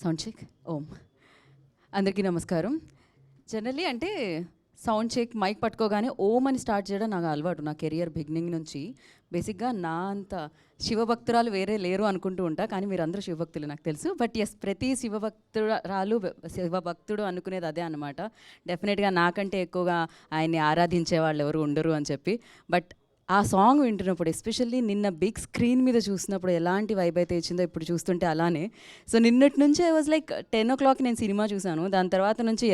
Sound check. ఓం. అందరికీ నమస్కారం. Generally అంటే సౌండ్ చెక్ మైక్ పట్టుకోగానే ఓం అని స్టార్ట్ చేయడం నాకు అలవాటు నా కెరియర్ బిగినింగ్ నుంచి. బేసిక్గా నా అంత శివభక్తురాలు వేరే లేరు అనుకుంటూ ఉంటా, కానీ మీరందరూ శివభక్తులు నాకు తెలుసు. బట్ ఎస్, ప్రతి శివభక్తుడు అనుకునేది అదే అనమాట. డెఫినెట్గా నాకంటే ఎక్కువగా ఆయన్ని ఆరాధించే వాళ్ళు ఎవరు ఉండరు అని చెప్పి. బట్ ఆ సాంగ్ వింటున్నప్పుడు, ఎస్పెషల్లీ నిన్న బిగ్ స్క్రీన్ మీద చూసినప్పుడు ఎలాంటి వైబ్ అయితే ఇచ్చిందో ఇప్పుడు చూస్తుంటే అలానే. సో నిన్నటి నుంచి ఐ వాజ్ లైక్ 10 o'clock నేను సినిమా చూశాను. దాని తర్వాత నుంచి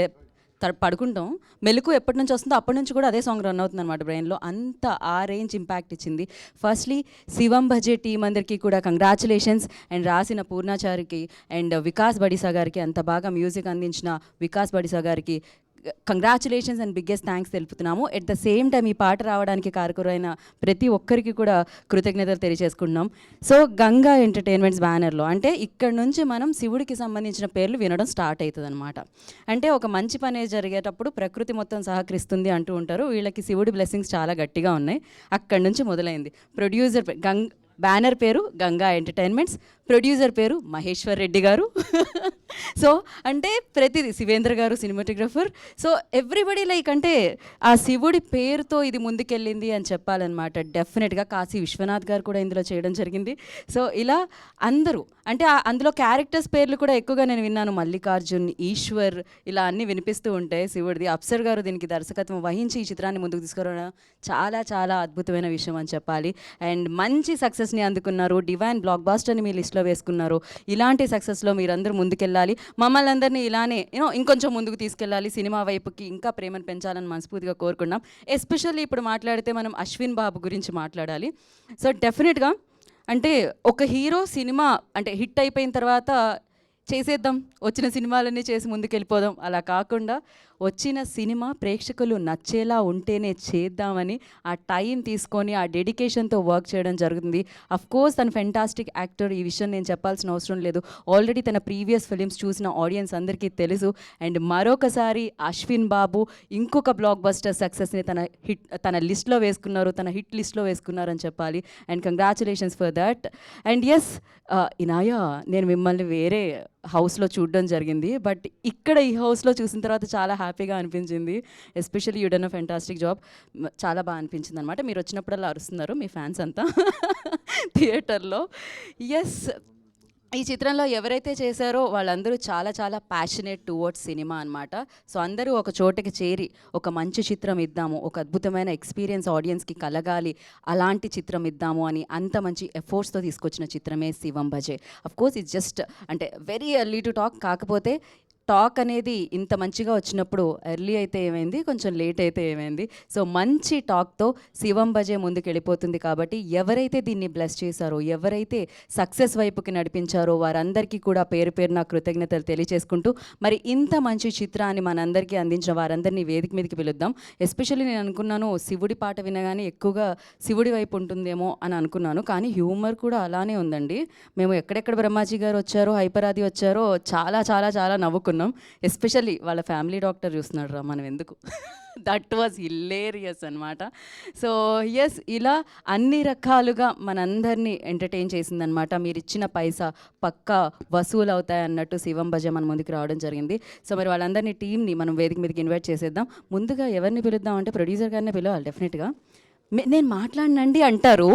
పడుకుంటాం, మెలకు ఎప్పటి నుంచి వస్తుందో అప్పటి నుంచి కూడా అదే సాంగ్ రన్ అవుతుంది అనమాట బ్రెయిన్లో. అంత ఆ రేంజ్ ఇంపాక్ట్ ఇచ్చింది. ఫస్ట్లీ శివం భజే టీం అందరికీ కూడా కంగ్రాచులేషన్స్. అండ్ రాసిన పూర్ణాచారికి అండ్ వికాస్ బడిసా గారికి, అంత బాగా మ్యూజిక్ అందించిన వికాస్ బడిసా గారికి కంగ్రాచులేషన్స్ అండ్ బిగ్గెస్ట్ థ్యాంక్స్ తెలుపుతున్నాము. ఎట్ ద సేమ్ టైం ఈ పాట రావడానికి కారకురైన ప్రతి ఒక్కరికి కూడా కృతజ్ఞతలు తెలియజేసుకుంటున్నాం. సో గంగా ఎంటర్టైన్మెంట్స్ బ్యానర్లో అంటే ఇక్కడ నుంచి మనం శివుడికి సంబంధించిన పేర్లు వినడం స్టార్ట్ అవుతుంది అనమాట. అంటే ఒక మంచి పని జరిగేటప్పుడు ప్రకృతి మొత్తం సహకరిస్తుంది అంటూ ఉంటారు. వీళ్ళకి శివుడి బ్లెస్సింగ్స్ చాలా గట్టిగా ఉన్నాయి. అక్కడి నుంచి మొదలైంది. ప్రొడ్యూసర్ బ్యానర్ పేరు గంగా ఎంటర్టైన్మెంట్స్, ప్రొడ్యూసర్ పేరు మహేశ్వర్ రెడ్డి గారు. సో అంటే ప్రతిదీ శివేంద్ర గారు సినిమాటోగ్రఫర్. సో ఎవ్రీబడి లైక్ అంటే ఆ శివుడి పేరుతో ఇది ముందుకెళ్ళింది అని చెప్పాలన్నమాట. డెఫినెట్గా కాశీ విశ్వనాథ్ గారు కూడా ఇందులో చేయడం జరిగింది. సో ఇలా అందరూ అంటే అందులో క్యారెక్టర్స్ పేర్లు కూడా ఎక్కువగా నేను విన్నాను. మల్లికార్జున్, ఈశ్వర్, ఇలా అన్నీ వినిపిస్తూ ఉంటాయి శివుడిది. అప్సర్ గారు దీనికి దర్శకత్వం వహించి ఈ చిత్రాన్ని ముందుకు తీసుకురావడం చాలా చాలా అద్భుతమైన విషయం అని చెప్పాలి. అండ్ మంచి సక్సెస్ని అందుకున్నారు. డివైన్ బ్లాక్ బాస్టర్ని మీ లిస్ట్లో వేసుకున్నారు. ఇలాంటి సక్సెస్లో మీరందరూ ముందుకెళ్ళాలి, మమ్మల్ని అందరినీ ఇలానే ఇంకొంచెం ముందుకు తీసుకెళ్ళాలి, సినిమా వైపుకి ఇంకా ప్రేమను పెంచాలని మనస్ఫూర్తిగా కోరుకున్నాం. ఎస్పెషల్లీ ఇప్పుడు మాట్లాడితే మనం అశ్విన్ బాబు గురించి మాట్లాడాలి. సో డెఫినెట్గా అంటే ఒక హీరో సినిమా అంటే హిట్ అయిపోయిన తర్వాత చేసేద్దాం, వచ్చిన సినిమాలన్నీ చేసి ముందుకెళ్ళిపోదాం, అలా కాకుండా వచ్చిన సినిమా ప్రేక్షకులు నచ్చేలా ఉంటేనే చేద్దామని ఆ టైం తీసుకొని ఆ డెడికేషన్తో వర్క్ చేయడం జరుగుతుంది. అఫ్కోర్స్ తను ఫెంటాస్టిక్ యాక్టర్, ఈ విషయం నేను చెప్పాల్సిన అవసరం లేదు. ఆల్రెడీ తన ప్రీవియస్ ఫిలిమ్స్ చూసిన ఆడియన్స్ అందరికీ తెలుసు. అండ్ మరొకసారి అశ్విన్ బాబు ఇంకొక బ్లాక్ బస్టర్ సక్సెస్ని తన లిస్ట్లో వేసుకున్నారు, తన హిట్ లిస్ట్లో వేసుకున్నారని చెప్పాలి. And congratulations for that. And yes Inaya, నేను మిమ్మల్ని వేరే హౌస్లో చూడడం జరిగింది, బట్ ఇక్కడ ఈ హౌస్లో చూసిన తర్వాత చాలా హ్యాపీగా అనిపించింది. Especially you done a fantastic job. చాలా బాగా అనిపించింది అనమాట. మీరు వచ్చినప్పుడల్లా అరుస్తున్నారు మీ ఫ్యాన్స్ అంతా థియేటర్లో. ఎస్, ఈ చిత్రంలో ఎవరైతే చేశారో వాళ్ళందరూ చాలా చాలా ప్యాషనేట్ టువర్డ్స్ సినిమా అనమాట. సో అందరూ ఒక చోటకి చేరి ఒక మంచి చిత్రం ఇద్దాము, ఒక అద్భుతమైన ఎక్స్పీరియన్స్ ఆడియన్స్కి కలగాలి, అలాంటి చిత్రం ఇద్దాము అని అంత మంచి ఎఫోర్ట్స్తో తీసుకొచ్చిన చిత్రమే శివం భజే. అఫ్కోర్స్ ఇట్స్ జస్ట్ అంటే వెరీ ఎర్లీ టు టాక్. కాకపోతే టాక్ అనేది ఇంత మంచిగా వచ్చినప్పుడు ఎర్లీ అయితే ఏమైంది, కొంచెం లేట్ అయితే ఏమైంది. సో మంచి టాక్తో శివం భజే ముందుకు వెళ్ళిపోతుంది. కాబట్టి ఎవరైతే దీన్ని బ్లెస్ చేశారో, ఎవరైతే సక్సెస్ వైపుకి నడిపించారో వారందరికీ కూడా పేరు పేరున కృతజ్ఞతలు తెలియజేసుకుంటూ, మరి ఇంత మంచి చిత్రాన్ని మనందరికీ అందించిన వారందరినీ వేదిక మీదకి పిలుద్దాం. ఎస్పెషల్లీ నేను అనుకున్నాను శివుడి పాట వినగానే ఎక్కువగా శివుడి వైపు ఉంటుందేమో అని అనుకున్నాను, కానీ హ్యూమర్ కూడా అలానే ఉందండి. మేము ఎక్కడెక్కడ బ్రహ్మాజీ గారు వచ్చారో, హైపరాది వచ్చారో చాలా చాలా చాలా నవ్వుకున్నాం. ఎస్పెషల్లీ వాళ్ళ ఫ్యామిలీ డాక్టర్ చూస్తున్నాడు రా, మనం ఎందుకు, దట్ వాజ్ హిల్లేరియస్ అనమాట. సో ఎస్, ఇలా అన్ని రకాలుగా మనందరినీ ఎంటర్టైన్ చేసిందనమాట. మీరు ఇచ్చిన పైసా పక్కా వసూలు అవుతాయి అన్నట్టు శివం భజ మన ముందుకు రావడం జరిగింది. సో మరి వాళ్ళందరినీ టీంని మనం వేదిక మీదకి ఇన్వైట్ చేసేద్దాం. ముందుగా ఎవరిని పిలుద్దాం అంటే ప్రొడ్యూసర్ గారినే పిలవాలి డెఫినెట్గా. నేను మాట్లాడినండి అంటారు,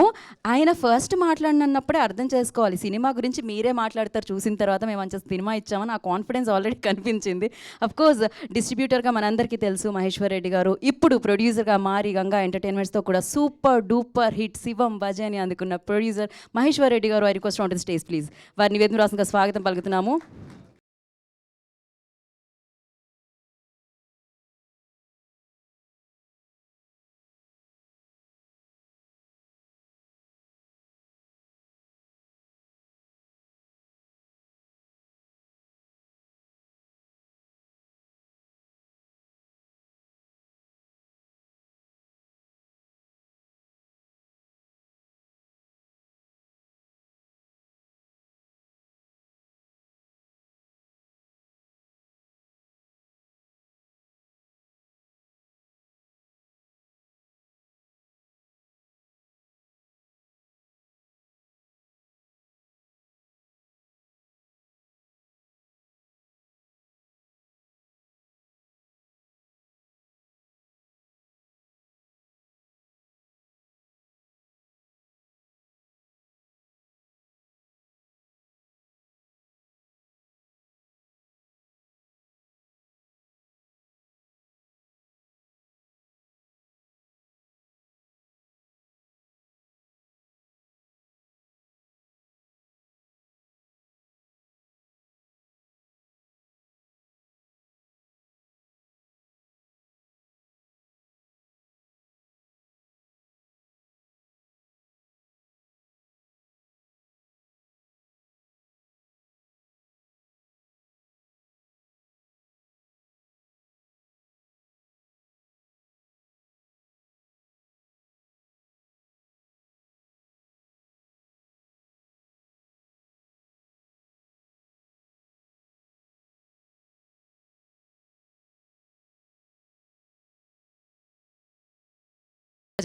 ఆయన ఫస్ట్ మాట్లాడినప్పుడే అర్థం చేసుకోవాలి. సినిమా గురించి మీరే మాట్లాడతారు చూసిన తర్వాత, మేము మంచి సినిమా ఇచ్చామని ఆ కాన్ఫిడెన్స్ ఆల్రెడీ కనిపించింది. అఫ్కోర్స్ డిస్ట్రిబ్యూటర్గా మనందరికీ తెలుసు మహేశ్వర్ రెడ్డి గారు, ఇప్పుడు ప్రొడ్యూసర్గా మారి గంగా ఎంటర్టైన్మెంట్స్తో కూడా సూపర్ డూపర్ హిట్ శివం భజే అని అందుకున్న ప్రొడ్యూసర్ మహేశ్వర్ రెడ్డి గారు. I request on to the stage please. వారిని వేదిక రాసంగా స్వాగతం పలుకుతున్నాము.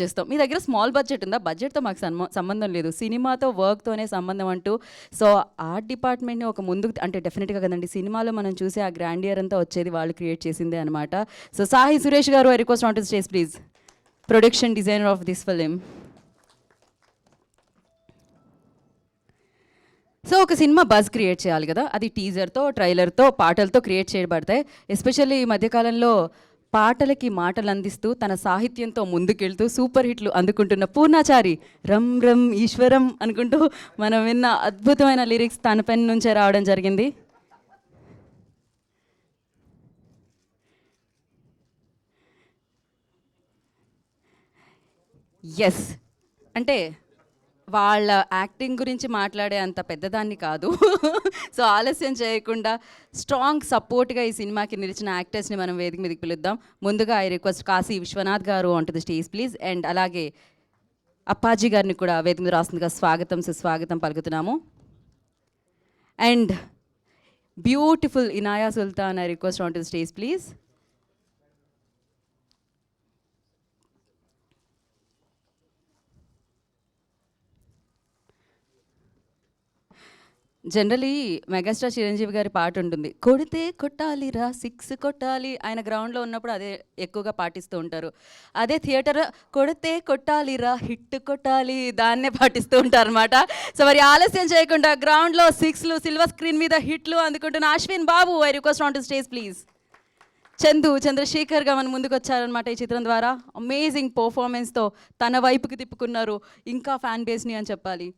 చేస్తాం. మీ దగ్గర స్మాల్ బడ్జెట్ ఉందా? బడ్జెట్‌తో మాకు సంబంధం లేదు. సినిమాతో వర్క్‌తోనే సంబంధం అంటూ సో ఆర్ట్ డిపార్ట్మెంట్‌ని ఒక ముందుకు అంటే డెఫినెట్‌గా కదండి సినిమాలో మనం చూసే ఆ గ్రాండియర్ అంతా వచ్చేది వాళ్ళు క్రియేట్ చేసిందే అనమాట. సో సాయి సురేష్ గారు I request on to stage please. Production designer of this film. So ఒక సినిమా బజ్ క్రియేట్ చేయాలి కదా, అది టీజర్తో ట్రైలర్తో పాటలతో క్రియేట్ చేయబడతాయి. ఎస్పెషల్లీ ఈ మధ్యకాలంలో పాటలకి మాటలు అందిస్తూ తన సాహిత్యంతో ముందుకెళ్తూ సూపర్ హిట్లు అందుకుంటున్న పూర్ణాచారి రమ్ రమ్ ఈశ్వరం అనుకుంటూ మనం విన్న అద్భుతమైన లిరిక్స్ తన పెన్ నుంచే రావడం జరిగింది. ఎస్ అంటే వాళ్ళ యాక్టింగ్ గురించి మాట్లాడే అంత పెద్దదాన్ని కాదు. సో ఆలస్యం చేయకుండా స్ట్రాంగ్ సపోర్ట్గా ఈ సినిమాకి నిలిచిన యాక్టర్స్ని మనం వేదిక మీదకి పిలుద్దాం. ముందుగా ఐ రిక్వెస్ట్ కాశీ విశ్వనాథ్ గారు on to the stage please. And అలాగే అప్పాజీ గారిని కూడా వేదిక మీద రాస్తుందిగా స్వాగతం సుస్వాగతం పలుకుతున్నాము. And beautiful Inaya Sultan I request on to the stage please. Generally megastar Chiranjeevi గారి పాట ఉంటుంది, కొడితే కొట్టాలిరా సిక్స్ కొట్టాలి. ఆయన గ్రౌండ్లో ఉన్నప్పుడు అదే ఎక్కువగా పాటిస్తూ ఉంటారు. అదే థియేటర్ కొడితే కొట్టాలిరా హిట్ కొట్టాలి దాన్నే పాటిస్తూ ఉంటారు అనమాట. సో మరి ఆలస్యం చేయకుండా గ్రౌండ్లో సిక్స్లు సిల్వర్ స్క్రీన్ మీద హిట్లు అందుకుంటున్న Ashwin Babu I request on to stage please. చంద్రశేఖర్గా మన ముందుకు వచ్చారనమాట ఈ చిత్రం ద్వారా. అమేజింగ్ పర్ఫార్మెన్స్తో తన వైపుకి తిప్పుకున్నారు ఇంకా ఫ్యాన్ బేస్ని అని చెప్పాలి.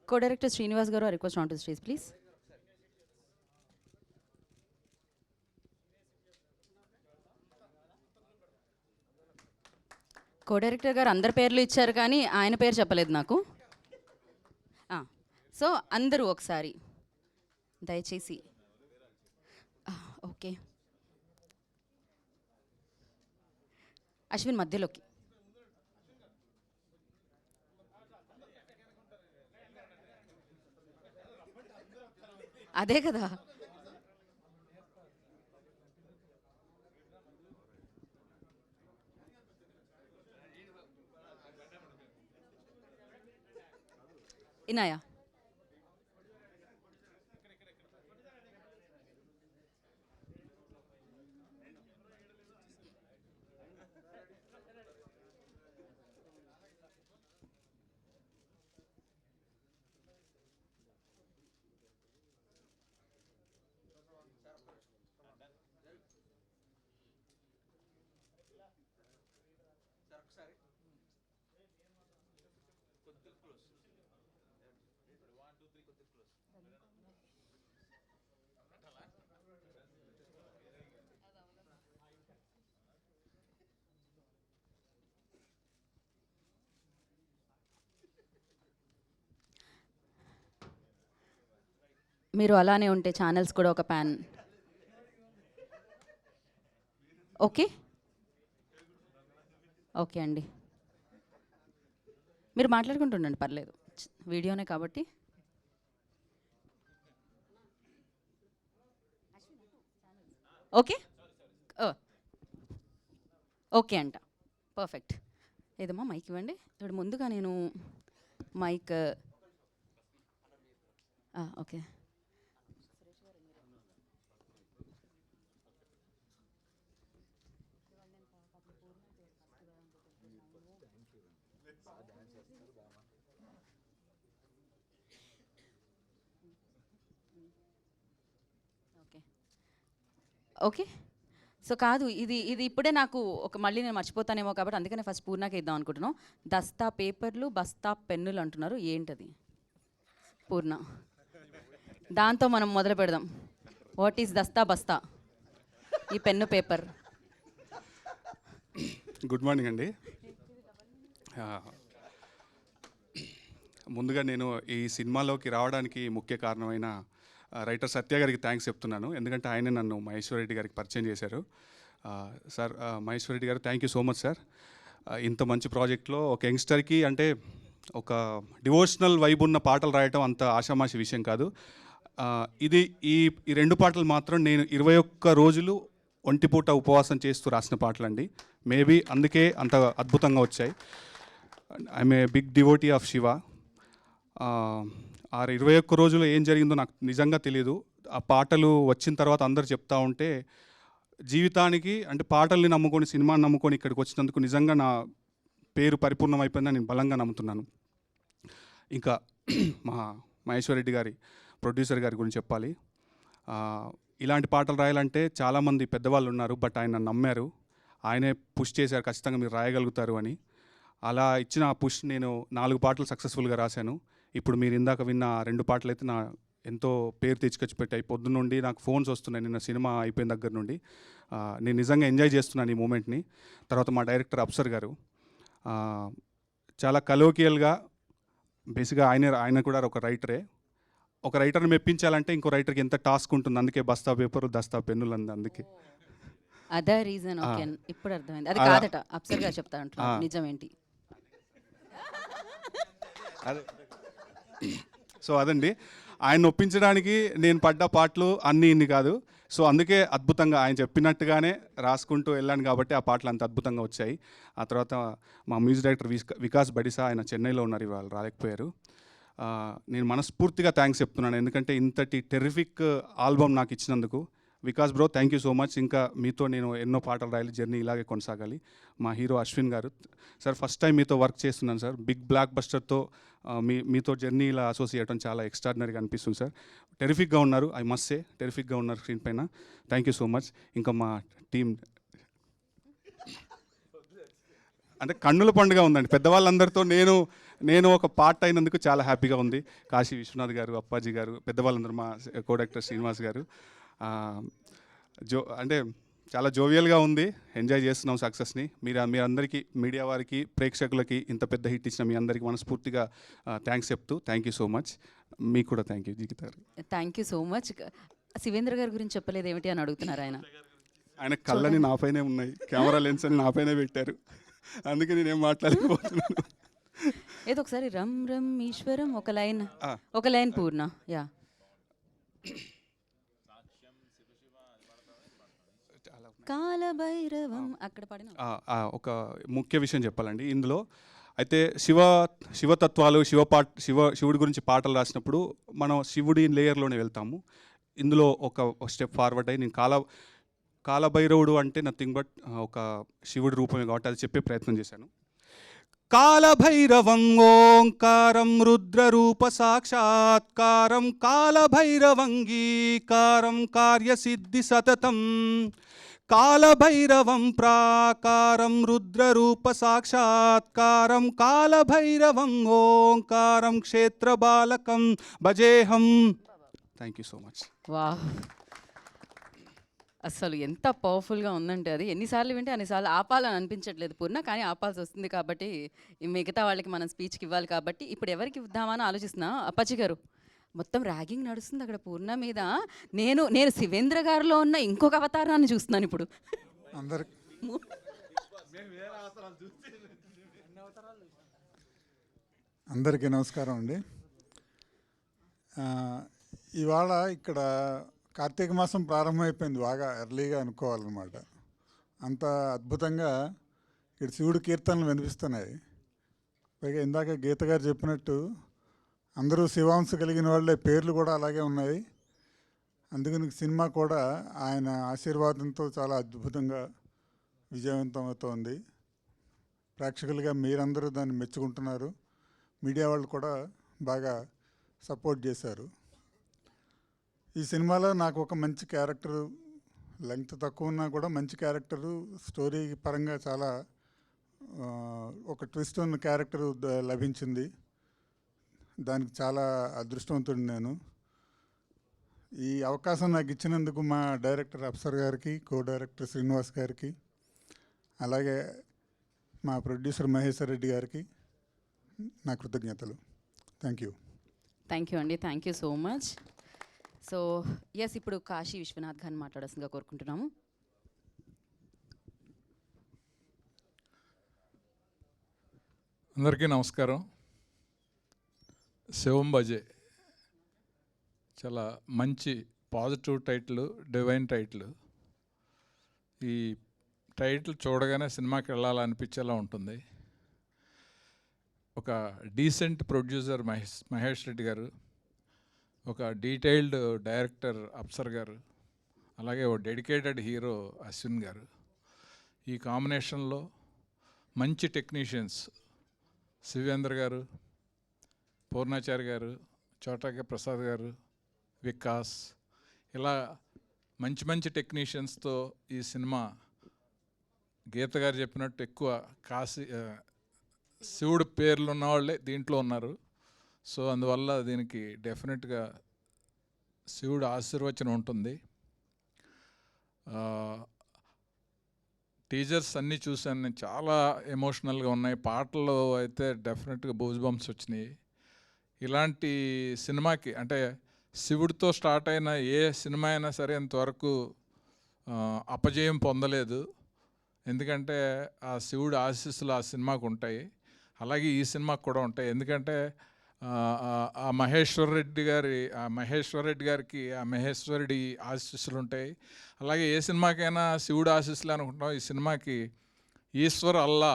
Co-director Srinivas garu, I request on to the stage, please. Co-director garu అందరి పేర్లు ఇచ్చారు కానీ ఆయన పేరు చెప్పలేదు నాకు. సో అందరూ ఒకసారి దయచేసి ఓకే అశ్విన్ మధ్యలోకి. అదే కదా ఇనాయా. మీరు అలానే ఉంటే ఛానల్స్ కూడా ఒక ప్యాన్. ఓకే ఓకే అండి, మీరు మాట్లాడుకుంటుండండి పర్లేదు, వీడియోనే కాబట్టి. ఓకే ఓకే అంట, పర్ఫెక్ట్. ఏదమ్మా మైక్ ఇవ్వండి. ఇప్పుడు ముందుగా నేను mic okay. Okay okay so కాదు, ఇది ఇది ఇప్పుడే నాకు ఒక మళ్ళీ నేను మర్చిపోతానేమో కాబట్టి అందుకనే ఫస్ట్ పూర్ణాకే ఇద్దాం అనుకుంటున్నాం. దస్తా పేపర్లు బస్తా పెన్నులు అంటున్నారు, ఏంటది పూర్ణ? దాంతో మనం మొదలు పెడదాం. వాట్ ఈస్ దస్తా బస్తా? ఈ పెన్ను పేపర్. గుడ్ మార్నింగ్ అండి. ముందుగా నేను ఈ సినిమాలోకి రావడానికి ముఖ్య కారణమైన రైటర్ సత్య గారికి థ్యాంక్స్ చెప్తున్నాను. ఎందుకంటే ఆయనే నన్ను మహేశ్వర్ రెడ్డి గారికి పరిచయం చేశారు. సార్, మహేశ్వర్ రెడ్డి గారు, thank you so much sir. ఇంత మంచి ప్రాజెక్ట్లో ఒక యంగ్స్టర్కి అంటే ఒక డివోషనల్ వైబ్ ఉన్న పాటలు రాయటం అంత ఆషామాషి విషయం కాదు. ఇది ఈ ఈ 2 పాటలు మాత్రం నేను 21 రోజులు ఒంటిపూట ఉపవాసం చేస్తూ రాసిన పాటలండి. మేబీ అందుకే అంత అద్భుతంగా వచ్చాయి. I'm a big devotee of Shiva. ఆ 21 రోజులు ఏం జరిగిందో నాకు నిజంగా తెలియదు. ఆ పాటలు వచ్చిన తర్వాత అందరు చెప్తా ఉంటే జీవితానికి అంటే పాటల్ని నమ్ముకొని, సినిమాని నమ్ముకొని ఇక్కడికి వచ్చినందుకు నిజంగా నా పేరు పరిపూర్ణం అయిపోయిందని నేను బలంగా నమ్ముతున్నాను. ఇంకా మా మహేశ్వర్ రెడ్డి గారి ప్రొడ్యూసర్ గారి గురించి చెప్పాలి. ఇలాంటి పాటలు రాయాలంటే చాలామంది పెద్దవాళ్ళు ఉన్నారు, బట్ ఆయన నమ్మారు. ఆయనే పుష్ చేశారు, ఖచ్చితంగా మీరు రాయగలుగుతారు అని. అలా ఇచ్చిన ఆ పుష్ నేను 4 పాటలు సక్సెస్ఫుల్గా రాశాను. ఇప్పుడు మీరు ఇందాక విన్న 2 పాటలు అయితే నా ఎంతో పేరు తెచ్చుకొచ్చి పెట్టాయి. పొద్దున్న నుండి నాకు ఫోన్స్ వస్తున్నాయి నిన్న సినిమా అయిపోయిన దగ్గర నుండి. నేను నిజంగా ఎంజాయ్ చేస్తున్నాను ఈ మూమెంట్ని. తర్వాత మా డైరెక్టర్ అప్సర్ గారు చాలా కలోకియల్గా, బేసిక్గా ఆయన కూడా ఒక రైటరే. ఒక రైటర్ని మెప్పించాలంటే ఇంకో రైటర్కి ఎంత టాస్క్ ఉంటుంది. అందుకే బస్తా పేపర్ దస్తా పెన్నులు అంది. అందుకే అదే రీజన్. ఓకే, ఇప్పుడు అర్థమైంది. అది కాదట, అప్సర్ గారు చెప్తా అంటున్నారు. నిజం ఏంటి? అదే. సో అదండి, ఆయన ఒప్పించడానికి నేను పడ్డ పాటలు అన్నీ ఇన్ని కాదు. సో అందుకే అద్భుతంగా ఆయన చెప్పినట్టుగానే రాసుకుంటూ వెళ్ళాను కాబట్టి ఆ పాటలు అంత అద్భుతంగా వచ్చాయి. ఆ తర్వాత మా మ్యూజిక్ డైరెక్టర్ వికాస్ బడిసా, ఆయన చెన్నైలో ఉన్నారు, ఇవాళ రాలేకపోయారు. నేను మనస్ఫూర్తిగా థ్యాంక్స్ చెప్తున్నాను, ఎందుకంటే ఇంతటి టెర్రిఫిక్ ఆల్బమ్ నాకు ఇచ్చినందుకు. Vikas bro, thank you so much. ఇంకా మీతో నేను ఎన్నో పాటలు రాయాలి, జర్నీ ఇలాగే కొనసాగాలి. మా హీరో అశ్విన్ గారు, సార్ ఫస్ట్ టైం మీతో వర్క్ చేస్తున్నాను సార్. బిగ్ బ్లాక్ బస్టర్తో మీతో జర్నీ ఇలా అసోసియేట్ చేయడం చాలా ఎక్స్ట్రాడినరీగా అనిపిస్తుంది సార్. టెరిఫిక్గా ఉన్నారు, ఐ మస్ట్ సే, టెరిఫిక్గా ఉన్నారు స్క్రీన్ పైన. Thank you so much. ఇంకా మా టీం అంటే కన్నుల పండుగ ఉందండి. పెద్దవాళ్ళందరితో నేను ఒక పార్ట్ అయినందుకు చాలా హ్యాపీగా ఉంది. కాశీ విశ్వనాథ్ గారు, అప్పాజీ గారు, పెద్దవాళ్ళందరూ, మా కో డైరెక్టర్ శ్రీనివాస్ గారు. అంటే చాలా జోవియల్గా ఉంది, ఎంజాయ్ చేస్తున్నాం సక్సెస్ని. మీరందరికీ, మీడియా వారికి, ప్రేక్షకులకి ఇంత పెద్ద హిట్ ఇచ్చిన మీ అందరికీ మనస్ఫూర్తిగా థ్యాంక్స్ చెప్తూ, థ్యాంక్ యూ సో మచ్. మీకు కూడా థ్యాంక్ యూ జీవిత గారు. Thank you so much. Shivendra గారి గురించి చెప్పలేదు ఏమిటి అని అడుగుతున్నారు ఆయన కళ్ళని నాపైనే ఉన్నాయి, కెమెరా లెన్స్ అని నాపైనే పెట్టారు, అందుకే నేనేం మాట్లాడలేకపోతున్నాను. ఏదో ఒకసారి రమ్ రమ్ ఈశ్వరం ఒక లైన్ పూర్ణ. యా, కాలభైరవం అక్కడ పడిన ఒక ముఖ్య విషయం చెప్పాలండి ఇందులో. అయితే శివతత్వాలు, శివుడి గురించి పాటలు రాసినప్పుడు మనం శివుడి లేయర్లోనే వెళ్తాము. ఇందులో ఒక స్టెప్ ఫార్వర్డ్ అయ్యి నేను కాలభైరవుడు అంటే నథింగ్ బట్ ఒక శివుడి రూపమే కాబట్టి అది చెప్పే ప్రయత్నం చేశాను. కాలభైరవం ఓంకారం రుద్రరూప సాక్షాత్కారం కాలభైరవంగీకారం కార్యసిద్ధి సతతం కాలభైరవం ప్రాకారం రుద్రరూప సాక్షాత్కారం కాలభైరవం ఓంకారం క్షేత్రబాలకం భజేహం. Thank you so much. వాహ్, అసలు ఎంత పవర్ఫుల్గా ఉందంటే అది ఎన్నిసార్లు వింటే అన్నిసార్లు ఆపాలని అనిపించట్లేదు పూర్ణ, కానీ ఆపాల్సి వస్తుంది కాబట్టి మిగతా వాళ్ళకి మనం స్పీచ్కి ఇవ్వాలి కాబట్టి ఇప్పుడు ఎవరికి ఇద్దామని ఆలోచిస్తున్నా. అప్పాజీ గారు, మొత్తం ర్యాగింగ్ నడుస్తుంది అక్కడ పూర్ణ మీద. నేను శివేంద్ర గారిలో ఉన్న ఇంకొక అవతారాన్ని చూస్తున్నాను ఇప్పుడు. అందరికీ నమస్కారం అండి. ఇవాళ ఇక్కడ కార్తీక మాసం ప్రారంభమైపోయింది, బాగా ఎర్లీగా అనుకోవాలన్నమాట. అంత అద్భుతంగా ఇక్కడ శివుడి కీర్తనలు వినిపిస్తున్నాయి. పైగా ఇందాక గీత గారు చెప్పినట్టు అందరూ శివాంశ కలిగిన వాళ్ళే, పేర్లు కూడా అలాగే ఉన్నాయి. అందుకని సినిమా కూడా ఆయన ఆశీర్వాదంతో చాలా అద్భుతంగా విజయవంతం అవుతోంది. ప్రేక్షకులుగా మీరందరూ దాన్ని మెచ్చుకుంటున్నారు, మీడియా వాళ్ళు కూడా బాగా సపోర్ట్ చేశారు. ఈ సినిమాలో నాకు ఒక మంచి క్యారెక్టరు, లెంగ్త్ తక్కువ ఉన్నా కూడా మంచి క్యారెక్టరు, స్టోరీ పరంగా చాలా ఒక ట్విస్ట్ ఉన్న క్యారెక్టరు లభించింది. దానికి చాలా అదృష్టవంతుడు నేను. ఈ అవకాశం నాకు ఇచ్చినందుకు మా డైరెక్టర్ అప్సర్ గారికి, కో డైరెక్టర్ శ్రీనివాస్ గారికి, అలాగే మా ప్రొడ్యూసర్ మహేశ్వర్ రెడ్డి గారికి నా కృతజ్ఞతలు. Thank you. థ్యాంక్ యూ అండి, thank you so much. So yes, ఇప్పుడు కాశీ విశ్వనాథ్ గారిని మాట్లాడాల్సిందిగా కోరుకుంటున్నాము. అందరికీ నమస్కారం. శివం బజే చాలా మంచి పాజిటివ్ టైటిల్, డివైన్ టైటిల్. ఈ టైటిల్ చూడగానే సినిమాకి వెళ్ళాలనిపించేలా ఉంటుంది. ఒక డీసెంట్ ప్రొడ్యూసర్ మహేష్ రెడ్డి గారు, ఒక డీటెయిల్డ్ డైరెక్టర్ అప్సర్ గారు, అలాగే ఓ డెడికేటెడ్ హీరో అశ్విన్ గారు. ఈ కాంబినేషన్లో మంచి టెక్నీషియన్స్ శివేంద్ర గారు, పూర్ణాచారి గారు, చోటాకే ప్రసాద్ గారు, వికాస్, ఇలా మంచి మంచి టెక్నీషియన్స్తో ఈ సినిమా గీత గారు చెప్పినట్టు ఎక్కువ శివుడు పేర్లు ఉన్నవాళ్ళే దీంట్లో ఉన్నారు. సో అందువల్ల దీనికి డెఫినెట్గా శివుడు ఆశీర్వచనం ఉంటుంది. టీజర్స్ అన్నీ చూశాను నేను, చాలా ఎమోషనల్గా ఉన్నాయి. పాటలు అయితే డెఫినెట్గా బూజ్ బంప్స్ వచ్చినాయి. ఇలాంటి సినిమాకి అంటే శివుడితో స్టార్ట్ అయిన ఏ సినిమా అయినా సరే ఇంతవరకు అపజయం పొందలేదు. ఎందుకంటే ఆ శివుడు ఆశీస్సులు ఆ సినిమాకు ఉంటాయి, అలాగే ఈ సినిమాకు కూడా ఉంటాయి. ఎందుకంటే ఆ మహేశ్వరరెడ్డి గారికి ఆ మహేశ్వరుడి ఆశీస్సులు ఉంటాయి. అలాగే ఏ సినిమాకైనా శివుడు ఆశీస్సులు అనుకుంటాం, ఈ సినిమాకి ఈశ్వర్ అల్లా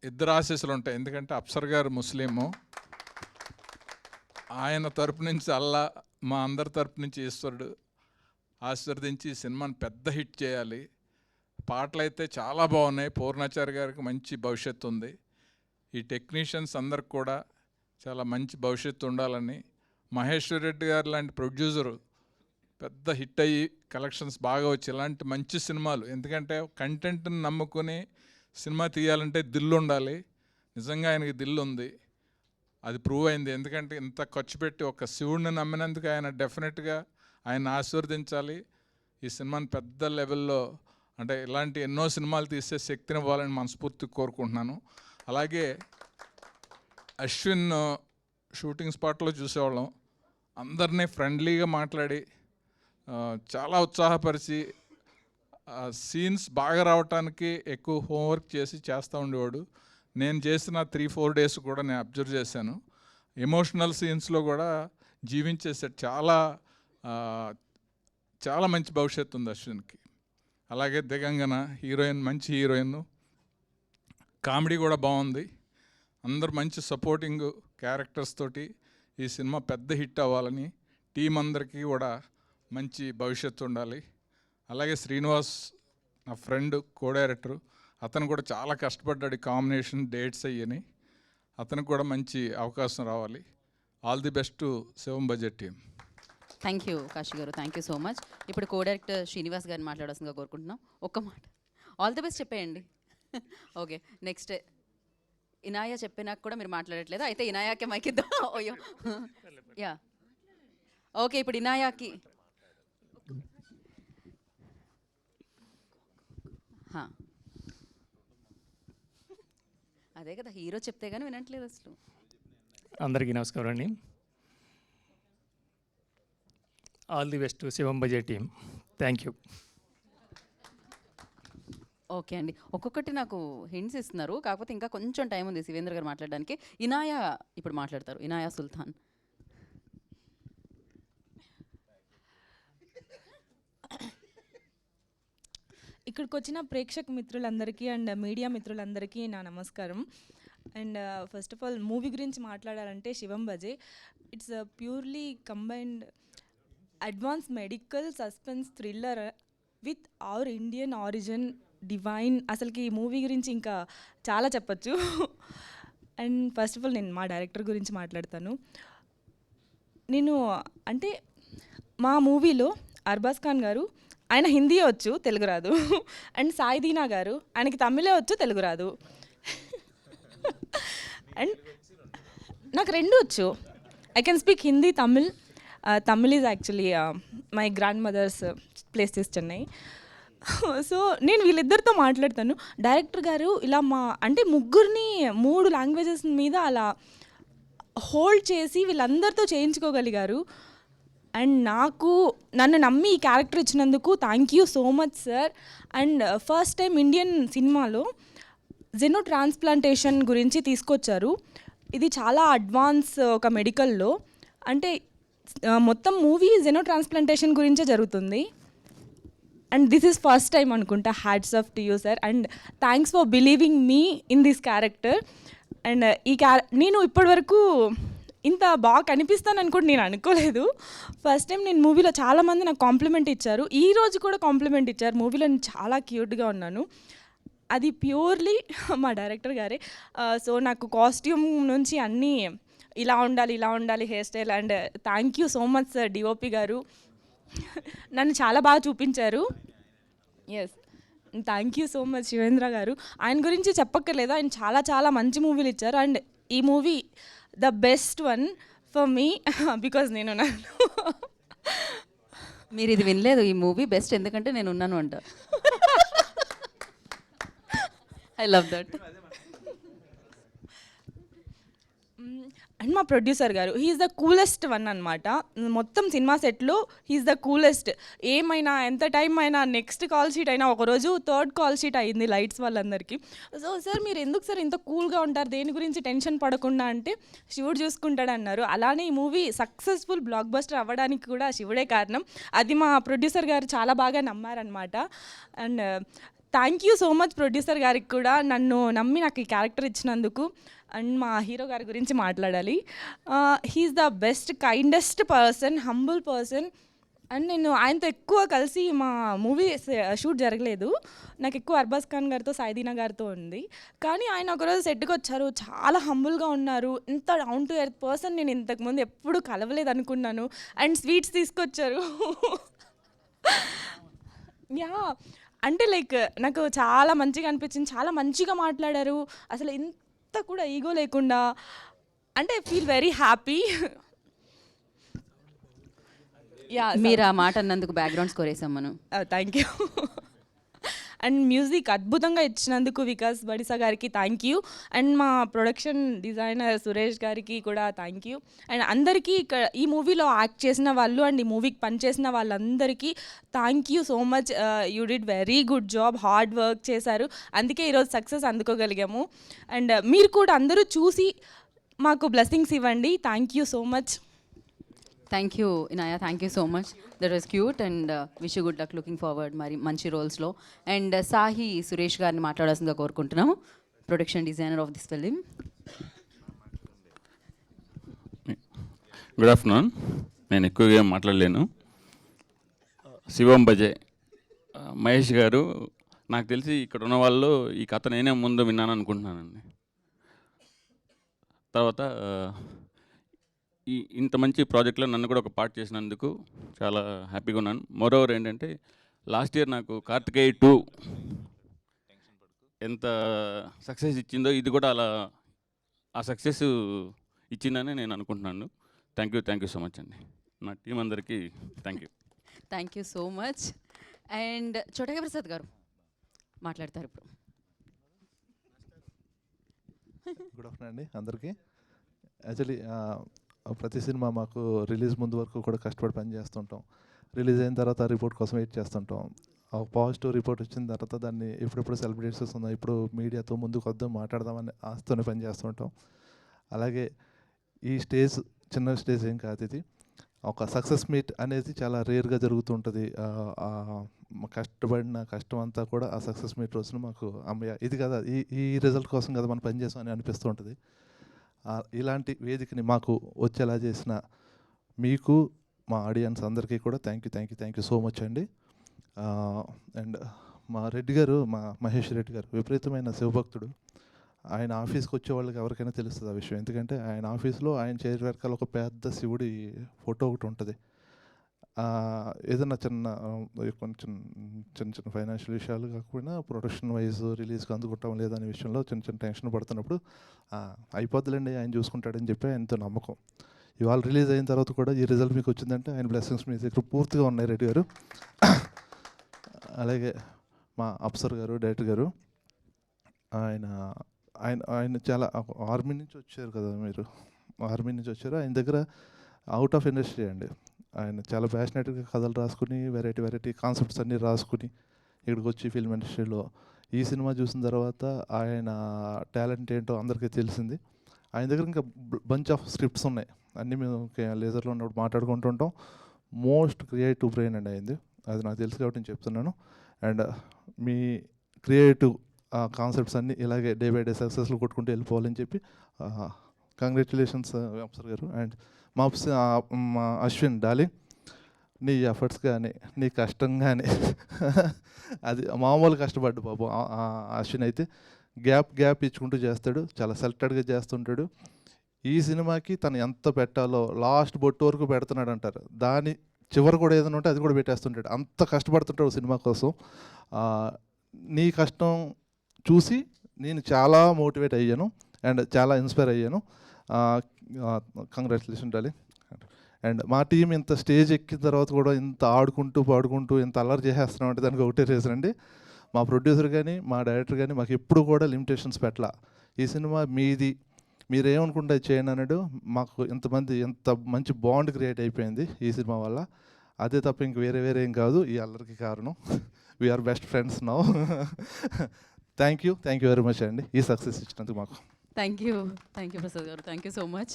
ఇద్దరు ఆశీస్సులు ఉంటాయి. ఎందుకంటే అప్సర్ గారు ముస్లిము, ఆయన తరపు నుంచి అల్లా, మా అందరి తరపు నుంచి ఈశ్వరుడు ఆశీర్వదించి ఈ సినిమాని పెద్ద హిట్ చేయాలి. పాటలు అయితే చాలా బాగున్నాయి. పూర్ణాచారి గారికి మంచి భవిష్యత్తు ఉంది. ఈ టెక్నీషియన్స్ అందరికి కూడా చాలా మంచి భవిష్యత్తు ఉండాలని, మహేశ్వర్ రెడ్డి గారు లాంటి ప్రొడ్యూసరు పెద్ద హిట్ అయ్యి కలెక్షన్స్ బాగా వచ్చి ఇలాంటి మంచి సినిమాలు, ఎందుకంటే కంటెంట్ని నమ్ముకొని సినిమా తీయాలంటే దిల్లు ఉండాలి. నిజంగా ఆయనకి దిల్లు ఉంది, అది ప్రూవ్ అయింది. ఎందుకంటే ఇంత ఖర్చు పెట్టి ఒక శివుడిని నమ్మినందుకు ఆయన డెఫినెట్గా ఆయన ఆశీర్వదించాలి. ఈ సినిమాని పెద్ద లెవెల్లో, అంటే ఇలాంటి ఎన్నో సినిమాలు తీసే శక్తిని ఇవ్వాలని మనస్ఫూర్తిగా కోరుకుంటున్నాను. అలాగే అశ్విన్ షూటింగ్ స్పాట్లో చూసేవాళ్ళం, అందరినీ ఫ్రెండ్లీగా మాట్లాడి చాలా ఉత్సాహపరిచి సీన్స్ బాగా రావటానికి ఎక్కువ హోంవర్క్ చేస్తూ ఉండేవాడు. నేను చేసిన 3-4 డేస్ కూడా నేను అబ్జర్వ్ చేశాను. ఎమోషనల్ సీన్స్లో కూడా జీవించేసాడు. చాలా మంచి భవిష్యత్తు ఉంది అశ్విన్కి. అలాగే దిగంగన హీరోయిన్, మంచి హీరోయిన్, కామెడీ కూడా బాగుంది. అందరు మంచి సపోర్టింగ్ క్యారెక్టర్స్ తోటి ఈ సినిమా పెద్ద హిట్ అవ్వాలని, టీం అందరికీ కూడా మంచి భవిష్యత్తు ఉండాలి. అలాగే శ్రీనివాస్ నా ఫ్రెండ్, కో డైరెక్టరు, అతను కూడా చాలా కష్టపడ్డాడు ఈ కాంబినేషన్ డేట్స్ అయ్యని. అతనికి కూడా మంచి అవకాశం రావాలి. All the best to Shivam budget team. Thank you Kashi గారు, థ్యాంక్ యూ సో మచ్. ఇప్పుడు కో డైరెక్టర్ శ్రీనివాస్ గారిని మాట్లాడాల్సిందిగా కోరుకుంటున్నాం. ఒక్క మాట, ఆల్ ది బెస్ట్ చెప్పేయండి. ఓకే, నెక్స్ట్ ఇనాయా చెప్పినాక కూడా మీరు మాట్లాడట్లేదు, అయితే ఇనాయాకే మైక్ ఇద్దాం. అయ్యో యా, ఓకే, ఇప్పుడు ఇనాయాకి. అదే కదా, హీరో చెప్తే కానీ వినట్లేదు అసలు. అందరికీ నమస్కారం అండి. All the best Shivam Bhaje team. Thank you. Okay అండి, ఒక్కొక్కటి నాకు హింట్స్ ఇస్తున్నారు, కాకపోతే ఇంకా కొంచెం టైం ఉంది శివేంద్ర గారు మాట్లాడడానికి. ఇనాయా ఇప్పుడు మాట్లాడతారు, ఇనాయా సుల్తాన్. ఇక్కడికి వచ్చిన ప్రేక్షక మిత్రులందరికీ అండ్ మీడియా మిత్రులందరికీ నా నమస్కారం. And first of all movie గురించి మాట్లాడాలంటే Shivam Bhaje it's purely combined advance medical suspense thriller with our Indian origin divine. అసలుకి ఈ మూవీ గురించి ఇంకా చాలా చెప్పచ్చు. అండ్ ఫస్ట్ ఆఫ్ ఆల్ నేను మా డైరెక్టర్ గురించి మాట్లాడతాను. నేను అంటే మా మూవీలో అర్బాజ్ ఖాన్ గారు, ఆయన హిందీ వచ్చు, తెలుగు రాదు. అండ్ సాయి దీనా గారు, ఆయనకి తమిళే వచ్చు, తెలుగు రాదు. అండ్ నాకు రెండు వచ్చు, I can speak Hindi, Tamil. Tamil is actually my grandmother's place is Chennai. So నేను వీళ్ళిద్దరితో మాట్లాడతాను. డైరెక్టర్ గారు ఇలా అంటే ముగ్గురిని 3 లాంగ్వేజెస్ మీద అలా హోల్డ్ చేసి వీళ్ళందరితో చేయించుకోగలిగారు. అండ్ నన్ను నమ్మి ఈ క్యారెక్టర్ ఇచ్చినందుకు thank you so much sir. And first time Indian సినిమాలో జెనో ట్రాన్స్ప్లాంటేషన్ గురించి తీసుకొచ్చారు. ఇది చాలా అడ్వాన్స్ ఒక మెడికల్లో, అంటే మొత్తం మూవీ జెనో ట్రాన్స్ప్లాంటేషన్ గురించే జరుగుతుంది. And this is first time అనుకుంటా. Hats off to you sir and thanks for believing me in this character. And నేను ఇప్పటివరకు ఇంత బాగా కనిపిస్తానని కూడా నేను అనుకోలేదు. ఫస్ట్ టైం నేను మూవీలో చాలామంది నాకు కాంప్లిమెంట్ ఇచ్చారు. ఈ రోజు కూడా కాంప్లిమెంట్ ఇచ్చారు. మూవీలో నేను చాలా క్యూట్గా ఉన్నాను. అది ప్యూర్లీ మా డైరెక్టర్ గారే. సో నాకు కాస్ట్యూమ్ నుంచి అన్నీ ఇలా ఉండాలి hair style. And thank you so much sir DOP గారు, నన్ను చాలా బాగా చూపించారు. Yes, thank you so much Shivendra గారు. ఆయన గురించి చెప్పక్కర్లేదు, ఆయన చాలా చాలా మంచి మూవీలు ఇచ్చారు. అండ్ ఈ movie the best one for me because నేను మీరు ఇది వినలేదు, ఈ మూవీ బెస్ట్ ఎందుకంటే నేను ఉన్నాను అంట. I love that. అండ్ మా ప్రొడ్యూసర్ గారు హీఈస్ ద కూలెస్ట్ వన్ అనమాట. మొత్తం సినిమా సెట్లో హీఈస్ ద కూలెస్ట్. ఏమైనా ఎంత టైం అయినా నెక్స్ట్ కాల్ షీట్ అయినా, ఒకరోజు 3rd కాల్ షీట్ అయ్యింది లైట్స్ వాళ్ళందరికీ. సో సార్ మీరు ఎందుకు సార్ ఇంత కూల్గా ఉంటారు, దేని గురించి టెన్షన్ పడకుండా అంటే శివుడు చూసుకుంటాడు అన్నారు. అలానే ఈ మూవీ సక్సెస్ఫుల్ బ్లాక్ బస్టర్ అవ్వడానికి కూడా శివుడే కారణం. అది మా ప్రొడ్యూసర్ గారు చాలా బాగా నమ్మారనమాట. And thank you so much producer గారికి కూడా నన్ను నమ్మి నాకు ఈ క్యారెక్టర్ ఇచ్చినందుకు. అండ్ మా హీరో గారి గురించి మాట్లాడాలి. He's the best, kindest person, humble person. And నేను ఆయనతో ఎక్కువ కలిసి మా మూవీ షూట్ జరగలేదు. నాకు ఎక్కువ అర్బాజ్ ఖాన్ గారితో, సాయిదీనా గారితో ఉంది. కానీ ఆయన ఒకరోజు సెట్కి వచ్చారు, చాలా హంబుల్గా ఉన్నారు. ఇంత డౌన్ టు ఎర్త్ పర్సన్ నేను ఇంతకుముందు ఎప్పుడు కలవలేదు అనుకున్నాను. అండ్ స్వీట్స్ తీసుకొచ్చారు. యా, అంటే లైక్ నాకు చాలా మంచిగా అనిపించింది. చాలా మంచిగా మాట్లాడారు. అసలు ఇంత కూడా ఈగో లేకుండా, అంటే I feel very happy. Yeah, మీరు ఆ మాట అన్నందుకు బ్యాక్గ్రౌండ్ స్కోర్ వేసాం మనం. Thank you. అండ్ మ్యూజిక్ అద్భుతంగా ఇచ్చినందుకు వికాస్ బడిసా గారికి థ్యాంక్ యూ. అండ్ మా ప్రొడక్షన్ డిజైనర్ సురేష్ గారికి కూడా థ్యాంక్ యూ. అండ్ అందరికీ ఇక్కడ ఈ మూవీలో యాక్ట్ చేసిన వాళ్ళు అండ్ ఈ మూవీకి పనిచేసిన వాళ్ళందరికీ thank you so much. You did very good job, hard work చేశారు, అందుకే ఈరోజు సక్సెస్ అందుకోగలిగాము. అండ్ మీరు కూడా అందరూ చూసి మాకు బ్లెస్సింగ్స్ ఇవ్వండి. Thank you so much. Thank you Inaya, thank you so much. That was cute and wish you good luck, looking forward మరి మంచి రోల్స్లో. అండ్ సాహి సురేష్ గారిని మాట్లాడాల్సిందిగా కోరుకుంటున్నాము, production designer of this film. Good afternoon. నేను ఎక్కువగా ఏం మాట్లాడలేను. శివం బజే, మహేష్ గారు, నాకు తెలిసి ఇక్కడ ఉన్న వాళ్ళు ఈ కథ నేనే ముందు విన్నాను అనుకుంటున్నానండి. తర్వాత ఇంత మంచి ప్రాజెక్ట్లో నన్ను కూడా ఒక పార్ట్ చేసినందుకు చాలా హ్యాపీగా ఉన్నాను. మోరోవర్ ఏంటంటే లాస్ట్ ఇయర్ నాకు కార్తికేయ 2 ఎంత సక్సెస్ ఇచ్చిందో ఇది కూడా అలా ఆ సక్సెస్ ఇచ్చిందని నేను అనుకుంటున్నాను. థ్యాంక్ యూ సో మచ్ అండి. నా టీం అందరికీ thank you. Thank you so much. And చోటగా ప్రసాద్ గారు మాట్లాడతారు ఇప్పుడు. గుడ్ ఆఫ్టర్నూన్ అండి అందరికీ. యాక్చువల్లీ ప్రతి సినిమా మాకు రిలీజ్ ముందు వరకు కూడా కష్టపడి పని చేస్తుంటాం. రిలీజ్ అయిన తర్వాత రిపోర్ట్ కోసం వెయిట్ చేస్తుంటాం. ఒక పాజిటివ్ రిపోర్ట్ వచ్చిన తర్వాత దాన్ని ఎప్పుడెప్పుడు సెలబ్రేట్ చేస్తుందాం, ఇప్పుడు మీడియాతో ముందుకు వద్దాం మాట్లాడదామని ఆస్తోనే పని చేస్తుంటాం. అలాగే ఈ స్టేజ్ చిన్న స్టేజ్ ఏం కాదు, ఇది ఒక సక్సెస్ మీట్ అనేది చాలా రేర్గా జరుగుతుంటుంది. కష్టపడిన కష్టం అంతా కూడా ఆ సక్సెస్ మీట్ రోజున మాకు అమ్మయ్య ఇది కదా, ఈ రిజల్ట్ కోసం కదా మనం పనిచేస్తాం అని అనిపిస్తూ ఉంటుంది. ఇలాంటి వేదికని మాకు వచ్చేలా చేసిన మీకు, మా ఆడియన్స్ అందరికీ కూడా థ్యాంక్ యూ సో మచ్ అండి. అండ్ మా రెడ్డి గారు, మా మహేష్ రెడ్డి గారు విపరీతమైన శివభక్తుడు. ఆయన ఆఫీస్కి వచ్చే వాళ్ళకి ఎవరికైనా తెలుస్తుంది ఆ విషయం. ఎందుకంటే ఆయన ఆఫీస్లో ఆయన చైర్ వెనకాల ఒక పెద్ద శివుడి ఫోటో ఒకటి ఉంటుంది. ఏదైనా కొంచెం చిన్న ఫైనాన్షియల్ విషయాలు కాకుండా ప్రొడక్షన్ వైజ్ రిలీజ్కి అందుకుంటాం లేదనే విషయంలో చిన్న టెన్షన్ పడుతున్నప్పుడు అయిపోద్దులేండి ఆయన చూసుకుంటాడని చెప్పి ఆయనతో నమ్మకం. ఇవాళ రిలీజ్ అయిన తర్వాత కూడా ఈ రిజల్ట్ మీకు వచ్చిందంటే ఆయన బ్లెస్సింగ్స్ మీ దగ్గర పూర్తిగా ఉన్నాయి రెడ్డి గారు. అలాగే మా అప్సర్ గారు, డైరెక్టర్ గారు, ఆయన ఆయన ఆయన చాలా ఆర్మీ నుంచి వచ్చారు కదా మీరు, ఆర్మీ నుంచి వచ్చారు. ఆయన దగ్గర అవుట్ ఆఫ్ ఇండస్ట్రీ అండి. ఆయన చాలా ప్యాషనేట్గా కథలు రాసుకుని వెరైటీ కాన్సెప్ట్స్ అన్నీ రాసుకుని ఇక్కడికి వచ్చి ఫిల్మ్ ఇండస్ట్రీలో ఈ సినిమా చూసిన తర్వాత ఆయన టాలెంట్ ఏంటో అందరికీ తెలిసింది. ఆయన దగ్గర ఇంకా బంచ్ ఆఫ్ స్క్రిప్ట్స్ ఉన్నాయి, అన్నీ మేము లేజర్లో ఉన్నప్పుడు మాట్లాడుకుంటుంటాం. మోస్ట్ క్రియేటివ్ బ్రెయిన్ అండి అయింది, అది నాకు తెలుసు కాబట్టి నేను చెప్తున్నాను. అండ్ మీ క్రియేటివ్ కాన్సెప్ట్స్ అన్నీ ఇలాగే డే బై డే సక్సెస్లు కొట్టుకుంటూ వెళ్ళిపోవాలని చెప్పి కంగ్రాచులేషన్స్ అప్సర్ గారు. అండ్ మా అశ్విన్ డార్లింగ్, నీ ఎఫర్ట్స్ కానీ నీ కష్టం కానీ అది మామూలు కష్టపడ్డు పాపం. అశ్విన్ అయితే గ్యాప్ ఇచ్చుకుంటూ చేస్తాడు, చాలా సెలెక్టెడ్గా చేస్తుంటాడు. ఈ సినిమాకి తను ఎంత పెట్టాలో లాస్ట్ బొట్టు వరకు పెడుతున్నాడు అంటారు, దాని చివరి కూడా ఏదైనా ఉంటే అది కూడా పెట్టేస్తుంటాడు, అంత కష్టపడుతుంటాడు సినిమా కోసం. నీ కష్టం చూసి నేను చాలా మోటివేట్ అయ్యాను అండ్ చాలా ఇన్స్పైర్ అయ్యాను. Congratulation darling. అండ్ మా టీం ఇంత స్టేజ్ ఎక్కిన తర్వాత కూడా ఇంత ఆడుకుంటూ పాడుకుంటూ ఇంత అల్లరి చేసేస్తున్నాం అంటే దానికి ఒకటే రీజన్ అండి, మా ప్రొడ్యూసర్ కానీ మా డైరెక్టర్ కానీ మాకు ఎప్పుడు కూడా లిమిటేషన్స్ పెట్టలా. ఈ సినిమా మీది, మీరేమనుకుంటే చేయండి అన్నాడు. మాకు ఎంత మంచి బాండ్ క్రియేట్ అయిపోయింది ఈ సినిమా వల్ల. అదే తప్ప ఇంక వేరే ఏం కాదు ఈ అల్లరికి కారణం. We're best friends now. Thank you very much అండి ఈ సక్సెస్ ఇచ్చినందుకు మాకు. థ్యాంక్ యూ ప్రసాద్ గారు, థ్యాంక్ యూ సో మచ్.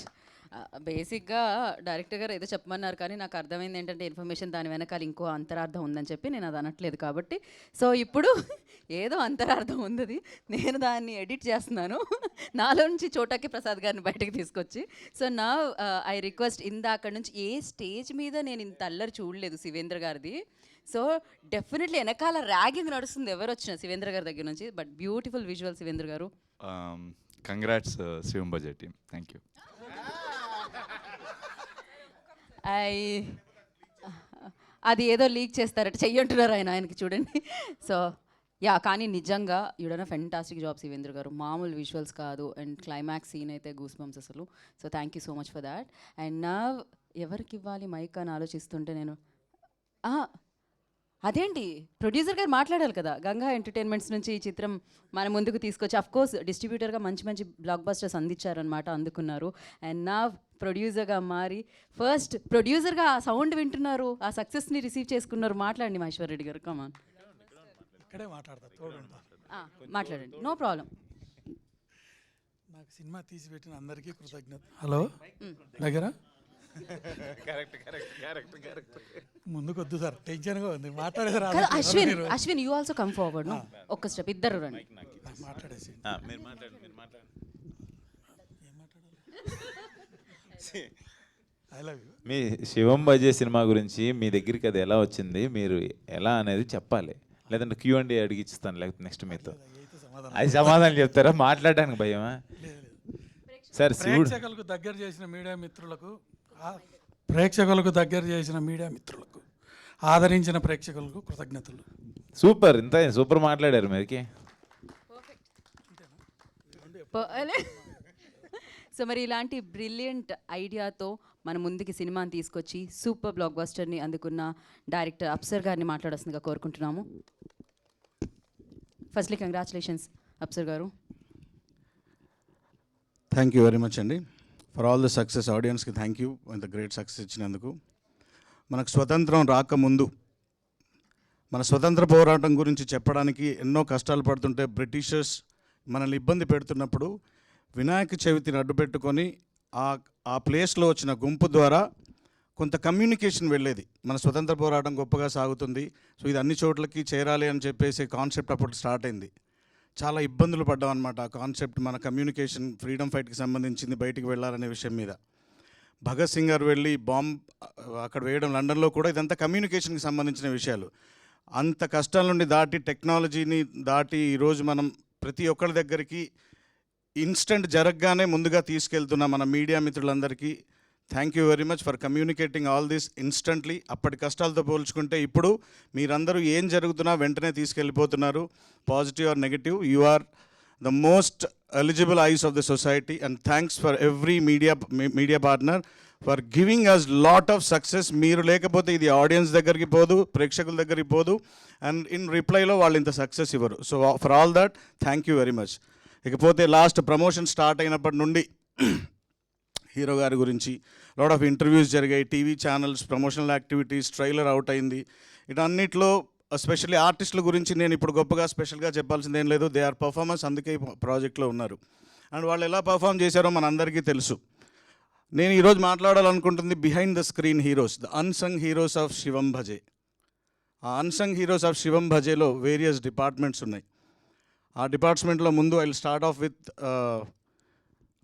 బేసిక్గా డైరెక్టర్ గారు ఏదో చెప్పమన్నారు కానీ నాకు అర్థమైంది ఏంటంటే ఇన్ఫర్మేషన్ దాని వెనకాల ఇంకో అంతరార్థం ఉందని చెప్పి నేను అది అనట్లేదు కాబట్టి. సో ఇప్పుడు ఏదో అంతరార్థం ఉంది, నేను దాన్ని ఎడిట్ చేస్తున్నాను నాలో నుంచి చోటాకి ప్రసాద్ గారిని బయటకు తీసుకొచ్చి. సో నా ఐ రిక్వెస్ట్, ఇందాక నుంచి ఏ స్టేజ్ మీద నేను ఇంత అల్లరి చూడలేదు శివేంద్ర గారిది. సో డెఫినెట్లీ వెనకాల ర్యాగింగ్ నడుస్తుంది ఎవరు వచ్చినా శివేంద్ర గారి దగ్గర నుంచి. బట్ బ్యూటిఫుల్ విజువల్ శివేంద్ర గారు. Congrats Shivam Bhaje team, thank you. అది ఏదో లీక్ చేస్తారట, చెయ్యంటున్నారు ఆయనకి చూడండి. సో కానీ నిజంగా యూడన్ ఫెంటాస్టిక్ జాబ్ శివేంద్ర గారు, మామూలు విజువల్స్ కాదు. అండ్ క్లైమాక్స్ సీన్ అయితే గూస్ బంప్స్ అసలు. So thank you so much for that. And నా ఎవరికి ఇవ్వాలి మైక్ అని ఆలోచిస్తుంటే నేను అదేంటి ప్రొడ్యూసర్ గారు మాట్లాడాలి కదా, గంగా ఎంటర్టైన్మెంట్స్ నుంచి ఈ చిత్రం మన ముందుకు తీసుకొచ్చి అఫ్కోర్స్ డిస్ట్రిబ్యూటర్గా మంచి బ్లాక్ బస్టర్స్ అందించారనమాట, అందుకున్నారు. అండ్ నా ప్రొడ్యూసర్గా మారి ఫస్ట్ ప్రొడ్యూసర్గా ఆ సౌండ్ వింటున్నారు, ఆ సక్సెస్ని రిసీవ్ చేసుకున్నారు. మాట్లాడండి మహేశ్వర్ రెడ్డి గారు, కమాన్. ఇక్కడే మాట్లాడండి, నో ప్రాబ్లం. నాకు సినిమా తీసిపెట్టిన అందరికీ కృతజ్ఞత. హలో దగ్గర ముందుకొద్దు సార్, టెన్షన్గా ఉంది మాట్లాడేది. Ashwin you also come forward. ఒక్క స్టెప్, ఇద్దరు రండి. మాట్లాడేసి ఐ లవ్ యూ. మీ శివం బజే సినిమా గురించి మీ దగ్గరికి అది ఎలా వచ్చింది, మీరు ఎలా అనేది చెప్పాలి, లేదంటే Q&A అడిగిస్తాను, లేకపోతే నెక్స్ట్ మీతో అది సమాధానం చెప్తారా? మాట్లాడడానికి భయమా సార్? ప్రేక్షకులకు దగ్గర చేసిన మీడియా మిత్రులకు ఆదరించిన ప్రేక్షకులకు కృతజ్ఞతలు. సూపర్, ఇంత సూపర్ మాట్లాడారు మీరికి. సో మరి ఇలాంటి బ్రిలియంట్ ఐడియాతో మన ముందుకి సినిమాని తీసుకొచ్చి సూపర్ బ్లాక్ బస్టర్ని అందుకున్న డైరెక్టర్ అప్సర్ గారిని మాట్లాడాల్సిందిగా కోరుకుంటున్నాము. ఫస్ట్లీ కంగ్రాచులేషన్స్ అప్సర్ గారు. థ్యాంక్ యూ వెరీ మచ్ అండి ఫర్ ఆల్ ద సక్సెస్. ఆడియన్స్కి థ్యాంక్ యూ ఇంత గ్రేట్ సక్సెస్ ఇచ్చినందుకు. మనకు స్వతంత్రం రాకముందు మన స్వతంత్ర పోరాటం గురించి చెప్పడానికి ఎన్నో కష్టాలు పడుతుంటే బ్రిటిషర్స్ మనల్ని ఇబ్బంది పెడుతున్నప్పుడు వినాయక చవితిని అడ్డుపెట్టుకొని ఆ ప్లేస్లో వచ్చిన గుంపు ద్వారా కొంత కమ్యూనికేషన్ వెళ్ళేది. మన స్వతంత్ర పోరాటం గొప్పగా సాగుతుంది, సో ఇది అన్ని చోట్లకి చేరాలి అని చెప్పేసి కాన్సెప్ట్ అప్పుడు స్టార్ట్ అయింది. చాలా ఇబ్బందులు పడ్డాం అనమాట ఆ కాన్సెప్ట్, మన కమ్యూనికేషన్ ఫ్రీడమ్ ఫైట్కి సంబంధించింది బయటికి వెళ్ళాలనే విషయం మీద. భగత్ సింగ్ గారు వెళ్ళి బాంబ్ అక్కడ వేయడం లండన్లో కూడా ఇదంతా కమ్యూనికేషన్కి సంబంధించిన విషయాలు. అంత కష్టాల నుండి దాటి టెక్నాలజీని దాటి ఈరోజు మనం ప్రతి ఒక్కరి దగ్గరికి ఇన్స్టెంట్ జరగగానే ముందుగా తీసుకెళ్తున్న మన మీడియా మిత్రులందరికీ thank you very much for communicating all this instantly. అప్పటి కష్టాలతో పోల్చుకుంటే ఇప్పుడు మీరందరూ ఏం జరుగుతున్నా వెంటనే తీసుకెళ్ళిపోతున్నారు, positive or negative. You are the most eligible eyes of the society and thanks for every media partner for giving us lot of success. మీరు లేకపోతే ఇది ఆడియన్స్ దగ్గరికి పోదు, ప్రేక్షకుల దగ్గరికి పోదు, అండ్ ఇన్ రిప్లైలో వాళ్ళు ఇంత సక్సెస్ ఇవ్వరు. So for all that thank you very much. ఇకపోతే లాస్ట్ ప్రమోషన్ స్టార్ట్ అయినప్పటి నుండి హీరో గారి గురించి లాట్ ఆఫ్ ఇంటర్వ్యూస్ జరిగాయి, TV channels, promotional activities, trailer out అయింది. ఇటన్నిటిలో ఎస్పెషల్లీ ఆర్టిస్టుల గురించి నేను ఇప్పుడు గొప్పగా స్పెషల్గా చెప్పాల్సింది ఏం లేదు. దే ఆర్ పర్ఫార్మెన్స్, అందుకే ఈ ప్రాజెక్ట్లో ఉన్నారు. అండ్ వాళ్ళు ఎలా పర్ఫామ్ చేశారో మనందరికీ తెలుసు. నేను ఈరోజు మాట్లాడాలనుకుంటుంది behind the screen heroes, the unsung heroes of Shivam Bhaje. ఆ అన్సంగ్ హీరోస్ ఆఫ్ శివం భజేలో వేరియస్ డిపార్ట్మెంట్స్ ఉన్నాయి. ఆ డిపార్ట్మెంట్లో ముందు I will start off with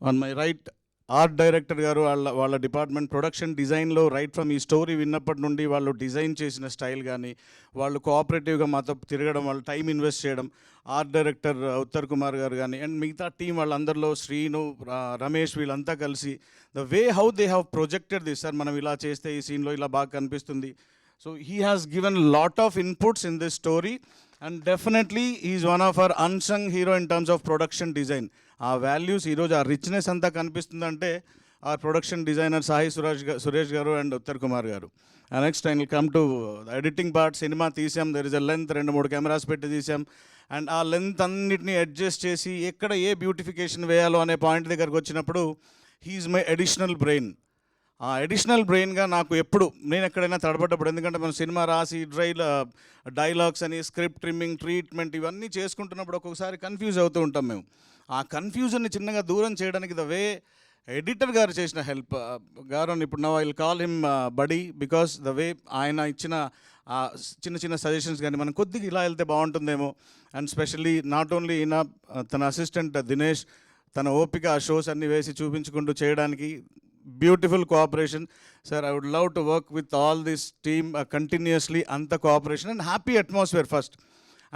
on my right art director గారు. వాళ్ళ డిపార్ట్మెంట్ ప్రొడక్షన్ డిజైన్లో రైట్ ఫ్రమ్ ఈ స్టోరీ విన్నప్పటి నుండి వాళ్ళు డిజైన్ చేసిన స్టైల్ కానీ, వాళ్ళు కోఆపరేటివ్గా మాతో తిరగడం, వాళ్ళు టైం ఇన్వెస్ట్ చేయడం, ఆర్ట్ డైరెక్టర్ ఉత్తర్ కుమార్ గారు కానీ, అండ్ మిగతా టీం వాళ్ళందరిలో శ్రీను, రమేష్, వీళ్ళంతా కలిసి the way how they have projected this, sir మనం ఇలా చేస్తే ఈ సీన్లో ఇలా బాగా కనిపిస్తుంది. So he has given lot of inputs in this story, and definitely is one of our unsung hero in terms of production design. ఆ values ఈరోజు ఆ రిచ్నెస్ అంతా కనిపిస్తుందంటే ఆ ప్రొడక్షన్ డిజైనర్ సాయి సురేష్ గారు అండ్ ఉత్తర్ కుమార్ గారు. Next I will come to editing part. Cinema తీసాం, there is a length, 2-3 cameras పెట్టి తీసాం, అండ్ ఆ లెంత్ అన్నిటిని అడ్జస్ట్ చేసి ఎక్కడ ఏ బ్యూటిఫికేషన్ వేయాలో అనే పాయింట్ దగ్గరకు వచ్చినప్పుడు హీఈస్ మై అడిషనల్ బ్రెయిన్. ఆ అడిషనల్ బ్రెయిన్గా నాకు ఎప్పుడు నేను ఎక్కడైనా తడబడ్డప్పుడు, ఎందుకంటే మనం సినిమా రాసి డైలాగ్స్ అని, స్క్రిప్ట్ ట్రిమ్మింగ్, ట్రీట్మెంట్ ఇవన్నీ చేసుకుంటున్నప్పుడు ఒక్కొక్కసారి కన్ఫ్యూజ్ అవుతూ ఉంటాం మేము. ఆ కన్ఫ్యూజన్ని చిన్నగా దూరం చేయడానికి ద వే ఎడిటర్ గారు చేసిన హెల్ప్ గారు, ఇప్పుడు now I will call him buddy, because the way ఆయన ఇచ్చిన చిన్న చిన్న సజెషన్స్ కానీ మనం కొద్దిగా ఇలా వెళ్తే బాగుంటుందేమో, అండ్ స్పెషల్లీ నాట్ ఓన్లీ ఈయన, తన అసిస్టెంట్ దినేష్, తన ఓపిక ఆ షోస్ అన్నీ వేసి చూపించుకుంటూ చేయడానికి beautiful cooperation. Sir I would love to work with all this team continuously. అంత cooperation and happy atmosphere first.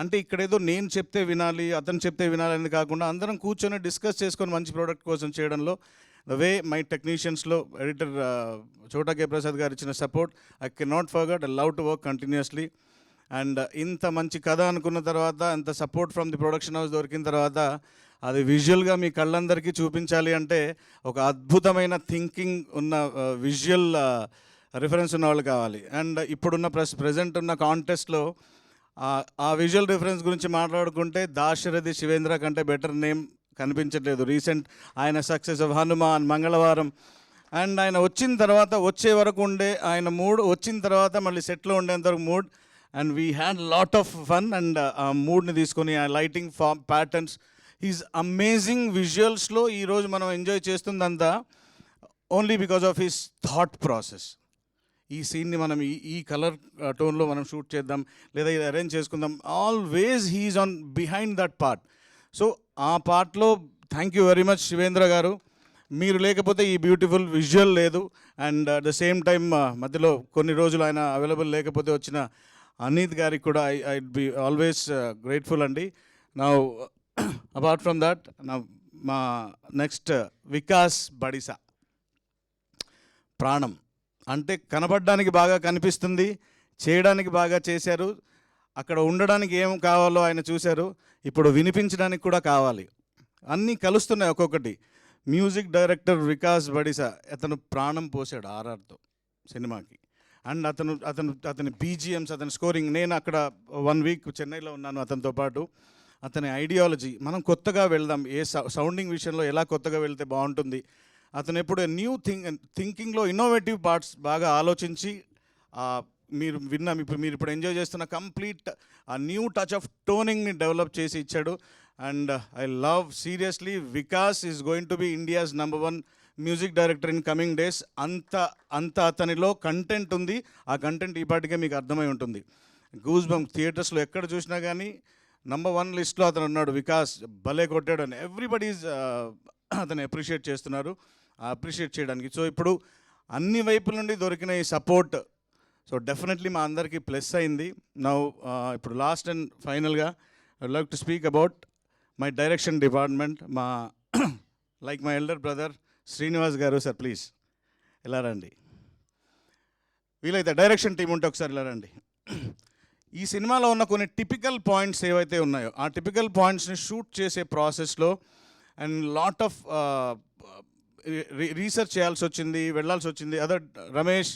అంటే ఇక్కడేదో నేను చెప్తే వినాలి, అతను చెప్తే వినాలి అనేది కాకుండా అందరం కూర్చొని డిస్కస్ చేసుకొని మంచి ప్రోడక్ట్ కోసం చేయడంలో ద వే మై టెక్నీషియన్స్లో ఎడిటర్ చోటా కే ప్రసాద్ గారు ఇచ్చిన support I can not forget. I love to work continuously. And ఇంత మంచి కథ అనుకున్న తర్వాత, ఇంత support from the production house దొరికిన తర్వాత అది విజువల్గా మీ కళ్ళందరికీ చూపించాలి అంటే ఒక అద్భుతమైన థింకింగ్ ఉన్న విజువల్ రిఫరెన్స్ ఉన్న వాళ్ళు కావాలి. అండ్ ఇప్పుడున్న ప్రజెంట్ ఉన్న కాంటెస్ట్లో ఆ విజువల్ రిఫరెన్స్ గురించి మాట్లాడుకుంటే దాశరథి శివేంద్ర కంటే బెటర్ నేమ్ కనిపించట్లేదు. రీసెంట్ ఆయన సక్సెస్ ఆఫ్ హనుమాన్, మంగళవారం, అండ్ ఆయన వచ్చిన తర్వాత వచ్చే వరకు ఉండే ఆయన మూడ్, వచ్చిన తర్వాత మళ్ళీ సెట్లో ఉండేంతవరకు mood, and we had lot of fun. And ఆ మూడ్ని తీసుకొని ఆ లైటింగ్ ప్యాటర్న్స్, హీస్ అమేజింగ్ విజువల్స్లో ఈరోజు మనం ఎంజాయ్ చేస్తుందంతా only because of his thought process. ఈ సీన్ని మనం ఈ కలర్ టోన్లో మనం షూట్ చేద్దాం, లేదా ఇది అరేంజ్ చేసుకుందాం, always he's on behind that part. So ఆ పార్ట్లో thank you very much Shivendra గారు. మీరు లేకపోతే ఈ బ్యూటిఫుల్ విజువల్ లేదు. And at the same time మధ్యలో కొన్ని రోజులు ఆయన అవైలబుల్ లేకపోతే వచ్చిన అనీత్ గారికి కూడా ఐ బి ఆల్వేస్ గ్రేట్ఫుల్ అండి. నా అపార్ట్ ఫ్రమ్ దట్, మా నెక్స్ట్ వికాస్ బడిసా, ప్రాణం అంటే కనబడడానికి బాగా కనిపిస్తుంది, చేయడానికి బాగా చేశారు, అక్కడ ఉండడానికి ఏం కావాలో ఆయన చూశారు, ఇప్పుడు వినిపించడానికి కూడా కావాలి, అన్నీ కలుస్తున్నాయి ఒక్కొక్కటి. మ్యూజిక్ డైరెక్టర్ వికాస్ బడిసా, అతను ప్రాణం పోసాడు ఆర్ఆర్తో సినిమాకి. అండ్ అతని బీజిఎమ్స్, అతని స్కోరింగ్, నేను అక్కడ 1 వీక్ చెన్నైలో ఉన్నాను అతనితో పాటు. అతని ఐడియాలజీ, మనం కొత్తగా వెళ్దాం, ఏ సౌండింగ్ విషయంలో ఎలా కొత్తగా వెళ్తే బాగుంటుంది, అతను ఎప్పుడు న్యూ థింకింగ్లో ఇన్నోవేటివ్ పార్ట్స్ బాగా ఆలోచించి మీరు ఇప్పుడు ఎంజాయ్ చేస్తున్న కంప్లీట్ ఆ న్యూ టచ్ ఆఫ్ టోనింగ్ని డెవలప్ చేసి ఇచ్చాడు. And I love seriously Vikas is going to be India's #1 music director in coming days. అంత అతనిలో కంటెంట్ ఉంది. ఆ కంటెంట్ ఈ పాటికే మీకు అర్థమై ఉంటుంది. గూస్ బంప్ థియేటర్స్లో ఎక్కడ చూసినా కానీ #1 లిస్ట్లో అతను ఉన్నాడు. వికాస్ భలే కొట్టాడు అని ఎవ్రీబడీస్ అతను అప్రిషియేట్ చేస్తున్నారు. అప్రిషియేట్ చేయడానికి సో ఇప్పుడు అన్ని వైపుల నుండి దొరికిన ఈ సపోర్ట్ సో డెఫినెట్లీ మా అందరికీ ప్లస్ అయింది. నౌ ఇప్పుడు లాస్ట్ అండ్ ఫైనల్గా I would like to speak about my direction department. మా like my elder brother Srinivas గారు, సార్ ప్లీజ్ ఇలా రండి. వీలైతే డైరెక్షన్ టీం ఉంటే ఒకసారి ఇలా రండి. ఈ సినిమాలో ఉన్న కొన్ని టిపికల్ పాయింట్స్ ఏవైతే ఉన్నాయో ఆ టిపికల్ పాయింట్స్ని షూట్ చేసే ప్రాసెస్లో అండ్ లాట్ ఆఫ్ రీసెర్చ్ చేయాల్సి వచ్చింది, వెళ్ళాల్సి వచ్చింది. అదర్ రమేష్,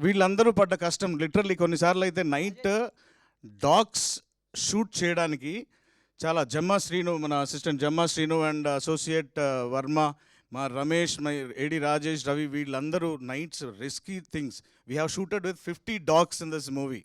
వీళ్ళందరూ పడ్డ కష్టం లిటరల్లీ కొన్నిసార్లు అయితే నైట్ డాగ్స్ షూట్ చేయడానికి చాలా జమ్మా శ్రీను, మన assistant Jamma Srinu and associate Varma, మా రమేష్, మై ఏడి రాజేష్, రవి, వీళ్ళందరూ nights risky things. We have shooted with 50 dogs in this movie.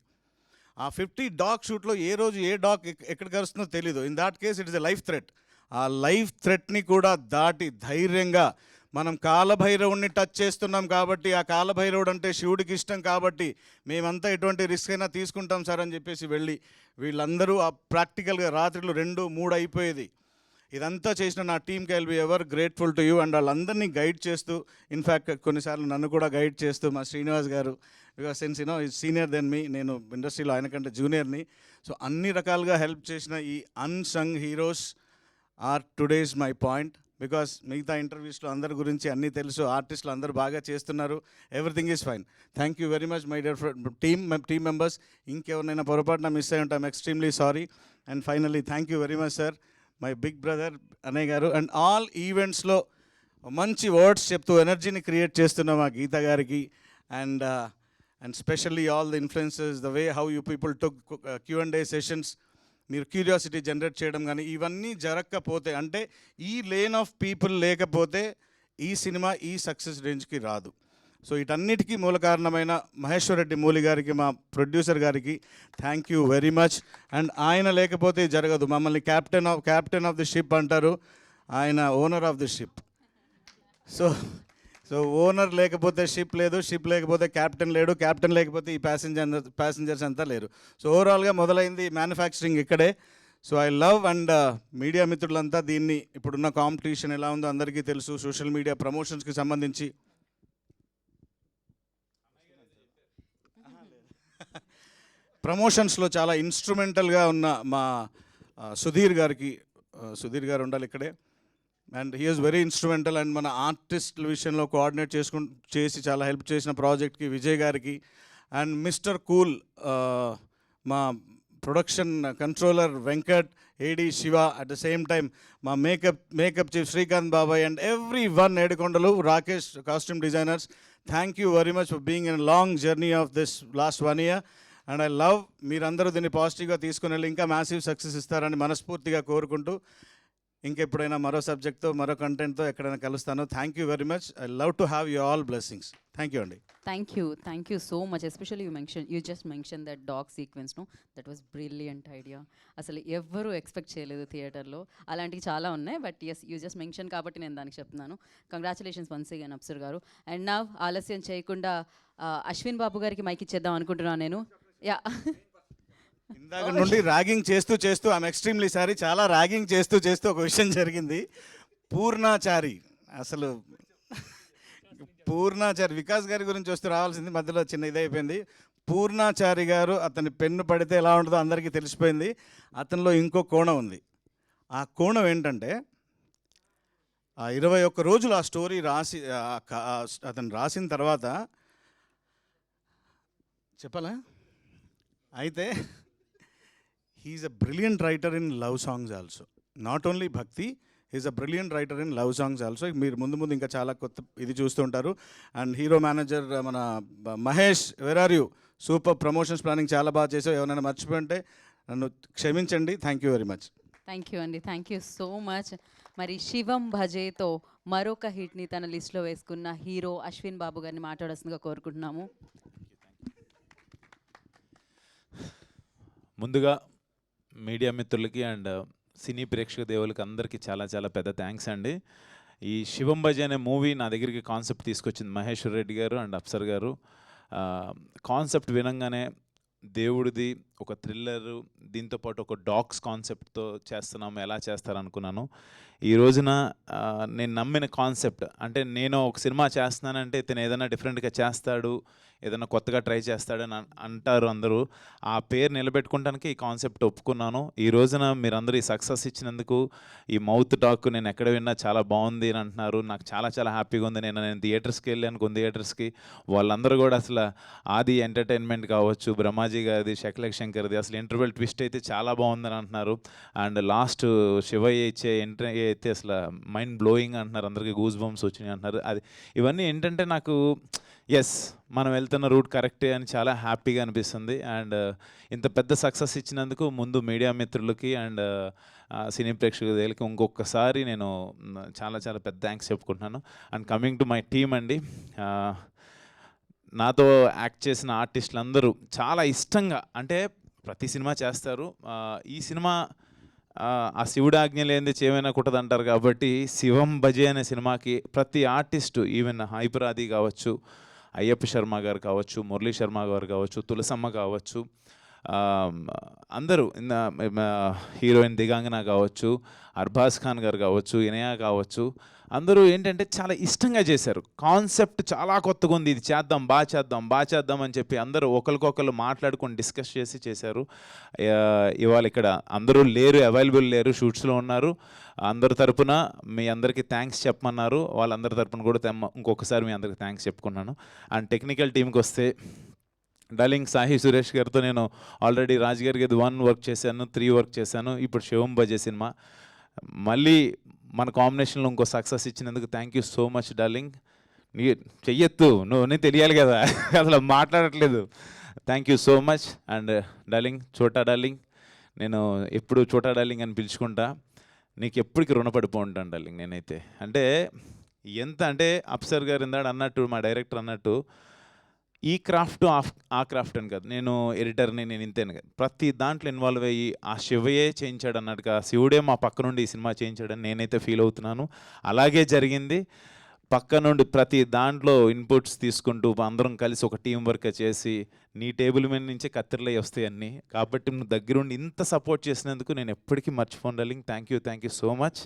ఆ 50 dog షూట్లో ఏ రోజు ఏ డాగ్ ఎక్కడ కరుస్తుందో తెలీదు. In that case it is a life threat. ఆ లైఫ్ థ్రెట్ని కూడా దాటి ధైర్యంగా మనం కాలభైరవుడిని టచ్ చేస్తున్నాం కాబట్టి, ఆ కాలభైరవుడు అంటే శివుడికి ఇష్టం కాబట్టి మేమంతా ఎటువంటి రిస్క్ అయినా తీసుకుంటాం సార్ అని చెప్పేసి వెళ్ళి వీళ్ళందరూ ఆ ప్రాక్టికల్గా రాత్రులు 2-3 అయిపోయేది. ఇదంతా చేసిన నా టీమ్కి I'll be ever grateful to you. And వాళ్ళందరినీ గైడ్ చేస్తూ, ఇన్ఫ్యాక్ట్ కొన్నిసార్లు నన్ను కూడా గైడ్ చేస్తూ మా శ్రీనివాస్ గారు, because since you know is senior than me, నేను ఇండస్ట్రీలో ఆయన కంటే జూనియర్ని. సో అన్ని రకాలుగా హెల్ప్ చేసిన ఈ unsung heroes are today's my point. Because మిగతా ఇంటర్వ్యూస్లో అందరి గురించి అన్నీ తెలుసు, ఆర్టిస్టులు అందరూ బాగా చేస్తున్నారు, everything is fine. Thank you very much my dear team members. ఇంకెవరినైనా పొరపాటున మిస్ అయి ఉంటాం, ఎక్స్ట్రీమ్లీ sorry. And finally thank you very much sir, my big brother అన్నయ్య గారు. అండ్ ఆల్ ఈవెంట్స్లో మంచి వర్డ్స్ చెప్తూ ఎనర్జీని క్రియేట్ చేస్తున్న మా గీత గారికి, and specially all the influences, the way how you people took Q&A sessions, మీరు క్యూరియాసిటీ జనరేట్ చేయడం కానీ ఇవన్నీ జరగకపోతే, అంటే ఈ లేన్ ఆఫ్ పీపుల్ లేకపోతే ఈ సినిమా ఈ సక్సెస్ రేంజ్కి రాదు. సో వీటన్నిటికీ మూల కారణమైన మహేశ్వర్ రెడ్డి మూలి గారికి, మా ప్రొడ్యూసర్ గారికి thank you very much. And ఆయన లేకపోతే జరగదు. మమ్మల్ని క్యాప్టెన్ ఆఫ్ ది షిప్ అంటారు, ఆయన owner of the ship. So owner లేకపోతే షిప్ లేదు, షిప్ లేకపోతే క్యాప్టెన్ లేడు, క్యాప్టెన్ లేకపోతే ఈ ప్యాసింజర్స్ అంతా లేరు. సో ఓవరాల్గా మొదలైంది మ్యానుఫ్యాక్చరింగ్ ఇక్కడే. So I love and media మిత్రులంతా దీన్ని, ఇప్పుడున్న కాంపిటీషన్ ఎలా ఉందో అందరికీ తెలుసు. సోషల్ మీడియా ప్రమోషన్స్కి సంబంధించి ప్రమోషన్స్లో చాలా ఇన్స్ట్రుమెంటల్గా ఉన్న మా సుధీర్ గారు ఉండాలి ఇక్కడే. And he is very instrumental. And మన ఆర్టిస్టుల విషయంలో కోఆర్డినేట్ చేసి చాలా హెల్ప్ చేసిన ప్రాజెక్ట్కి విజయ్ గారికి. అండ్ మిస్టర్ కూల్, మా production controller Venkat, AD Shiva, at the same time మా మేకప్ చీఫ్ శ్రీకాంత్ బాబాయ్, and everyone, Edukondalu, Rakesh costume designers. Thank you very much for being in long journey of this last 1 year. And I love, మీరందరూ దీన్ని పాజిటివ్గా తీసుకుని వెళ్ళి ఇంకా massive success ఇస్తారని మనస్ఫూర్తిగా కోరుకుంటూ, ఇంకెప్పుడైనా మరో సబ్జెక్ట్తో మరో కంటెంట్తో ఎక్కడైనా కలుస్తాను. Thank you very much. I love to have you all blessings. Thank you అండి. Thank you so much. Especially you just mentioned that dog sequence, no? That was brilliant idea. అసలు ఎవ్వరూ ఎక్స్పెక్ట్ చేయలేదు థియేటర్లో. అలాంటివి చాలా ఉన్నాయి, but as you just mention కాబట్టి నేను దానికి చెప్తున్నాను. కంగ్రాచులేషన్స్ వన్స్ అగైన్ అప్సర్ గారు. అండ్ నా ఆలస్యం చేయకుండా అశ్విన్ బాబు గారికి మైక్ ఇచ్చేద్దాం అనుకుంటున్నాను నేను. యా, ఇందాక నుండి ర్యాగింగ్ చేస్తూ ఐఎమ్ ఎక్స్ట్రీమ్లీ సారీ, చాలా ర్యాగింగ్ చేస్తూ ఒక విషయం జరిగింది. పూర్ణాచారి, అసలు పూర్ణాచారి వికాస్ గారి గురించి వస్తూ రావాల్సింది, మధ్యలో చిన్న ఇదైపోయింది. పూర్ణాచారి గారు, అతని పెన్ను పడితే ఎలా ఉంటుందో అందరికీ తెలిసిపోయింది. అతనిలో ఇంకో కోణం ఉంది. ఆ కోణం ఏంటంటే, ఆ 21 రోజులు ఆ స్టోరీ అతను రాసిన తర్వాత చెప్పాలా, అయితే he's a brilliant writer in love songs also, not only భక్తి, he's a brilliant writer in love songs also. మీరు ముందు ఇంకా చాలా కొత్త ఇది చూస్తుంటారు. అండ్ హీరో మేనేజర్ మన Mahesh, where are you? Super promotions planning చాలా బాగా చేసావు. ఎవరైనా మర్చిపోయింటే నన్ను క్షమించండి. Thank you very much. Thank you అండి, థ్యాంక్ యూ సో మచ్. మరి శివం భజేతో మరొక హిట్ని తన లిస్ట్లో వేసుకున్న హీరో అశ్విన్ బాబు గారిని మాట్లాడాల్సిందిగా కోరుకుంటున్నాము. ముందుగా మీడియా మిత్రులకి అండ్ సినీ ప్రేక్షక దేవులకి అందరికీ చాలా చాలా పెద్ద థ్యాంక్స్ అండి. ఈ శివం భజే అనే మూవీ నా దగ్గరికి కాన్సెప్ట్ తీసుకొచ్చింది మహేశ్వర్ రెడ్డి గారు అండ్ అప్సర్ గారు. కాన్సెప్ట్ వినంగానే దేవుడిది ఒక థ్రిల్లరు, దీంతోపాటు ఒక డాగ్స్ కాన్సెప్ట్తో చేస్తున్నాము, ఎలా చేస్తారనుకున్నాను. ఈ రోజున నేను నమ్మిన కాన్సెప్ట్ అంటే, నేను ఒక సినిమా చేస్తున్నానంటే ఇతను ఏదైనా డిఫరెంట్గా చేస్తాడు, ఏదైనా కొత్తగా ట్రై చేస్తాడని అంటారు అందరూ. ఆ పేరు నిలబెట్టుకోవడానికి ఈ కాన్సెప్ట్ ఒప్పుకున్నాను. ఈ రోజున మీరందరూ ఈ సక్సెస్ ఇచ్చినందుకు, ఈ మౌత్ టాక్ నేను ఎక్కడ విన్నా చాలా బాగుంది అని అంటున్నారు. నాకు చాలా చాలా హ్యాపీగా ఉంది. నేను థియేటర్స్కి వెళ్ళాను, కొన్ని థియేటర్స్కి, వాళ్ళందరూ కూడా అసలు ఆది ఎంటర్టైన్మెంట్ కావచ్చు, బ్రహ్మాజీ గారిది, శకలక్ శంకర్ది, అసలు ఇంటర్వెల్ ట్విస్ట్ అయితే చాలా బాగుందని అంటున్నారు. అండ్ లాస్ట్ శివయ్య ఇచ్చే అయితే అసలు మైండ్ బ్లోయింగ్ అంటున్నారు, అందరికీ గూస్ బంప్స్ వచ్చినాయి అంటున్నారు. అది ఇవన్నీ ఏంటంటే నాకు ఎస్ మనం వెళ్తున్న రూట్ కరెక్టే అని చాలా హ్యాపీగా అనిపిస్తుంది. అండ్ ఇంత పెద్ద సక్సెస్ ఇచ్చినందుకు ముందు మీడియా మిత్రులకి అండ్ సినీ ప్రేక్షకులకి ఇంకొకసారి నేను చాలా చాలా పెద్ద థ్యాంక్స్ చెప్పుకుంటున్నాను. And coming to my team అండి, నాతో యాక్ట్ చేసిన ఆర్టిస్టులు అందరూ చాలా ఇష్టంగా, అంటే ప్రతి సినిమా చేస్తారు, ఈ సినిమా ఆ శివుడు ఆజ్ఞ లేనిది చేమైనా కుట్టదంటారు కాబట్టి శివం భజే అనే సినిమాకి ప్రతి ఆర్టిస్టు, ఈవెన్ హైపరాది కావచ్చు, అయ్యప్ప శర్మ గారు కావచ్చు, మురళీ శర్మ గారు కావచ్చు, తులసమ్మ కావచ్చు, అందరూ హీరోయిన్ దిగాంగన కావచ్చు, అర్బాజ్ ఖాన్ గారు కావచ్చు, ఇనయ కావచ్చు, అందరూ ఏంటంటే చాలా ఇష్టంగా చేశారు. కాన్సెప్ట్ చాలా కొత్తగా ఉంది, ఇది చేద్దాం, బాగా చేద్దాం అని చెప్పి అందరూ ఒకరికొకరు మాట్లాడుకొని డిస్కస్ చేసి చేశారు. ఇవాళ ఇక్కడ అందరూ లేరు, అవైలబుల్ లేరు, షూట్స్లో ఉన్నారు. అందరి తరపున మీ అందరికీ థ్యాంక్స్ చెప్పమన్నారు, వాళ్ళందరి తరపున కూడా ఇంకొకసారి మీ అందరికీ థ్యాంక్స్ చెప్పుకున్నాను. అండ్ టెక్నికల్ టీంకి వస్తే డార్లింగ్ సాహి సురేష్ గారితో నేను ఆల్రెడీ రాజ్ గారికి 1 వర్క్ చేశాను, 3 వర్క్ చేశాను, ఇప్పుడు శివం భజే సినిమా మళ్ళీ మన కాంబినేషన్లో ఇంకో సక్సెస్ ఇచ్చినందుకు thank you so much darling. నీ చెయ్యొద్దు, నువ్వు తెలియాలి కదా, అసలు మాట్లాడట్లేదు. Thank you so much. And darling, చోటా డార్లింగ్, నేను ఎప్పుడు చోటా డార్లింగ్ అని పిలుచుకుంటా, నీకు ఎప్పటికీ రుణపడిపో ఉంటాను డార్లింగ్ నేనైతే. అంటే ఎంత అంటే అప్సర్ గారు ఇందాడు అన్నట్టు, మా డైరెక్టర్ అన్నట్టు, ఈ క్రాఫ్ట్ ఆ క్రాఫ్ట్ అని కాదు, నేను ఎడిటర్ని, నేను ఇంతేను కాదు, ప్రతి దాంట్లో ఇన్వాల్వ్ అయ్యి ఆ శివయే చేయించాడు అన్నట్టుగా, శివుడే మా పక్క నుండి ఈ సినిమా చేయించాడని నేనైతే ఫీల్ అవుతున్నాను. అలాగే జరిగింది. పక్క నుండి ప్రతి దాంట్లో ఇన్పుట్స్ తీసుకుంటూ అందరం కలిసి ఒక టీం వర్క్ చేసి నీ టేబుల్ మీద నుంచే కత్తిరలై వస్తాయి అన్నీ. కాబట్టి నువ్వు దగ్గరుండి ఇంత సపోర్ట్ చేసినందుకు నేను ఎప్పటికీ మర్చిపోను darling. Thank you so much.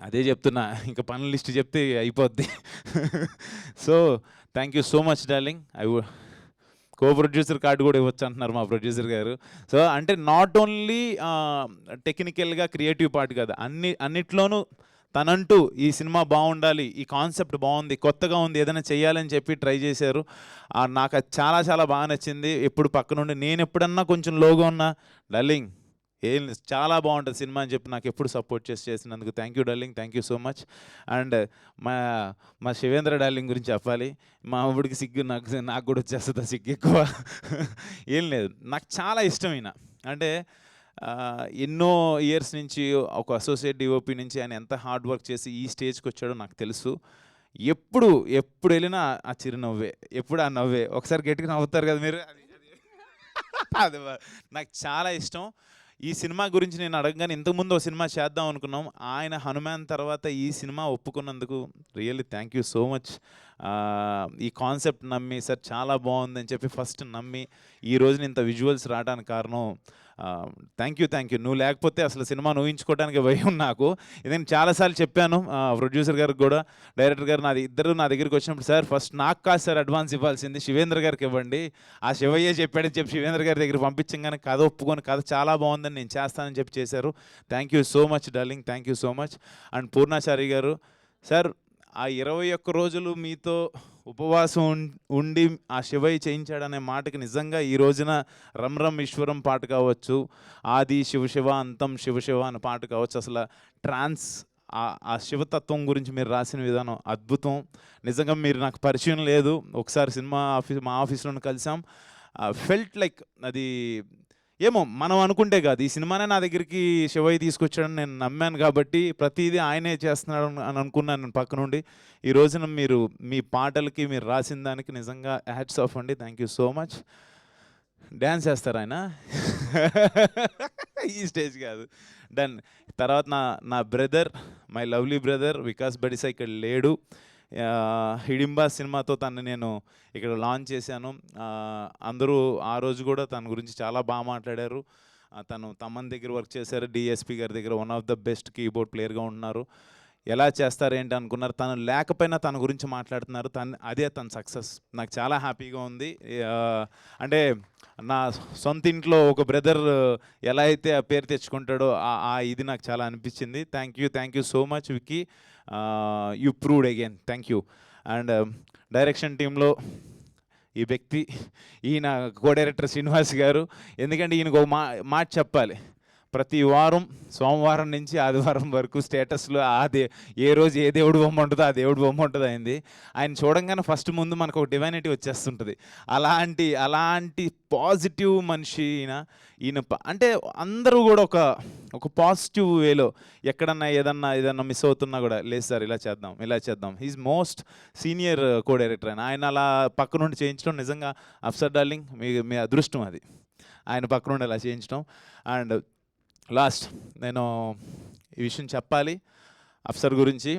అదే చెప్తున్నా, ఇంకా పనుల లిస్ట్ చెప్తే అయిపోద్ది. So thank you so much darling. Co producer card కూడా ఇవ్వచ్చు అంటున్నారు మా ప్రొడ్యూసర్ గారు. సో అంటే నాట్ ఓన్లీ టెక్నికల్గా క్రియేటివ్ పార్ట్ కాదు, అన్నిట్లోనూ తనంటూ ఈ సినిమా బాగుండాలి, ఈ కాన్సెప్ట్ బాగుంది, కొత్తగా ఉంది, ఏదైనా చేయాలని చెప్పి ట్రై చేశారు. నాకు అది చాలా చాలా బాగా నచ్చింది. ఎప్పుడు పక్క నుండి నేను ఎప్పుడన్నా కొంచెం లోగా ఉన్నా, డార్లింగ్ ఏం చాలా బాగుంటుంది సినిమా అని చెప్పి నాకు ఎప్పుడు సపోర్ట్ చేసినందుకు thank you darling. Thank you so much. And మా శివేంద్ర డార్లింగ్ గురించి చెప్పాలి. మా ఊడికి సిగ్గు, నాకు కూడా వచ్చేస్తుంది సిగ్గు ఎక్కువ. ఏం లేదు, నాకు చాలా ఇష్టమైన, అంటే ఎన్నో ఇయర్స్ నుంచి ఒక అసోసియేట్ డిఓపి నుంచి ఆయన ఎంత హార్డ్ వర్క్ చేసి ఈ స్టేజ్కి వచ్చాడో నాకు తెలుసు. ఎప్పుడు వెళ్ళినా ఆ చిరునవ్వే, ఎప్పుడు ఆ నవ్వే. ఒకసారి గట్టిగా నవ్వుతారు కదా మీరు, అది నాకు చాలా ఇష్టం. ఈ సినిమా గురించి నేను అడగగానే ఇంతకుముందు ఒక సినిమా చేద్దాం అనుకున్నాం, ఆయన హనుమాన్ తర్వాత ఈ సినిమా ఒప్పుకున్నందుకు really thank you so much. ఈ కాన్సెప్ట్ నమ్మి సార్ చాలా బాగుందని చెప్పి ఫస్ట్ నమ్మి ఈ రోజున ఇంత విజువల్స్ రావడానికి కారణం థ్యాంక్ యూ. నువ్వు లేకపోతే అసలు సినిమా ఊహించుకోవడానికి భయం నాకు. నేను చాలాసార్లు చెప్పాను ప్రొడ్యూసర్ గారికి కూడా, డైరెక్టర్ గారు ఇద్దరు నా దగ్గరికి వచ్చినప్పుడు, సార్ ఫస్ట్ నాకు కాదు సార్ అడ్వాన్స్ ఇవ్వాల్సింది, శివేంద్ర గారికి ఇవ్వండి, ఆ శివయ్యే చెప్పాడని చెప్పి శివేంద్ర గారి దగ్గర పంపించగానే కథ ఒప్పుకొని కథ చాలా బాగుందని నేను చేస్తానని చెప్పి చేశారు. Thank you so much darling. Thank you so much. And Purnachari గారు, సార్ ఆ 21 రోజులు మీతో ఉపవాసం ఉండి ఆ శివయ్య చేయించాడనే మాటకి నిజంగా ఈ రోజున రమ్ రమ్ ఈశ్వరం పాట కావచ్చు, ఆది శివశివ అంతం శివశివ అనే పాట కావచ్చు, అసలు ట్రాన్స్ ఆ శివతత్వం గురించి మీరు రాసిన విధానం అద్భుతం. నిజంగా మీరు నాకు పరిచయం లేదు, ఒకసారి మా ఆఫీస్లో కలిసాం, ఫెల్ట్ లైక్ అది ఏమో మనం అనుకుంటే కాదు, ఈ సినిమానే నా దగ్గరికి శివయ్య తీసుకొచ్చాడని నేను నమ్మాను కాబట్టి ప్రతిదీ ఆయనే చేస్తున్నాడు అని అనుకున్నాను నేను పక్క నుండి. ఈ రోజున మీరు మీ పాటలకి మీరు రాసిన దానికి నిజంగా హ్యాట్స్ ఆఫ్ అండి. Thank you so much. Dance చేస్తారు ఆయన, ఈ స్టేజ్ కాదు. డన్. తర్వాత నా brother, my lovely brother Vikas Badisa ఇక్కడ లేడు. హిడింబా సినిమాతో తను నేను ఇక్కడ లాంచ్ చేశాను. అందరూ ఆ రోజు కూడా తన గురించి చాలా బాగా మాట్లాడారు. తను తమన్ దగ్గర వర్క్ చేశారు, డిఎస్పి గారి దగ్గర one of the best keyboard ప్లేయర్గా ఉన్నారు. ఎలా చేస్తారేంటి అనుకున్నారు, తను లేకపోయినా తన గురించి మాట్లాడుతున్నారు, అదే తన సక్సెస్. నాకు చాలా హ్యాపీగా ఉంది. అంటే నా సొంత ఇంట్లో ఒక బ్రదర్ ఎలా అయితే ఆ పేరు తెచ్చుకుంటాడో ఇది నాకు చాలా అనిపించింది. Thank you so much Vicky, you proved again. Thank you. And direction టీంలో ఈ వ్యక్తి, ఈయన కో డైరెక్టర్ శ్రీనివాస్ గారు, ఎందుకంటే ఈయనకు ఒక మాట చెప్పాలి. ప్రతి వారం సోమవారం నుంచి ఆదివారం వరకు స్టేటస్లో ఏ రోజు ఏ దేవుడు బొమ్మ ఉంటుందో ఆ దేవుడు బొమ్మ ఉంటుంది అయింది. ఆయన చూడంగానే ఫస్ట్ ముందు మనకు ఒక డివైనిటీ వచ్చేస్తుంటుంది. అలాంటి పాజిటివ్ మనిషి ఈయన అంటే అందరూ కూడా ఒక పాజిటివ్ వేలో ఎక్కడన్నా ఏదన్నా మిస్ అవుతున్నా కూడా లేదు సార్ ఇలా చేద్దాం. He's most senior co director ఆయన అలా పక్క నుండి చేయించడం నిజంగా అఫ్సర్ డార్లింగ్ మీ అదృష్టం అది, ఆయన పక్క నుండి అలా చేయించడం. అండ్ లాస్ట్ నేను ఈ విషయం చెప్పాలి అఫ్సర్ గురించి.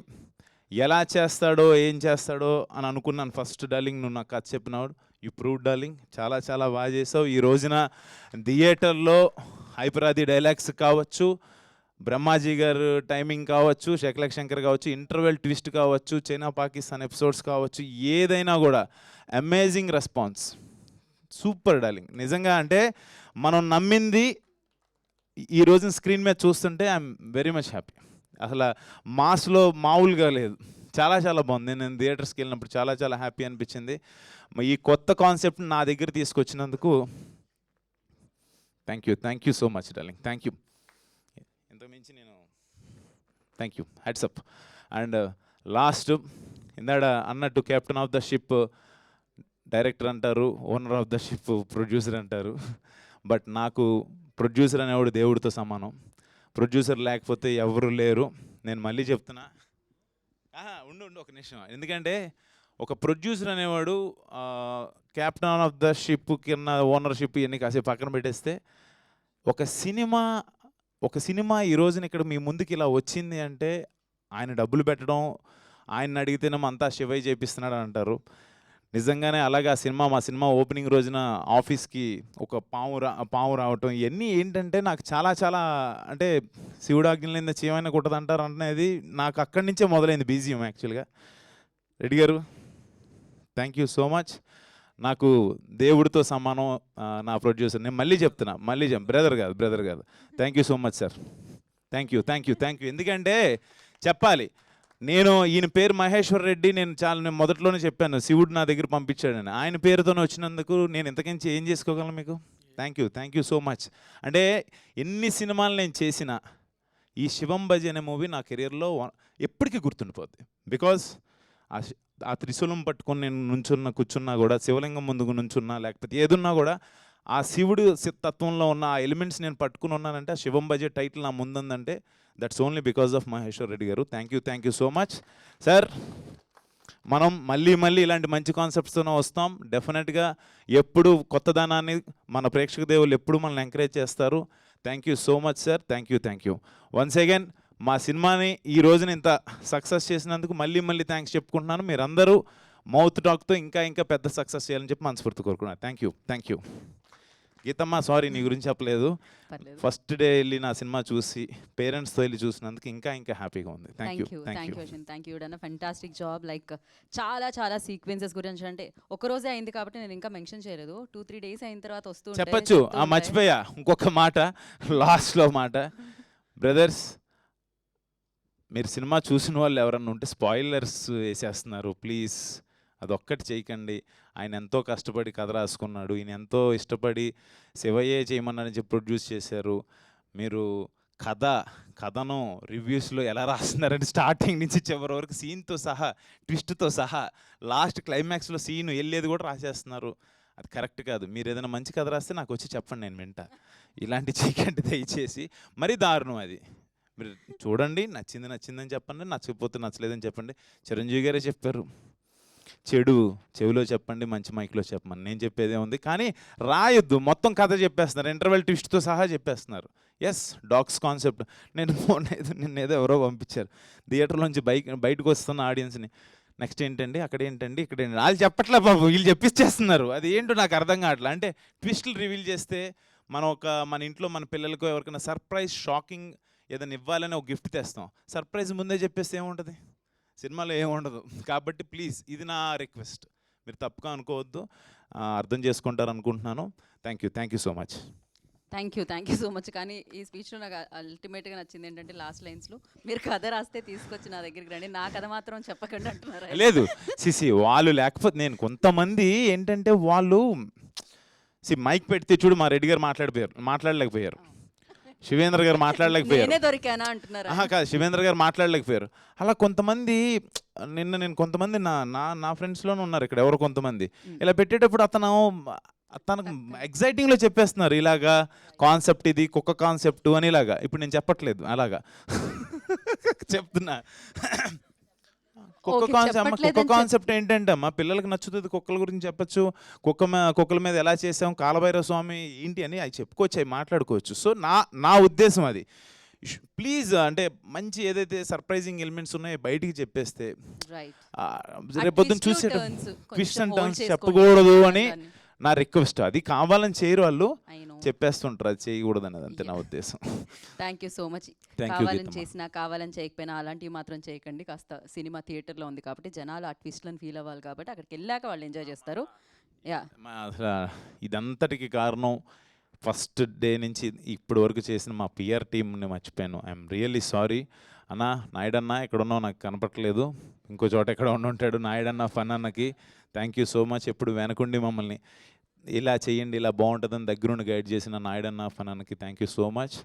ఎలా చేస్తాడో ఏం చేస్తాడో అని అనుకున్నాను ఫస్ట్. డార్లింగ్ నువ్వు నాకు కథ చెప్పినాడు, యూ ప్రూవ్ డార్లింగ్, చాలా బాగా చేసావు. ఈ రోజున థియేటర్లో హైపరాది డైలాగ్స్ కావచ్చు, బ్రహ్మాజీ గారు టైమింగ్ కావచ్చు, శకలక్ శంకర్ కావచ్చు, ఇంటర్వెల్ ట్విస్ట్ కావచ్చు, చైనా పాకిస్తాన్ ఎపిసోడ్స్ కావచ్చు, ఏదైనా కూడా అమేజింగ్ రెస్పాన్స్. సూపర్ డార్లింగ్ నిజంగా. అంటే మనం నమ్మింది ఈ రోజున స్క్రీన్ మీద చూస్తుంటే ఐఎమ్ వెరీ మచ్ హ్యాపీ. అసలు మాస్లో మామూలుగా లేదు, చాలా బాగుంది. నేను థియేటర్స్కి వెళ్ళినప్పుడు చాలా హ్యాపీ అనిపించింది. ఈ కొత్త కాన్సెప్ట్ నా దగ్గర తీసుకొచ్చినందుకు thank you so much darling, thank you. ఇంతకుమించి నేను thank you, hats up. And last ఇందాడ అన్నట్టు captain of the ship director అంటారు, owner of the ship producer అంటారు. బట్ నాకు ప్రొడ్యూసర్ అనేవాడు దేవుడితో సమానం. ప్రొడ్యూసర్ లేకపోతే ఎవరు లేరు. నేను మళ్ళీ చెప్తున్నా, ఉండు ఒక నిమిషం. ఎందుకంటే ఒక ప్రొడ్యూసర్ అనేవాడు కెప్టెన్ ఆఫ్ ద షిప్ కింద ఓనర్షిప్ ఇవన్నీ కాసేపు పక్కన పెట్టేస్తే ఒక సినిమా ఈ రోజున ఇక్కడ మీ ముందుకి ఇలా వచ్చింది అంటే ఆయన డబ్బులు పెట్టడం, ఆయన అడిగితేనేమో అంతా శివయ్య చేపిస్తున్నాడు అంటారు. నిజంగానే అలాగే మా సినిమా ఓపెనింగ్ రోజున ఆఫీస్కి ఒక పాము రావటం ఇవన్నీ ఏంటంటే నాకు చాలా అంటే శివుడాజ్ఞలైన చీమైనా కుట్టదంటారు అనేది నాకు అక్కడి నుంచే మొదలైంది బీజిఎం యాక్చువల్గా. రెడ్డి గారు థ్యాంక్ యూ సో మచ్. నాకు దేవుడితో సమానం నా ప్రొడ్యూసర్. నేను మళ్ళీ చెప్తున్నా, బ్రదర్ కాదు. Thank you so much sir, thank you. ఎందుకంటే చెప్పాలి, నేను ఈయన పేరు మహేశ్వర్ రెడ్డి, నేను మొదట్లోనే చెప్పాను శివుడు నా దగ్గర పంపించాడని. ఆయన పేరుతోనే వచ్చినందుకు నేను ఇంతకించి ఏం చేసుకోగలను మీకు. Thank you so much. అంటే ఎన్ని సినిమాలు నేను చేసినా ఈ శివం బజీ అనే మూవీ నా కెరియర్లో ఎప్పటికీ గుర్తుండిపోద్ది. బికాజ్ ఆ త్రిశూలం పట్టుకొని నేను కూర్చున్నా కూడా, శివలింగం ముందుకు నుంచున్నా, లేకపోతే ఏదున్నా కూడా ఆ శివుడు తత్వంలో ఉన్న ఆ ఎలిమెంట్స్ నేను పట్టుకుని ఉన్నానంటే ఆ శివం బజీ టైటిల్ నా ముందుందంటే that's only because of Maheshwar Reddy గారు. Thank you so much sir. మనం మళ్ళీ ఇలాంటి మంచి కాన్సెప్ట్స్తోనే వస్తాం. డెఫినెట్గా ఎప్పుడు కొత్తదనాన్ని మన ప్రేక్షక దేవులు ఎప్పుడు మనల్ని ఎంకరేజ్ చేస్తారు. Thank you so much sir, thank you once again. మా సినిమాని ఈ రోజున ఇంత సక్సెస్ చేసినందుకు మళ్ళీ థ్యాంక్స్ చెప్పుకుంటున్నాను. మీరందరూ మౌత్ టాక్తో ఇంకా పెద్ద సక్సెస్ చేయాలని చెప్పి మనస్ఫూర్తి కోరుకున్నాను. Thank you. గీతమ్మ సారీ నీ గురించి చెప్పలేదు. ఫస్ట్ డే వెళ్ళి నా సినిమా చూసి పేరెంట్స్తో వెళ్ళి చూసినందుకు ఇంకా హ్యాపీగా ఉంది. Thank you. Done fantastic job. Like చాలా సీక్వెన్సెస్ గురించి అంటే ఒక రోజే అయింది కాబట్టి నేను ఇంకా మెన్షన్ చేయలేదు. 2-3 days అయిన తర్వాత వస్తూ చెప్పచ్చు. మర్చిపోయా ఇంకొక మాట, లాస్ట్లో మాట. బ్రదర్స్, మీరు సినిమా చూసిన వాళ్ళు ఎవరన్నా ఉంటే స్పాయిలర్స్ వేసేస్తున్నారు, ప్లీజ్ అదొక్కటి చేయకండి. ఆయన ఎంతో కష్టపడి కథ రాసుకున్నాడు, ఈయన ఎంతో ఇష్టపడి శివయ్యే చేయమన్నారని చెప్పి ప్రొడ్యూస్ చేశారు. మీరు కథను రివ్యూస్లో ఎలా రాస్తున్నారంటే స్టార్టింగ్ నుంచి చివరి వరకు సీన్తో సహా, ట్విస్ట్తో సహా, లాస్ట్ క్లైమాక్స్లో సీన్ వెళ్ళేది కూడా రాసేస్తున్నారు. అది కరెక్ట్ కాదు. మీరు ఏదైనా మంచి కథ రాస్తే నాకు వచ్చి చెప్పండి, నేను వింటా. ఇలాంటి చేయకండి దయచేసి, మరీ దారుణం అది. మీరు చూడండి, నచ్చిందని చెప్పండి, నచ్చకపోతే నచ్చలేదని చెప్పండి. చిరంజీవి గారే చెప్పారు, చెడు చెవిలో చెప్పండి, మంచి మైక్లో చెప్పమని. నేను చెప్పేదే ఉంది, కానీ రాయొద్దు. మొత్తం కథ చెప్పేస్తున్నారు, ఇంటర్వెల్ ట్విస్ట్తో సహా చెప్పేస్తున్నారు. Yes, dogs concept. నిన్నేదో ఎవరో పంపించారు థియేటర్లోంచి బయటకు వస్తున్న ఆడియన్స్ని, నెక్స్ట్ ఏంటండి, అక్కడ ఏంటండి, ఇక్కడ ఏంటండి, వాళ్ళు చెప్పట్లే బాబు, వీళ్ళు చెప్పిచ్చేస్తున్నారు. అది ఏంటో నాకు అర్థం కావట్లే. అంటే ట్విస్టులు రివీల్ చేస్తే మన ఇంట్లో మన పిల్లలకు ఎవరికైనా సర్ప్రైజ్ షాకింగ్ ఏదైనా ఇవ్వాలని ఒక గిఫ్ట్ తెస్తాం. సర్ప్రైజ్ ముందే చెప్పేస్తే ఏముంటుంది, సినిమాలో ఏముండదు. కాబట్టి ప్లీజ్, ఇది నా రిక్వెస్ట్, మీరు తప్పుగా అనుకోవద్దు, అర్థం చేసుకుంటారు అనుకుంటున్నాను. Thank you so much. Thank you so much. కానీ ఈ స్పీచ్లో నాకు అల్టిమేట్గా నచ్చింది ఏంటంటే లాస్ట్ లైన్స్లో మీరు కథ రాస్తే తీసుకొచ్చి నా దగ్గరికి రండి, నా కథ మాత్రం చెప్పకండి అంటున్నారు. లేదు వాళ్ళు లేకపోతే నేను కొంతమంది ఏంటంటే వాళ్ళు మైక్ పెడితే చూడు మా రెడ్డి గారు మాట్లాడలేకపోయారు. శివేంద్ర గారు మాట్లాడలేకపోయారు. నేనే దొరికానా అంటున్నారా? కాదు, శివేంద్ర గారు మాట్లాడలేకపోయారు. అలా కొంతమంది నేను కొంతమంది నా ఫ్రెండ్స్లోనే ఉన్నారు ఇక్కడ ఎవరు కొంతమంది ఇలా పెట్టేటప్పుడు తనకు ఎగ్జైటింగ్లో చెప్పేస్తున్నారు ఇలాగా కాన్సెప్ట్ ఇది కుక్క కాన్సెప్ట్ అని ఇలాగా. ఇప్పుడు నేను చెప్పట్లేదు అలాగా చెప్తున్నా. కుక్క కాన్సెప్ట్ ఏంటంటే అమ్మా పిల్లలకి నచ్చుతుంది, కుక్కల గురించి చెప్పచ్చు, కుక్కల మీద ఎలా చేసాం, కాలభైరవ స్వామి ఏంటి అని అవి చెప్పుకోవచ్చు, అవి మాట్లాడుకోవచ్చు. సో నా ఉద్దేశం అది. ప్లీజ్ అంటే మంచి ఏదైతే సర్ప్రైజింగ్ ఎలిమెంట్స్ ఉన్నాయో బయటికి చెప్పేస్తే రేపొద్దున చూసే ట్విస్ట్ అండ్ టర్న్స్ చెప్పకూడదు అని నా రిక్వెస్ట్. అది కావాలని చేయరు వాళ్ళు, చెప్పేస్తుంటారు, అది చేయకూడదు అనేది అంతే నా ఉద్దేశం. Thank you so much. కావాలని చేసినా కావాలని చేయకపోయినా అలాంటివి మాత్రం చేయకండి. కాస్త సినిమా థియేటర్లో ఉంది కాబట్టి జనాలు ఆ ట్విస్ట్లను ఫీల్ అవ్వాలి కాబట్టి అక్కడికి వెళ్ళాక వాళ్ళు ఎంజాయ్ చేస్తారు. యా, అసలు ఇదంతటికి కారణం ఫస్ట్ డే నుంచి ఇప్పటి వరకు చేసిన మా పిఆర్ టీంని మర్చిపోయాను. ఐఎమ్ రియల్లీ సారీ అన్న. నాయుడన్న ఇక్కడ ఉన్నావు, నాకు కనపట్లేదు, ఇంకో చోట ఎక్కడ ఉంటాడు. నాయుడన్న ఫన్ అన్నకి థ్యాంక్ యూ సో మచ్. ఎప్పుడు వెనకుండి మమ్మల్ని ఇలా చేయండి ఇలా బాగుంటుందని దగ్గరుండి గైడ్ చేసిన నాయుడన్న ఫన్ అన్నకి thank you so much.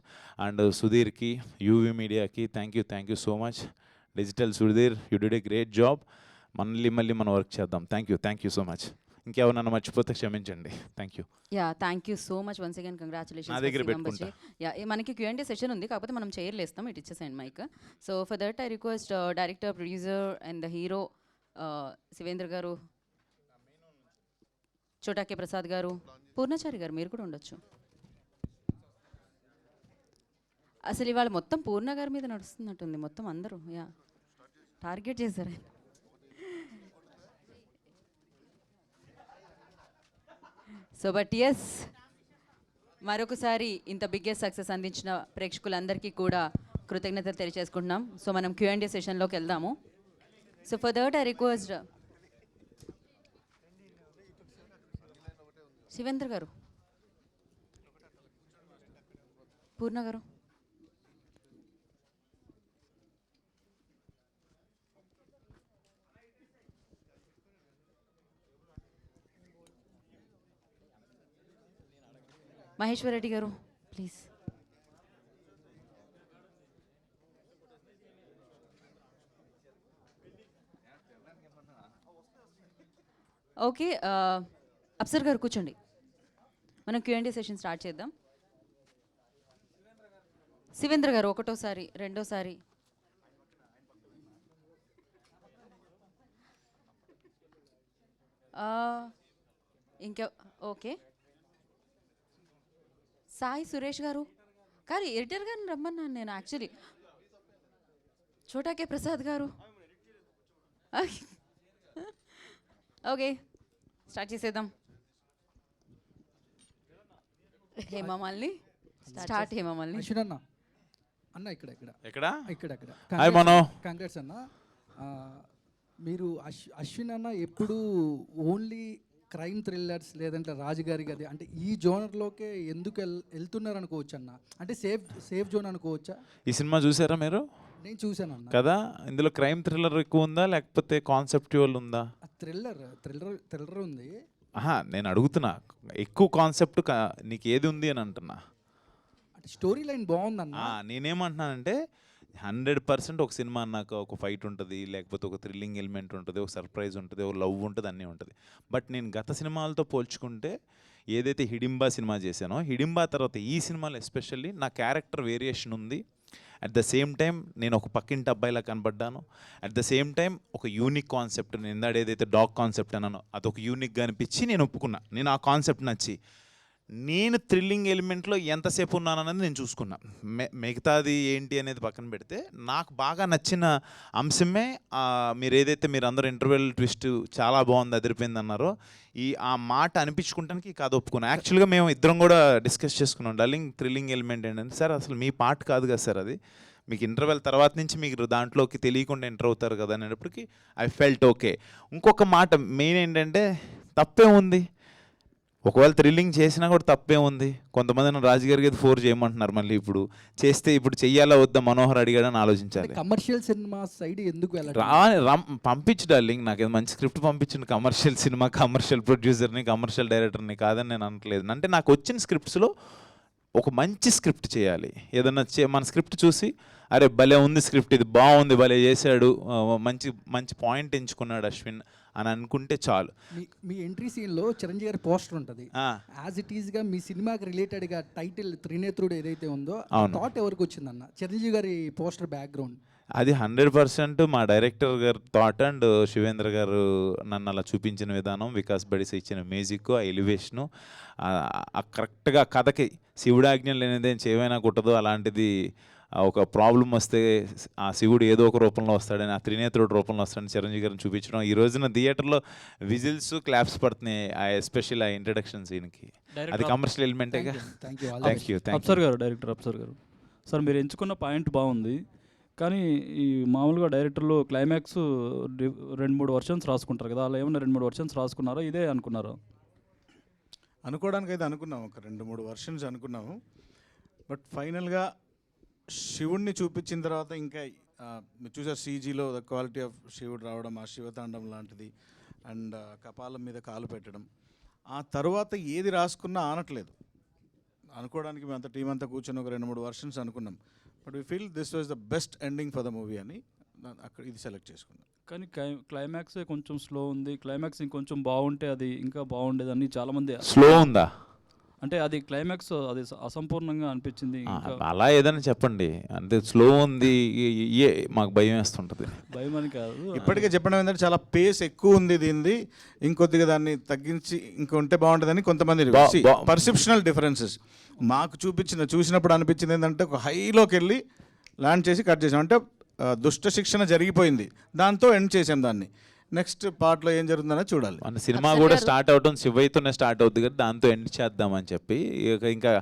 And సుధీర్కి, యూవీ మీడియాకి thank you so much. Digital Sudheer, you did a great job. మళ్ళీ మనం వర్క్ చేద్దాం. Thank you so much. ఇంకెవరన్నా మర్చిపోతే క్షమించండి. Thank you. Yeah, thank you so much once again. Congratulations. నా దగ్గర పెట్టుకుంటా. యా, మనకి Q&A సెషన్ ఉంది కాకపోతే మనం చైర్లు వేస్తాం. ఇట్ ఇచ్చేసేయండి mic. So for that I request director, producer and the hero Shivendra గారు, చోటాకే ప్రసాద్ గారు, పూర్ణచారి గారు, మీరు కూడా ఉండొచ్చు. అసలు ఇవాళ మొత్తం పూర్ణ గారి మీద నడుస్తున్నట్టుంది మొత్తం అందరూ. యా, టార్గెట్ చేశారు ఆయన. సో బట్ ఎస్, మరొకసారి ఇంత బిగ్గెస్ట్ సక్సెస్ అందించిన ప్రేక్షకులందరికీ కూడా కృతజ్ఞతలు తెలియజేసుకుంటున్నాం. సో మనం Q&A సెషన్లోకి వెళ్దాము. So for that I request Shivendra గారు, పూర్ణ గారు, మహేశ్వర్ రెడ్డి గారు ప్లీజ్. ఓకే, అప్సర్ గారు కూర్చోండి. మనం Q&A సెషన్ స్టార్ట్ చేద్దాం. శివేంద్ర గారు ఒకటోసారి, రెండోసారి. ఇంకా ఓకే, సాయి సురేష్ గారు. కానీ ఎడిటర్ గారిని రమ్మన్నాను నేను యాక్చువల్లీ. చోటాకే ప్రసాద్ గారు. ఓకే, స్టార్ట్ చేసేద్దాం. హేమమాలిని స్టార్ట్. హేమమాలిని అన్న ఇక్కడ హాయ్ మనో. కంగ్రాట్స్ అన్న. మీరు అశ్విన్ అన్న ఎప్పుడు ఓన్లీ క్రైమ్ థ్రిల్లర్స్ లేదంటే రాజుగారి గది అంటే ఈ జోనర్లోకే ఎందుకు వెళ్తున్నారు అనుకోవచ్చు అన్న? అంటే సేఫ్ జోన్ అనుకోవచ్చా? ఈ సినిమా చూసారా మీరు? నేను చూశాను అన్న. కదా, ఇందులో క్రైమ్ థ్రిల్లర్ ఎక్కువ ఉందా లేకపోతే కాన్సెప్చువల్ ఉందా? థ్రిల్లర్ ఉంది. నేను అడుగుతున్నా, ఎక్కువ కాన్సెప్ట్ నీకు ఏది ఉంది అని అంటున్నా. అంటే స్టోరీ లైన్ బాగుందన్న. నేనేమంటున్నానంటే 100% ఒక సినిమా అన్నాక ఒక ఫైట్ ఉంటుంది, లేకపోతే ఒక థ్రిల్లింగ్ ఎలిమెంట్ ఉంటుంది, ఒక సర్ప్రైజ్ ఉంటుంది, ఒక లవ్ ఉంటుంది, అన్నీ ఉంటుంది. బట్ నేను గత సినిమాలతో పోల్చుకుంటే ఏదైతే హిడింబా సినిమా చేశానో, హిడింబా తర్వాత ఈ సినిమాలో ఎస్పెషల్లీ నా క్యారెక్టర్ వేరియేషన్ ఉంది. అట్ ద సేమ్ టైం నేను ఒక పక్కింటి అబ్బాయిలా కనబడ్డాను. అట్ ద సేమ్ టైం ఒక యూనిక్ కాన్సెప్ట్, నేను ఇందాడ ఏదైతే డాగ్ కాన్సెప్ట్ అన్నానో అదొక యూనిక్గా అనిపించి నేను ఒప్పుకున్నా. నేను ఆ కాన్సెప్ట్ నచ్చి నేను థ్రిల్లింగ్ ఎలిమెంట్లో ఎంతసేపు ఉన్నానన్నది నేను చూసుకున్నా. మిగతాది ఏంటి అనేది పక్కన పెడితే నాకు బాగా నచ్చిన అంశమే మీరు ఏదైతే మీరు అందరూ ఇంటర్వెల్ ట్విస్ట్ చాలా బాగుంది, అదిరిపోయింది అన్నారో, ఆ మాట అనిపించుకుంటానికి ఈ కథ ఒప్పుకున్నాను. యాక్చువల్గా మేము ఇద్దరం కూడా డిస్కస్ చేసుకున్నాం, డార్లింగ్ థ్రిల్లింగ్ ఎలిమెంట్ ఏంటంటే, సార్ అసలు మీ పార్ట్ కాదు కదా సార్ అది, మీకు ఇంటర్వెల్ తర్వాత నుంచి మీకు దాంట్లోకి తెలియకుండా ఎంటర్ అవుతారు కదా అనేటప్పటికి ఐ ఫెల్ట్ ఓకే. ఇంకొక మాట మెయిన్ ఏంటంటే, తప్పే ఉంది ఒకవేళ థ్రిల్లింగ్ చేసినా కూడా తప్పే ఉంది. కొంతమంది నన్ను రాజుగారికి అయితే 4 చేయమంటున్నారు, మళ్ళీ ఇప్పుడు చేస్తే ఇప్పుడు చెయ్యాలా వద్దా మనోహర్ అడిగాడని ఆలోచించాలి. కమర్షియల్ సినిమా సైడ్ ఎందుకు పంపించు డార్లింగ్, నాకు మంచి స్క్రిప్ట్ పంపించింది. కమర్షియల్ సినిమా, కమర్షియల్ ప్రొడ్యూసర్ని, కమర్షియల్ డైరెక్టర్ని కాదని నేను అనట్లేదు. అంటే నాకు వచ్చిన స్క్రిప్ట్స్లో ఒక మంచి స్క్రిప్ట్ చేయాలి. ఏదన్నా మన స్క్రిప్ట్ చూసి అరే భలే ఉంది స్క్రిప్ట్, ఇది బాగుంది, భలే చేశాడు, మంచి మంచి పాయింట్ ఎంచుకున్నాడు అశ్విన్ అని అనుకుంటే చాలు. మీ ఎంట్రీ సీన్లో చిరంజీవి గారి పోస్టర్ ఉంటుంది. యాజ్ ఇట్ ఈస్గా మీ సినిమాకి రిలేటెడ్గా టైటిల్ త్రినేత్రుడు ఏదైతే ఉందో థాట్ ఎవరికి వచ్చిందన్న చిరంజీవి గారి పోస్టర్ బ్యాక్గ్రౌండ్? అది 100% మా డైరెక్టర్ గారు థాట్ అండ్ శివేంద్ర గారు నన్ను అలా చూపించిన విధానం, వికాస్ బడిస్ ఇచ్చిన మ్యూజిక్, ఆ ఎలివేషను, కరెక్ట్గా కథకి శివుడు ఆజ్ఞలు లేనిదేం చేయమైనా కుట్టదు. అలాంటిది ఒక ప్రాబ్లం వస్తే ఆ శివుడు ఏదో ఒక రూపంలో వస్తాడని, ఆ త్రినేత్రుడు రూపంలో వస్తాడని చిరంజీవి గారిని చూపించడం. ఈ రోజున థియేటర్లో విజిల్స్, క్లాప్స్ పడుతున్నాయి ఎస్పెషల్ ఆ ఇంట్రడక్షన్ సీన్కి. అది కమర్షియల్ ఎలిమెంటేగా. Thank you. అప్సర్ గారు, డైరెక్టర్ అప్సర్ గారు, సార్ మీరు ఎంచుకున్న పాయింట్ బాగుంది, కానీ ఈ మామూలుగా డైరెక్టర్లు క్లైమాక్స్ 2-3 వర్షన్స్ రాసుకుంటారు కదా, అలా ఏమన్నా 2-3 వర్షన్స్ రాసుకున్నారా, ఇదే అనుకున్నారా? అనుకోవడానికి అయితే అనుకున్నాము, ఒక 2-3 వర్షన్స్ అనుకున్నాము. బట్ ఫైనల్గా శివుడిని చూపించిన తర్వాత ఇంకా మీరు చూసారు సీజీలో ద క్వాలిటీ ఆఫ్ శివుడు రావడం, ఆ శివతాండం లాంటిది, అండ్ కపాలం మీద కాలు పెట్టడం, ఆ తర్వాత ఏది రాసుకున్నా ఆనట్లేదు. అనుకోవడానికి మేము అంత టీం అంతా కూర్చొని ఒక 2-3 వర్షన్స్ అనుకున్నాం. But we feel this was the best ending for the movie అని అక్కడ ఇది సెలెక్ట్ చేసుకున్నాం. కానీ క్లైమాక్సే కొంచెం స్లో ఉంది, క్లైమాక్స్ ఇంకొంచెం బాగుంటే అది ఇంకా బాగుండేదని చాలామంది. స్లో ఉందా అంటే అది క్లైమాక్స్ అది అసంపూర్ణంగా అనిపించింది. అలా ఏదైనా చెప్పండి, అంటే స్లో ఉంది మాకు భయం వేస్తుంటుంది. భయం అని కాదు, ఇప్పటికే చెప్పడం ఏంటంటే చాలా పేస్ ఎక్కువ ఉంది దీనిది, ఇంకొద్దిగా దాన్ని తగ్గించి ఇంకొంటే బాగుంటుందని కొంతమంది పర్సెప్షనల్ డిఫరెన్సెస్. మాకు చూసినప్పుడు అనిపించింది ఏంటంటే ఒక హైలోకి వెళ్ళి ల్యాండ్ చేసి కట్ చేసాం, అంటే దుష్ట శిక్షణ జరిగిపోయింది, దాంతో ఎండ్ చేసాం దాన్ని. నెక్స్ట్ పార్ట్లో ఏం జరుగుతుందనే చూడాలి. మన సినిమా కూడా స్టార్ట్ అవడం శివయ్యతోనే స్టార్ట్ అవుతుంది కదా, దాంతో ఎండ్ చేద్దామని చెప్పి ఇంకా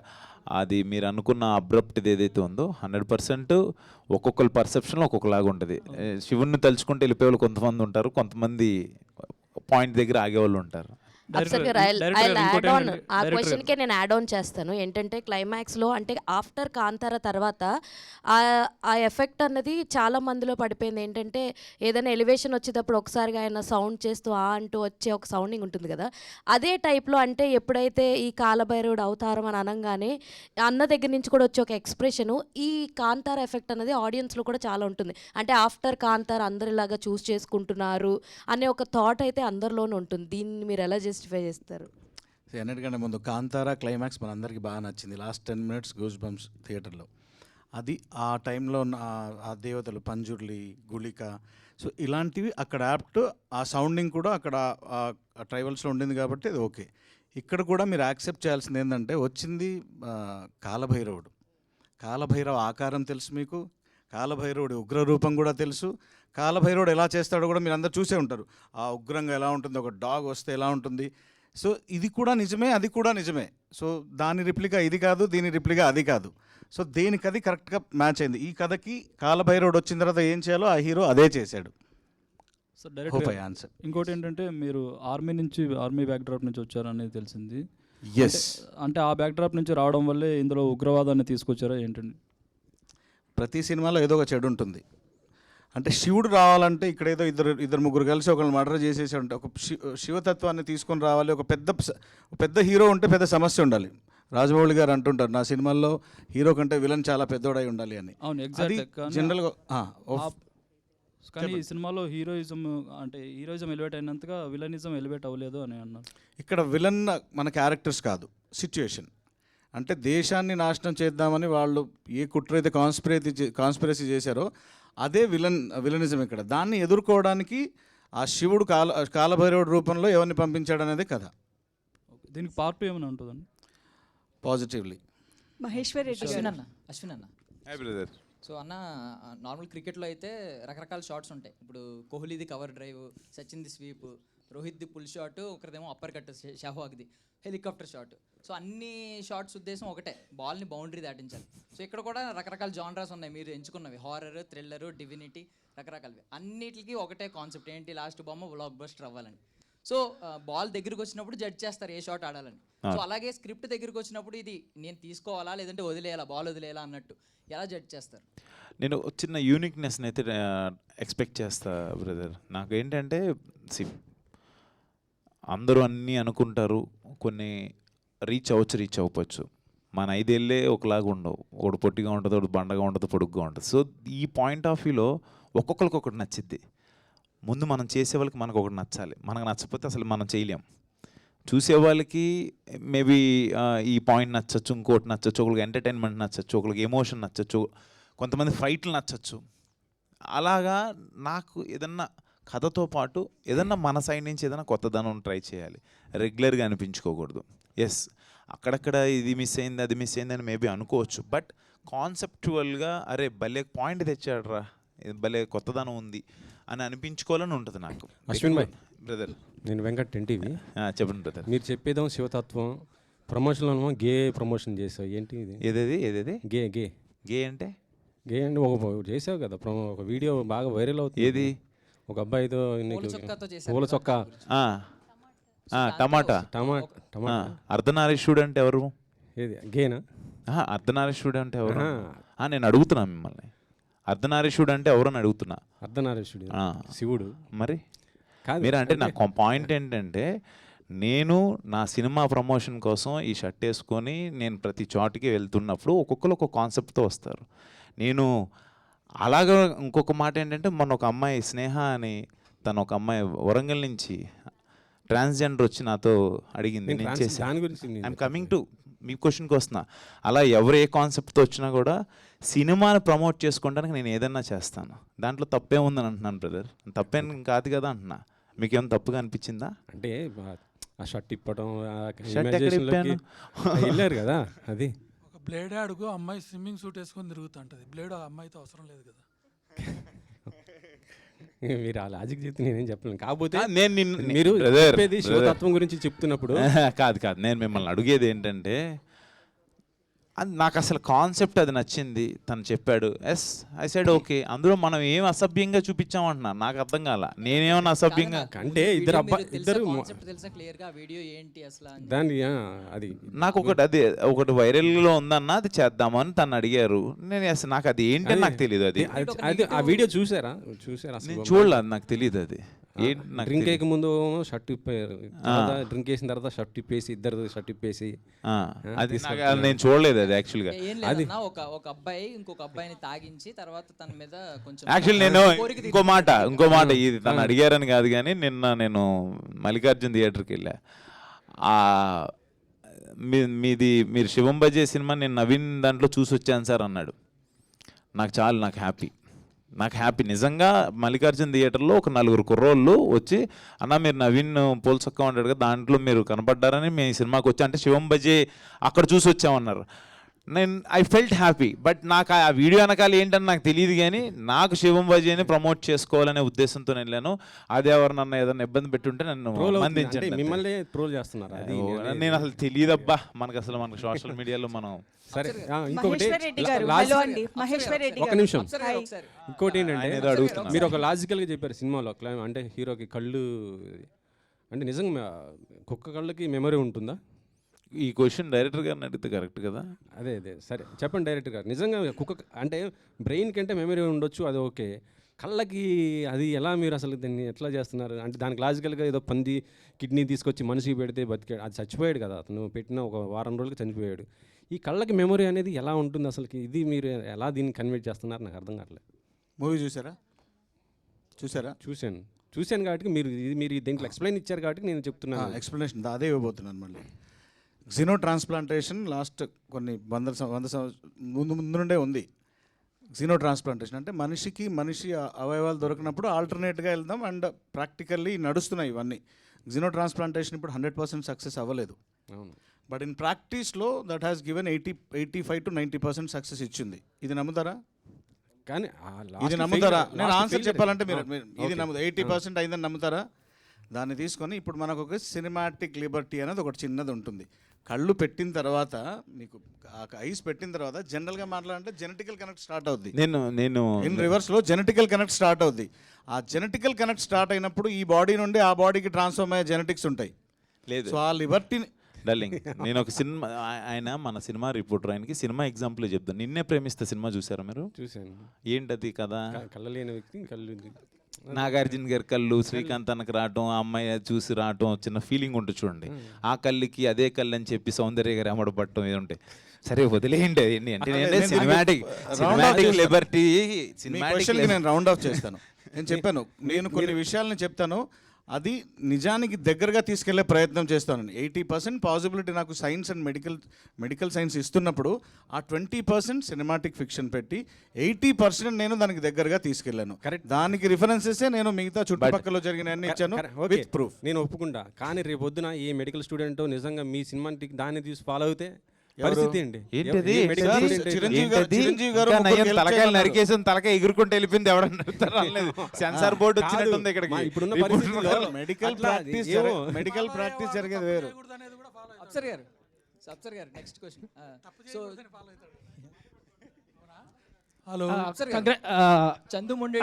అది మీరు అనుకున్న అబ్రప్ట్ది ఏదైతే ఉందో 100% ఒక్కొక్కరి పర్సెప్షన్లో ఒక్కొక్కలాగా ఉంటుంది. శివుణ్ణి తలుచుకుంటే వెళ్ళిపోయే వాళ్ళు కొంతమంది ఉంటారు, కొంతమంది పాయింట్ దగ్గర ఆగేవాళ్ళు ఉంటారు. అప్సర్ గారు, యాడ్ ఆన్ ఆ క్వశ్చన్కే నేను యాడ్ ఆన్ చేస్తాను. ఏంటంటే క్లైమాక్స్లో అంటే ఆఫ్టర్ కాంతార తర్వాత ఆ ఎఫెక్ట్ అన్నది చాలా మందిలో పడిపోయింది. ఏంటంటే ఏదైనా ఎలివేషన్ వచ్చేటప్పుడు ఒకసారిగా ఆయన సౌండ్ చేస్తూ అంటూ వచ్చే ఒక సౌండింగ్ ఉంటుంది కదా, అదే టైప్లో అంటే ఎప్పుడైతే ఈ కాలభైరవుడు అవతారం అని అనగానే అన్న దగ్గర నుంచి కూడా వచ్చే ఒక ఎక్స్ప్రెషను, ఈ కాంతార ఎఫెక్ట్ అనేది ఆడియన్స్లో కూడా చాలా ఉంటుంది. అంటే ఆఫ్టర్ కాంతార అందరిలాగా చూస్ చేసుకుంటున్నారు అనే ఒక థాట్ అయితే అందరిలోనే ఉంటుంది. దీన్ని మీరు ఎలా జస్టిఫై చేస్తారు? అన్నిటికంటే ముందు కాంతారా క్లైమాక్స్ మనందరికీ బాగా నచ్చింది. లాస్ట్ 10 minutes గూస్ బంప్స్ థియేటర్లో. అది ఆ టైంలో ఆ దేవతలు పంజుర్లి, గుళిక, సో ఇలాంటివి అక్కడ యాప్ట్, ఆ సౌండింగ్ కూడా అక్కడ ట్రైబల్స్లో ఉండింది కాబట్టి అది ఓకే. ఇక్కడ కూడా మీరు యాక్సెప్ట్ చేయాల్సింది ఏంటంటే వచ్చింది కాలభైరవుడు. కాలభైరవ ఆకారం తెలుసు మీకు, కాలభైరవుడి ఉగ్రరూపం కూడా తెలుసు, కాలభైరవుడు ఎలా చేస్తాడో కూడా మీరు అందరు చూసే ఉంటారు. ఆ ఉగ్రంగా ఎలా ఉంటుంది, ఒక డాగ్ వస్తే ఎలా ఉంటుంది. సో ఇది కూడా నిజమే, అది కూడా నిజమే. సో దాని రిప్లికా ఇది కాదు, దీని రిప్లికా అది కాదు. సో దేనికి అది కరెక్ట్గా మ్యాచ్ అయింది. ఈ కథకి కాలభైరవుడు వచ్చిన తర్వాత ఏం చేయాలో ఆ హీరో అదే చేశాడు. సో డైరెక్ట్ ఇంకోటి ఏంటంటే మీరు ఆర్మీ బ్యాక్డ్రాప్ నుంచి వచ్చారనేది తెలిసింది. ఎస్, అంటే ఆ బ్యాక్డ్రాప్ నుంచి రావడం వల్లే ఇందులో ఉగ్రవాదాన్ని తీసుకొచ్చారా ఏంటండి? ప్రతి సినిమాలో ఏదో ఒక చెడు ఉంటుంది. అంటే శివుడు రావాలంటే ఇక్కడ ఏదో ఇద్దరు ముగ్గురు కలిసి ఒకరిని మర్డర్ చేసేసి ఉంటే ఒక శివతత్వాన్ని తీసుకొని రావాలి. ఒక పెద్ద హీరో ఉంటే పెద్ద సమస్య ఉండాలి. రాజమౌళి గారు అంటుంటారు నా సినిమాల్లో హీరో కంటే విలన్ చాలా పెద్దోడై ఉండాలి అని. అవును, ఎగ్జాక్ట్. జనరల్గా కానీ ఈ సినిమాలో హీరోయిజం ఎలివేట్ అయినంతగా విలనిజం ఎలివేట్ అవ్వలేదు అని అన్నారు. ఇక్కడ విలన్ మన క్యారెక్టర్స్ కాదు, సిచ్యుయేషన్. అంటే దేశాన్ని నాశనం చేద్దామని వాళ్ళు ఏ కుట్ర అయితే కాన్స్పిరసీ చేశారో అదే విలనిజం ఇక్కడ. దాన్ని ఎదుర్కోవడానికి ఆ శివుడు కాలభైరవుడు రూపంలో ఎవరిని పంపించాడు అనేది కథ. దీనికి పార్ట్ 2 ఏమైనా ఉంటుందండి? పాజిటివ్లీ మహేశ్వర్ రెడ్డి అశ్విన్ అన్న. సో అన్న, నార్మల్ క్రికెట్లో అయితే రకరకాల షాట్స్ ఉంటాయి. ఇప్పుడు కోహ్లీది కవర్ డ్రైవ్, సచిన్ది స్వీప్, రోహిత్ది పుల్ షాట్, ఒకరిదేమో అప్పర్ కట్, షెహ్వాగ్ది హెలికాప్టర్ షాట్. సో అన్ని షాట్స్ ఉద్దేశం ఒకటే, బాల్ని బౌండరీ దాటించాలి. సో ఇక్కడ కూడా రకరకాల జానరాస్ ఉన్నాయి మీరు ఎంచుకున్నవి, హారర్, థ్రిల్లర్, డివినిటీ, రకరకాలవి. అన్నిటికీ ఒకటే కాన్సెప్ట్, ఏంటి లాస్ట్ బొమ్మ బ్లాక్ బస్టర్ అవ్వాలని. సో బాల్ దగ్గరికి వచ్చినప్పుడు జడ్జ్ చేస్తారు ఏ షాట్ ఆడాలని. సో అలాగే స్క్రిప్ట్ దగ్గరికి వచ్చినప్పుడు ఇది నేను తీసుకోవాలా లేదంటే వదిలేయాలా, బాల్ వదిలేయాలా అన్నట్టు ఎలా జడ్జ్ చేస్తారు? నేను చిన్న యూనిక్నెస్ని అయితే ఎక్స్పెక్ట్ చేస్తా బ్రదర్. నాకు ఏంటంటే అందరూ అన్నీ అనుకుంటారు, కొన్ని రీచ్ అవ్వచ్చు. మన 5 ఏళ్ళే ఒకలాగా ఉండవు. ఒకటి పొట్టిగా ఉంటుంది, ఒకటి బండగా ఉంటుంది, పొడుగ్గా ఉంటుంది. సో ఈ పాయింట్ ఆఫ్ వ్యూలో ఒక్కొక్కరికి ఒకటి నచ్చిద్ది. ముందు మనం చేసే వాళ్ళకి మనకు ఒకటి నచ్చాలి. మనకు నచ్చకపోతే అసలు మనం చేయలేం. చూసే వాళ్ళకి మేబీ ఈ పాయింట్ నచ్చచ్చు, ఇంకోటి నచ్చచ్చు, ఒకరికి ఎంటర్టైన్మెంట్ నచ్చచ్చు, ఒకరికి ఎమోషన్ నచ్చచ్చు, కొంతమంది ఫైట్లు నచ్చచ్చు. అలాగా నాకు ఏదన్నా కథతో పాటు ఏదన్నా మన సైడ్ నుంచి ఏదైనా కొత్తదనం ట్రై చేయాలి. రెగ్యులర్గా అనిపించుకోకూడదు. ఎస్, అక్కడక్కడ ఇది మిస్ అయింది, అది మిస్ అయింది అని మేబీ అనుకోవచ్చు. బట్ కాన్సెప్చువల్గా అరే భలే పాయింట్ తెచ్చాడురా, భలే కొత్తదనం ఉంది అని అనిపించుకోవాలని ఉంటుంది నాకు. అశ్విన్ భాయ్, బ్రదర్, నేను వెంకట్ ఎన్టీవీ. చెప్పండి బ్రదర్. మీరు చెప్పేదేమో శివతత్వం, ప్రమోషన్లో గే ప్రమోషన్ చేసావు, ఏంటి ఇది? ఏదేది గే గే గే అంటే ఒక చేసావు కదా ఒక వీడియో బాగా వైరల్ అవుతుంది. ఏది? ఒక అబ్బాయితో పూల చొక్కా, టమాటా. అర్ధనారీశ్వరుడు అంటే ఎవరు? ఏది గేనా? అర్ధనారీశ్వరుడు అంటే ఎవరు? నేను అడుగుతున్నా మిమ్మల్ని, అర్ధనారీశ్వరుడు అంటే ఎవరని అడుగుతున్నా. అర్ధనారీశ్వరుడు శివుడు. మరి మీరు అంటే నా పాయింట్ ఏంటంటే, నేను నా సినిమా ప్రమోషన్ కోసం ఈ షర్ట్ వేసుకొని నేను ప్రతి చోటికి వెళ్తున్నప్పుడు ఒక్కొక్కరు ఒక్కొక్క కాన్సెప్ట్తో వస్తారు. నేను అలాగా ఇంకొక మాట ఏంటంటే, మొన్న ఒక అమ్మాయి స్నేహ అని, తను ఒక అమ్మాయి వరంగల్ నుంచి ట్రాన్స్జెండర్ వచ్చి నాతో అడిగింది. నేను చేశాను. ఐఎమ్ కమింగ్ టు మీ క్వశ్చన్కి వస్తున్నా. అలా ఎవరు ఏ కాన్సెప్ట్తో వచ్చినా కూడా సినిమాని ప్రమోట్ చేసుకోవడానికి నేను ఏదన్నా చేస్తాను. దాంట్లో తప్పే ఉందని అంటున్నాను బ్రదర్. తప్పేం కాదు కదా అంటున్నా. మీకేం తప్పుగా అనిపించిందా? అంటే ఆ షర్ట్ ఇప్పడం, షర్ట్ ఎక్కడ ఇప్పాను? వెళ్ళారు కదా, అది ఒక బ్లేడ్ అడుగు అమ్మాయి స్విమ్మింగ్ సూట్ వేసుకొని తిరుగుతుంటది. బ్లేడ్ అమ్మాయితో అవసరం లేదు కదా. మీరు ఆ లాజిక్ చెప్తే నేనేం చెప్పలేను. కాకపోతే నేను మీరు చెప్పేది శివతత్వం గురించి చెప్తున్నప్పుడు కాదు, నేను మిమ్మల్ని అడిగేది ఏంటంటే, నాకు అసలు కాన్సెప్ట్ అది నచ్చింది, తను చెప్పాడు. Yes, I said okay. అందులో మనం ఏం అసభ్యంగా చూపించామంటున్నా నాకు అర్థం కాల. నేనేమన్నా అసభ్యంగా అంటే ఇద్దరు దాన్ని అది నాకు ఒకటి వైరల్లో ఉందన్న, అది చేద్దామని తను అడిగారు. నేను అసలు నాకు అది ఏంటని నాకు తెలియదు. అది ఆ వీడియో చూసారా? నేను చూడలేదు, నాకు తెలియదు అది. డ్రింక్ వేయక ముందు షర్ట్ ఇప్పారు, డ్రింక్ వేసిన తర్వాత షర్ట్ ఇప్పేసి, ఇద్దరు షర్ట్ ఇప్పేసి, అది నేను చూడలేదు అది యాక్చువల్గా. అది ఒక అబ్బాయి ఇంకొక అబ్బాయిని తాగించి తర్వాత తన మీద కొంచెం యాక్చువల్లీ నేను ఇంకో మాట ఇది తను అడిగారని కాదు కానీ, నిన్న నేను మల్లికార్జున థియేటర్కి వెళ్ళా. మీరు శివం బజే సినిమా నేను నవీన్ దాంట్లో చూసి వచ్చాను సార్ అన్నాడు. నాకు హ్యాపీ నిజంగా. మల్లికార్జున థియేటర్లో ఒక 4 కుర్రోళ్ళు వచ్చి, అన్న మీరు నవీన్ పోల్చొక్క ఉంటాడు కదా, దాంట్లో మీరు కనపడ్డారని మేము సినిమాకి వచ్చా అంటే శివం బజే అక్కడ చూసి వచ్చామన్నారు. I felt happy. బట్ నాకు ఆ వీడియో వెనకాల ఏంటని నాకు తెలియదు కానీ, నాకు శివం బజేని ప్రమోట్ చేసుకోవాలనే ఉద్దేశంతో నేను వెళ్ళాను. అది ఎవరు నన్ను ఏదైనా ఇబ్బంది పెట్టుంటే నన్ను మందించండి. మిమ్మల్ని ట్రోల్ చేస్తున్నారు. నేను అసలు తెలియదబ్బా, మనకు సోషల్ మీడియాలో మనం. సరే, ఇంకొకటి ఒక నిమిషం. ఇంకోటి ఏంటంటే, మీరు ఒక లాజికల్గా చెప్పారు సినిమాలో, అంటే హీరోకి కళ్ళు అంటే నిజంగా కుక్క కళ్ళకి మెమరీ ఉంటుందా? ఈ క్వశ్చన్ డైరెక్టర్ గారిని అడిగితే కరెక్ట్ కదా. అదే సరే చెప్పండి డైరెక్టర్ గారు. నిజంగా కుక్క అంటే బ్రెయిన్ కంటే మెమరీ ఉండొచ్చు, అది ఓకే. కళ్ళకి అది ఎలా మీరు అసలు దాన్ని ఎట్లా చేస్తున్నారు? అంటే దానికి లాజికల్గా ఏదో పంది కిడ్నీ తీసుకొచ్చి మనిషికి పెడితే బతికాడు, అది చచ్చిపోయాడు కదా, అతను పెట్టిన ఒక వారం రోజులకి చనిపోయాడు. ఈ కళ్ళకి మెమరీ అనేది ఎలా ఉంటుంది అసలుకి? ఇది మీరు ఎలా దీన్ని కన్వర్ట్ చేస్తున్నారు నాకు అర్థం కావట్లేదు. మూవీ చూసారా? చూశాను కాబట్టి మీరు దీంట్లో ఎక్స్ప్లెయిన్ ఇచ్చారు కాబట్టి నేను చెప్తున్నాను. ఎక్స్ప్లెనేషన్ అదే ఇవ్వబోతున్నాను. మళ్ళీ జినో ట్రాన్స్ప్లాంటేషన్ లాస్ట్ కొన్ని ముందు నుండే ఉంది. జినో ట్రాన్స్ప్లాంటేషన్ అంటే మనిషి అవయవాలు దొరికినప్పుడు ఆల్టర్నేట్గా వెళ్దాం. అండ్ ప్రాక్టికల్లీ నడుస్తున్నాయి ఇవన్నీ. జినో ట్రాన్స్ప్లాంటేషన్ ఇప్పుడు 100% సక్సెస్ అవ్వలేదు. బట్ ఇన్ ప్రాక్టీస్లో that has given 85 to 90% success ఇచ్చింది. ఇది నమ్ముతారా? కానీ ఇది నమ్ముతారా? నేను ఆన్సర్ చెప్పాలంటే మీరు ఇది 80% అయిందని నమ్ముతారా? దాన్ని తీసుకొని ఇప్పుడు మనకు ఒక సినిమాటిక్ లిబర్టీ అనేది ఒకటి చిన్నది ఉంటుంది. కళ్ళు పెట్టిన తర్వాత, మీకు ఐస్ పెట్టిన తర్వాత జనరల్గా మాట్లాడాలంటే జెనెటికల్ కనెక్ట్ స్టార్ట్ అవుద్ది. నేను ఇన్ రివర్స్లో జెనెటికల్ కనెక్ట్ స్టార్ట్ అవుద్ది. ఆ జెనెటికల్ కనెక్ట్ స్టార్ట్ అయినప్పుడు ఈ బాడీ నుండి ఆ బాడీకి ట్రాన్స్ఫార్మ్ అయ్యే జెనెటిక్స్ ఉంటాయి. లేదు, సో ఆ లిబర్టీని డార్లింగ్, నేను ఒక సినిమా, ఆయన మన సినిమా రిపోర్టర్, ఆయనకి సినిమా ఎగ్జాంపుల్ చెప్తాను. నిన్నే ప్రేమిస్తే సినిమా చూసారా మీరు? చూశాను. ఏంటది కదా? కళ్ళలేని వ్యక్తి కళ్ళు, నాగార్జున గారి కళ్ళు శ్రీకాంత్ అన్నకు రావటం, ఆ అమ్మాయి చూసి రావటం, చిన్న ఫీలింగ్ ఉంటుంది చూడండి. ఆ కళ్ళకి అదే కళ్ళు అని చెప్పి సౌందర్య గారు అమ్మడపట్టడం ఇది ఉంటాయి. సరే వదిలేయండి అవన్నీ. అంటే నేను దీనికి సినిమాటిక్ round off చేస్తాను. లిబర్టీ మీ క్వశ్చన్కి నేను రౌండ్ ఆఫ్ చేస్తాను. నేను చెప్పాను, నేను కొన్ని విషయాలను చెప్తాను, అది నిజానికి దగ్గరగా తీసుకెళ్లే ప్రయత్నం చేస్తాను. 80% పాసిబిలిటీ నాకు సైన్స్ అండ్ మెడికల్ సైన్స్ ఇస్తున్నప్పుడు ఆ 20% సినిమాటిక్ ఫిక్షన్ పెట్టి 80% నేను దానికి దగ్గరగా తీసుకెళ్ళాను. Correct. దానికి రిఫరెన్సెస్ నేను మిగతా చుట్టుపక్కల జరిగిన అన్ని ఇచ్చాను విత్ ప్రూఫ్. నేను ఒప్పుకుంటా, కానీ రేపు పొద్దున ఈ మెడికల్ స్టూడెంట్ నిజంగా మీ సినిమాటిక్ దాన్ని తీసి ఫాలో అవుతే పరిస్థితి ఏంటి? ఏంటది? ఏ medical student ఏంటి? చిరంజీవి గారు ఇంకా నయం ముగ్గురికి help తలకాయలు చేయమన్నారు. నరికేసి తలకాయ ఎగురుకుంటూ వెళ్ళిపోయింది ఎవడన్నా సెన్సార్ బోర్డు వచ్చినట్టుంది ఇక్కడికి. ఇప్పుడున్న పరిస్థితుల్లో మెడికల్ అట్లా ప్రాక్టీస్ ఏమో. మెడికల్ ప్రాక్టీస్ జరిగేది వేరు. అప్సర్ గారు నెక్స్ట్ క్వశ్చన్. సో హలో అప్సర్ గారు, చందు మొండే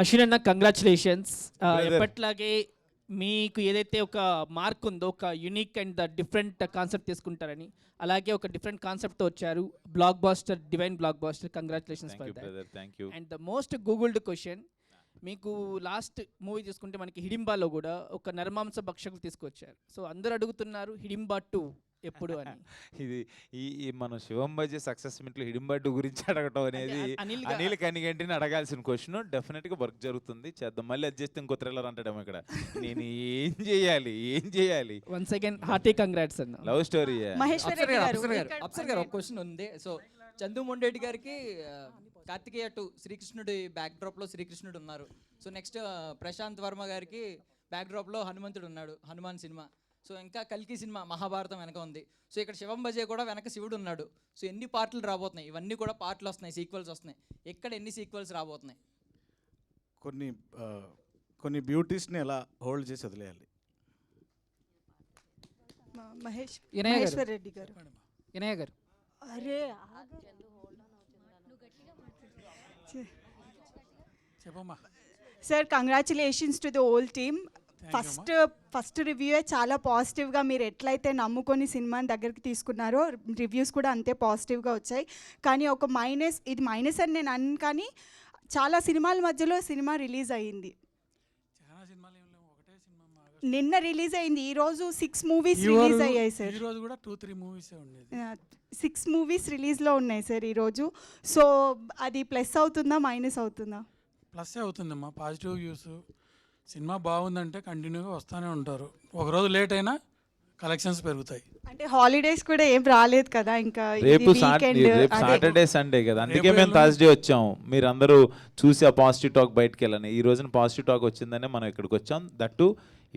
అశ్విన్ అన్న కంగ్రాచులేషన్స్. Brother. ఎప్పట్లాగే మీకు ఏదైతే ఒక మార్క్ ఉందో, ఒక యూనిక్ అండ్ డిఫరెంట్ కాన్సెప్ట్ తీసుకుంటారని, అలాగే ఒక డిఫరెంట్ కాన్సెప్ట్తో వచ్చారు. Blockbuster, divine blockbuster. Congratulations for that. Thank you. And the most googled question, మీకు లాస్ట్ మూవీ చూసుకుంటే మనకి హిడింబాలో కూడా ఒక నరమాంస భక్షకులు తీసుకొచ్చారు. సో అందరూ అడుగుతున్నారు హిడింబా 2 ఎప్పుడు అని. ఇది ఈ మన శివం బజే సక్సెస్ మీట్లో హిడింబడ్డు గురించి అడగటం అనేది అనిల్ కనిగంటిని అడగాల్సిన క్వశ్చన్. డెఫినెట్గా వర్క్ జరుగుతుంది, చేద్దాం. మళ్ళీ అది చేస్తే ఇంకో థ్రిల్లర్ అంటాడేమో ఇక్కడ. నేను ఏం చేయాలి వన్స్ అగైన్ హార్టీ కంగ్రాట్స్ అన్న. Love story. అప్సర్ గారు ఒక క్వశ్చన్ ఉంది. సో చందు మొండేటి గారికి కార్తికేయ 2 శ్రీకృష్ణుడి బ్యాక్ డ్రాప్ లో శ్రీకృష్ణుడు ఉన్నారు. సో నెక్స్ట్ ప్రశాంత్ వర్మ గారికి బ్యాక్ డ్రాప్ లో హనుమంతుడు ఉన్నాడు, హనుమాన్ సినిమా. సో ఇంకా కల్కి సినిమా మహాభారతం వెనక ఉంది. సో ఇక్కడ శివం బజే కూడా వెనక శివుడు ఉన్నాడు. సో ఎన్ని పార్ట్లు రాబోతున్నాయి? ఇవన్నీ కూడా పార్ట్లు వస్తున్నాయి, సీక్వెల్స్ వస్తున్నాయి. ఎక్కడ ఎన్ని సీక్వెల్స్ రాబోతున్నాయి? కొన్ని బ్యూటీస్ని ఎలా హోల్డ్ చేసి వదిలేయాలి. మహేశ్వర్ రెడ్డి గారు. వినయ్ గారు. అరే చెప్పమ్మా. Sir, congratulations to the whole team. First రివ్యూయే చాలా పాజిటివ్గా, మీరు ఎట్లయితే నమ్ముకొని సినిమాని దగ్గరికి తీసుకున్నారో రివ్యూస్ కూడా అంతే పాజిటివ్గా వచ్చాయి. కానీ ఒక మైనస్, ఇది మైనస్ అని నేను అను, కానీ చాలా సినిమాల మధ్యలో సినిమా రిలీజ్ అయ్యింది. నిన్న రిలీజ్ అయింది, ఈరోజు 6 మూవీస్ రిలీజ్ అయ్యాయి సార్. ఈరోజు కూడా 2-3 మూవీస్ ఉండేది. 6 మూవీస్ రిలీజ్లో ఉన్నాయి సార్ ఈరోజు. సో అది ప్లస్ అవుతుందా మైనస్ అవుతుందా? ప్లస్ అవుతుందమ్మా. పాజిటివ్ వ్యూస్, సినిమా బాగుందంటే కంటిన్యూగా వస్తూనే ఉంటారు. ఒకరోజు లేట్ అయినా కలెక్షన్స్ పెరుగుతాయి. అంటే హాలిడేస్ కూడా ఏం రాలేదు కదా, ఇంకా రేపు సాటర్డే సండే కదా, అందుకే మేము థర్స్డే వచ్చాం. మీరు అందరూ చూసి ఆ పాజిటివ్ టాక్ బయటకు వెళ్ళని. ఈ రోజున పాజిటివ్ టాక్ వచ్చిందనే మనం ఇక్కడికి వచ్చాం. దట్టు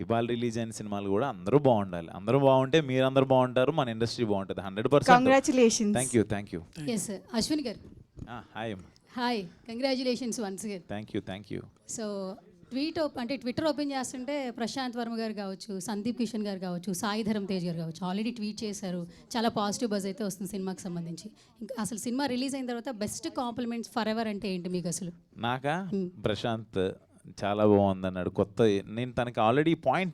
ఇవాళ రిలీజ్ అయిన సినిమాలు కూడా అందరూ బాగుండాలి. అందరూ బాగుంటే మీరందరూ బాగుంటారు, మన ఇండస్ట్రీ బాగుంటుంది. 100%. కంగ్రాచులేషన్స్. Thank you. అశ్విన్ గారు. Hi, congratulations once again. Thank you. So Twitter open చేస్తుంటే ప్రశాంత్ వర్మ గారు కావచ్చు, సందీప్ కిషన్ గారు కావచ్చు, సాయి ధరమ్ తేజ్ గారు కావచ్చు ఆల్రెడీ ట్వీట్ చేశారు. చాలా పాజిటివ్ బజ్ అయితే వస్తుంది సినిమాకి సంబంధించి. ఇంకా అసలు సినిమా రిలీజ్ అయిన తర్వాత బెస్ట్ కాంప్లిమెంట్స్ ఫర్ ఎవర్ అంటే ఏంటి మీకు అసలు? నాకా ప్రశాంత్ చాలా బాగుంది అన్నాడు. కొత్త నేను తనకి ఆల్రెడీ పాయింట్